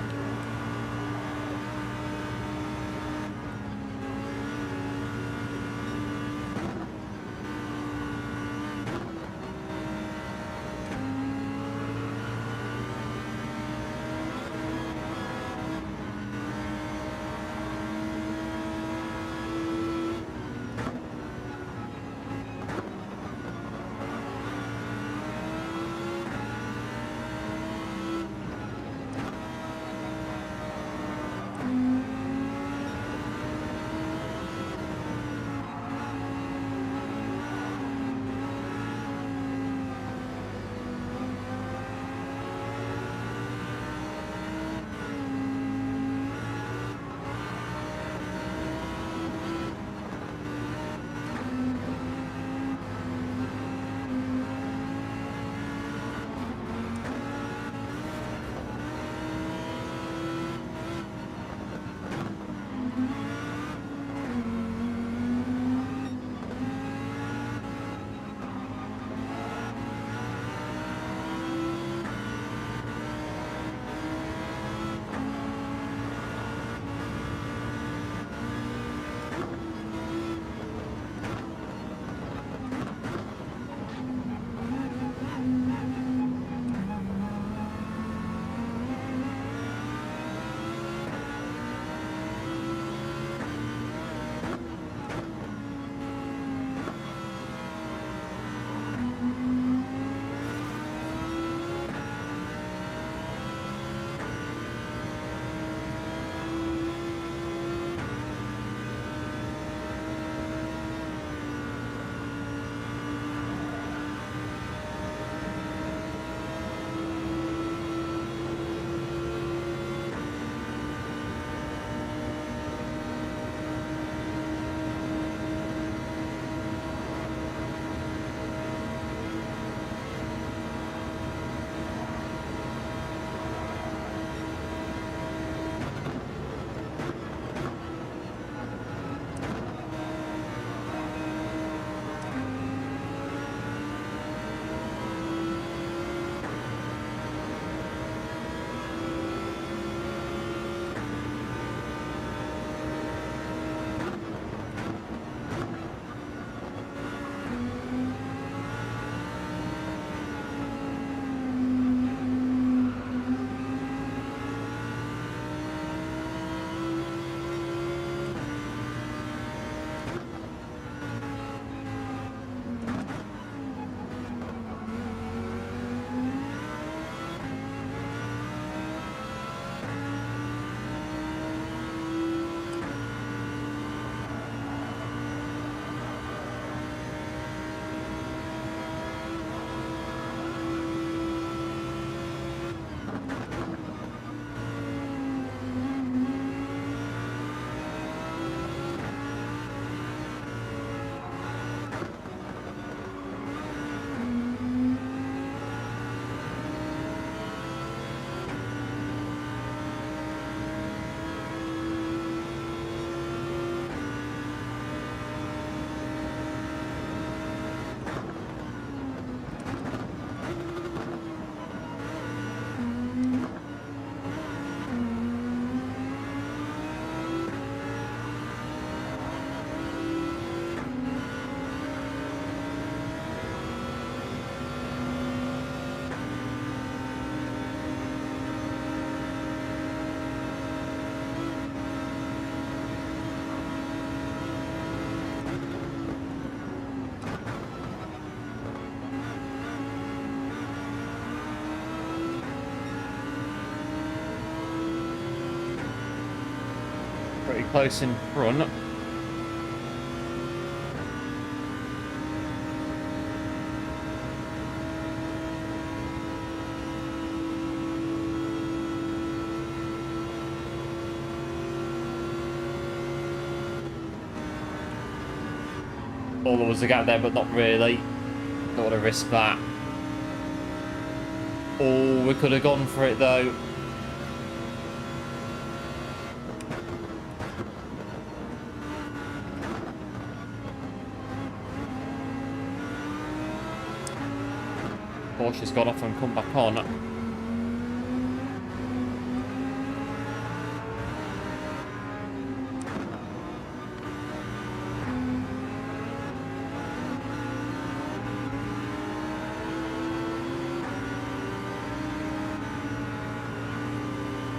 pretty close in front. All there was to get there, but not really. Don't want to risk that. Oh, we could have gone for it though. Porsche's gone off and come back on.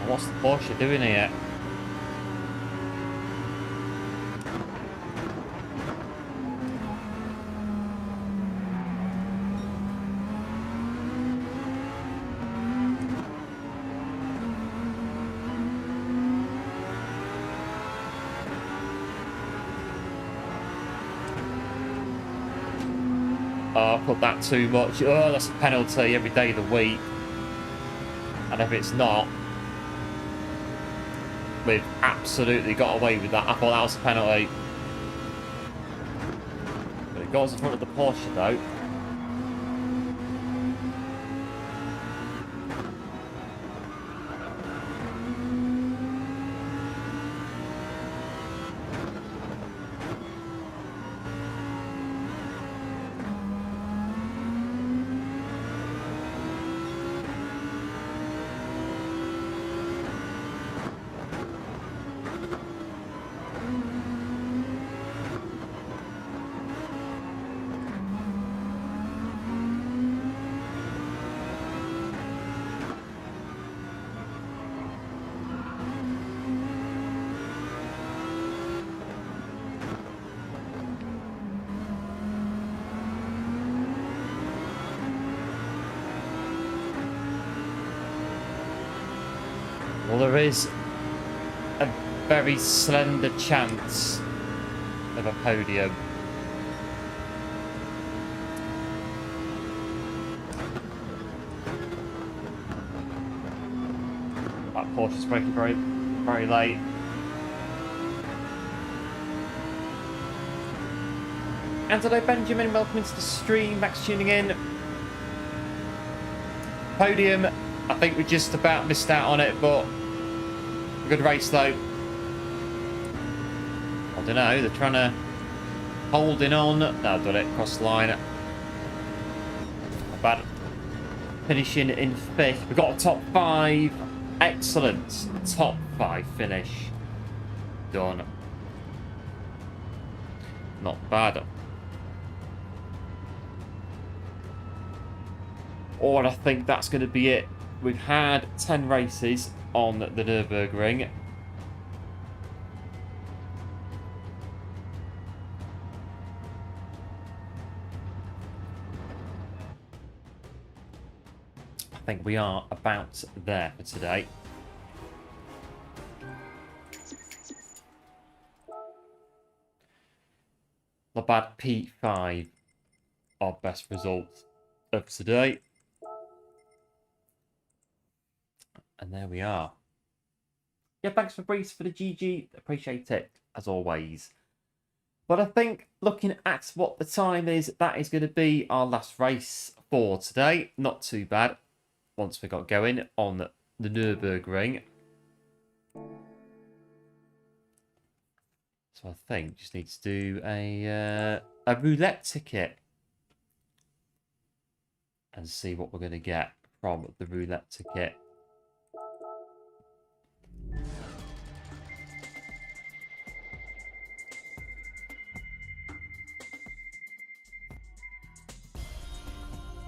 What's the Porsche doing here? Oh, I put that too much. Oh, that's a penalty every day of the week. And if it's not, we've absolutely got away with that. I thought that was a penalty. But it goes in front of the Porsche though. Well, there is a very slender chance of a podium. That Porsche's braking very, very late. And hello Benjamin, welcome into the stream, Max tuning in. Podium, I think we just about missed out on it, but a good race though. I don't know, they're trying to holding on. No, I've done it, cross the line. Not bad. Finishing in 5th. We've got a top 5. Excellent. Top 5 finish. Done. Not bad. Oh, and I think that's going to be it. We've had 10 races on the Nurburg Ring. I think we are about there for today. Not bad. P5, our best result of today. And there we are. Yeah, thanks for Breeze for the GG. Appreciate it, as always. But I think, looking at what the time is, that is going to be our last race for today. Not too bad, once we got going on the Nurburg Ring. So I think just need to do a roulette ticket. And see what we're going to get from the roulette ticket.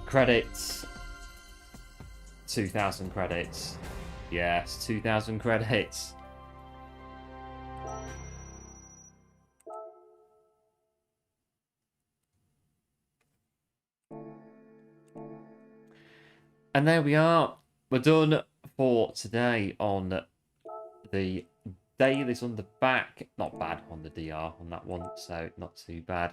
Credits. 2,000 credits. Yes, 2,000 credits. And there we are. We're done for today on the dailies on the back. Not bad on the DR on that one, so not too bad.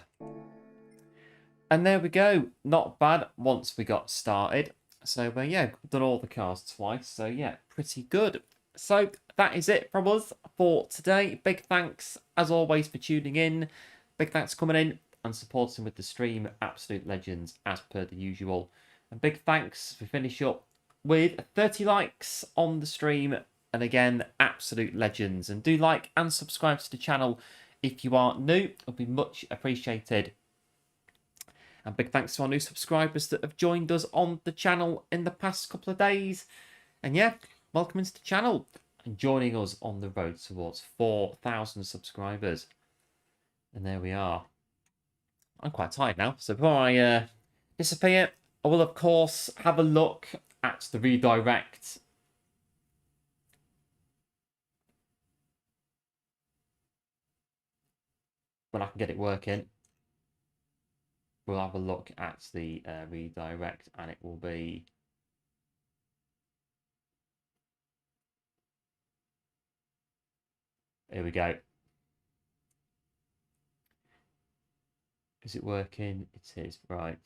And there we go. Not bad once we got started. So, yeah, done all the cars twice. So, yeah, pretty good. So, that is it from us for today. Big thanks, as always, for tuning in. Big thanks for coming in and supporting with the stream. Absolute legends, as per the usual. And big thanks. We finish up with 30 likes on the stream. And again, absolute legends. And do like and subscribe to the channel if you are new. It'll be much appreciated. And big thanks to our new subscribers that have joined us on the channel in the past couple of days. And yeah, welcome into the channel and joining us on the road towards 4,000 subscribers. And there we are. I'm quite tired now, so before I disappear, I will of course have a look at the redirect. When I can get it working. We'll have a look at the redirect, and it will be here we go. Is it working? It is. Right,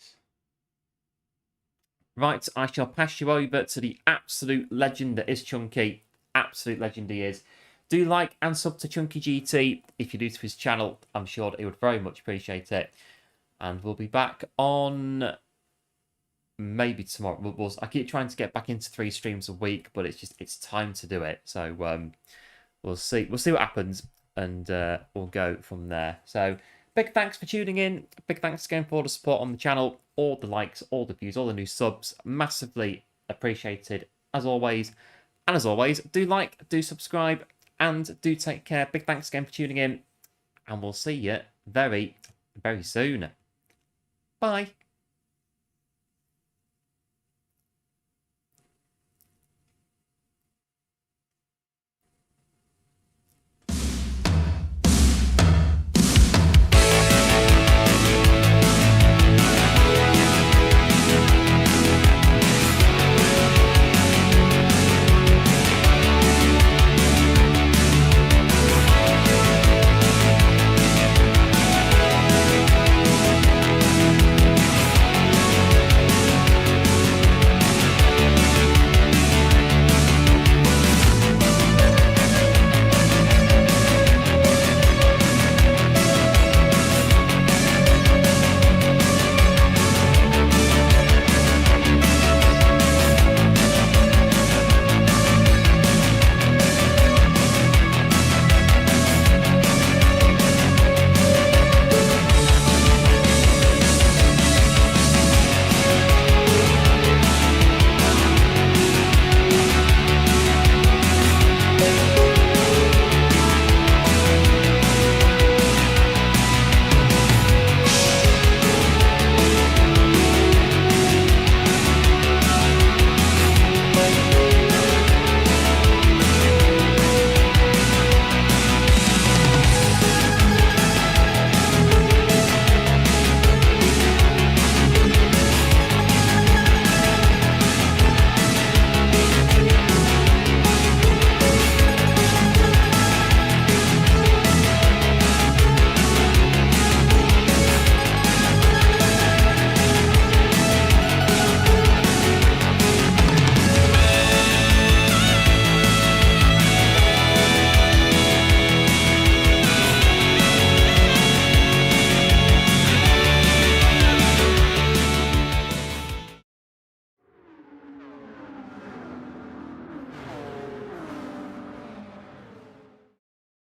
I shall pass you over to the absolute legend that is Chunky. Absolute legend he is. Do like and sub to Chunky GT if you're new to his channel. I'm sure that he would very much appreciate it. And we'll be back on maybe tomorrow. I keep trying to get back into 3 streams a week, but it's time to do it. So we'll see what happens, and we'll go from there. So big thanks for tuning in. Big thanks again for all the support on the channel, all the likes, all the views, all the new subs. Massively appreciated as always. And as always, do like, do subscribe, and do take care. Big thanks again for tuning in, and we'll see you very, very soon. Bye.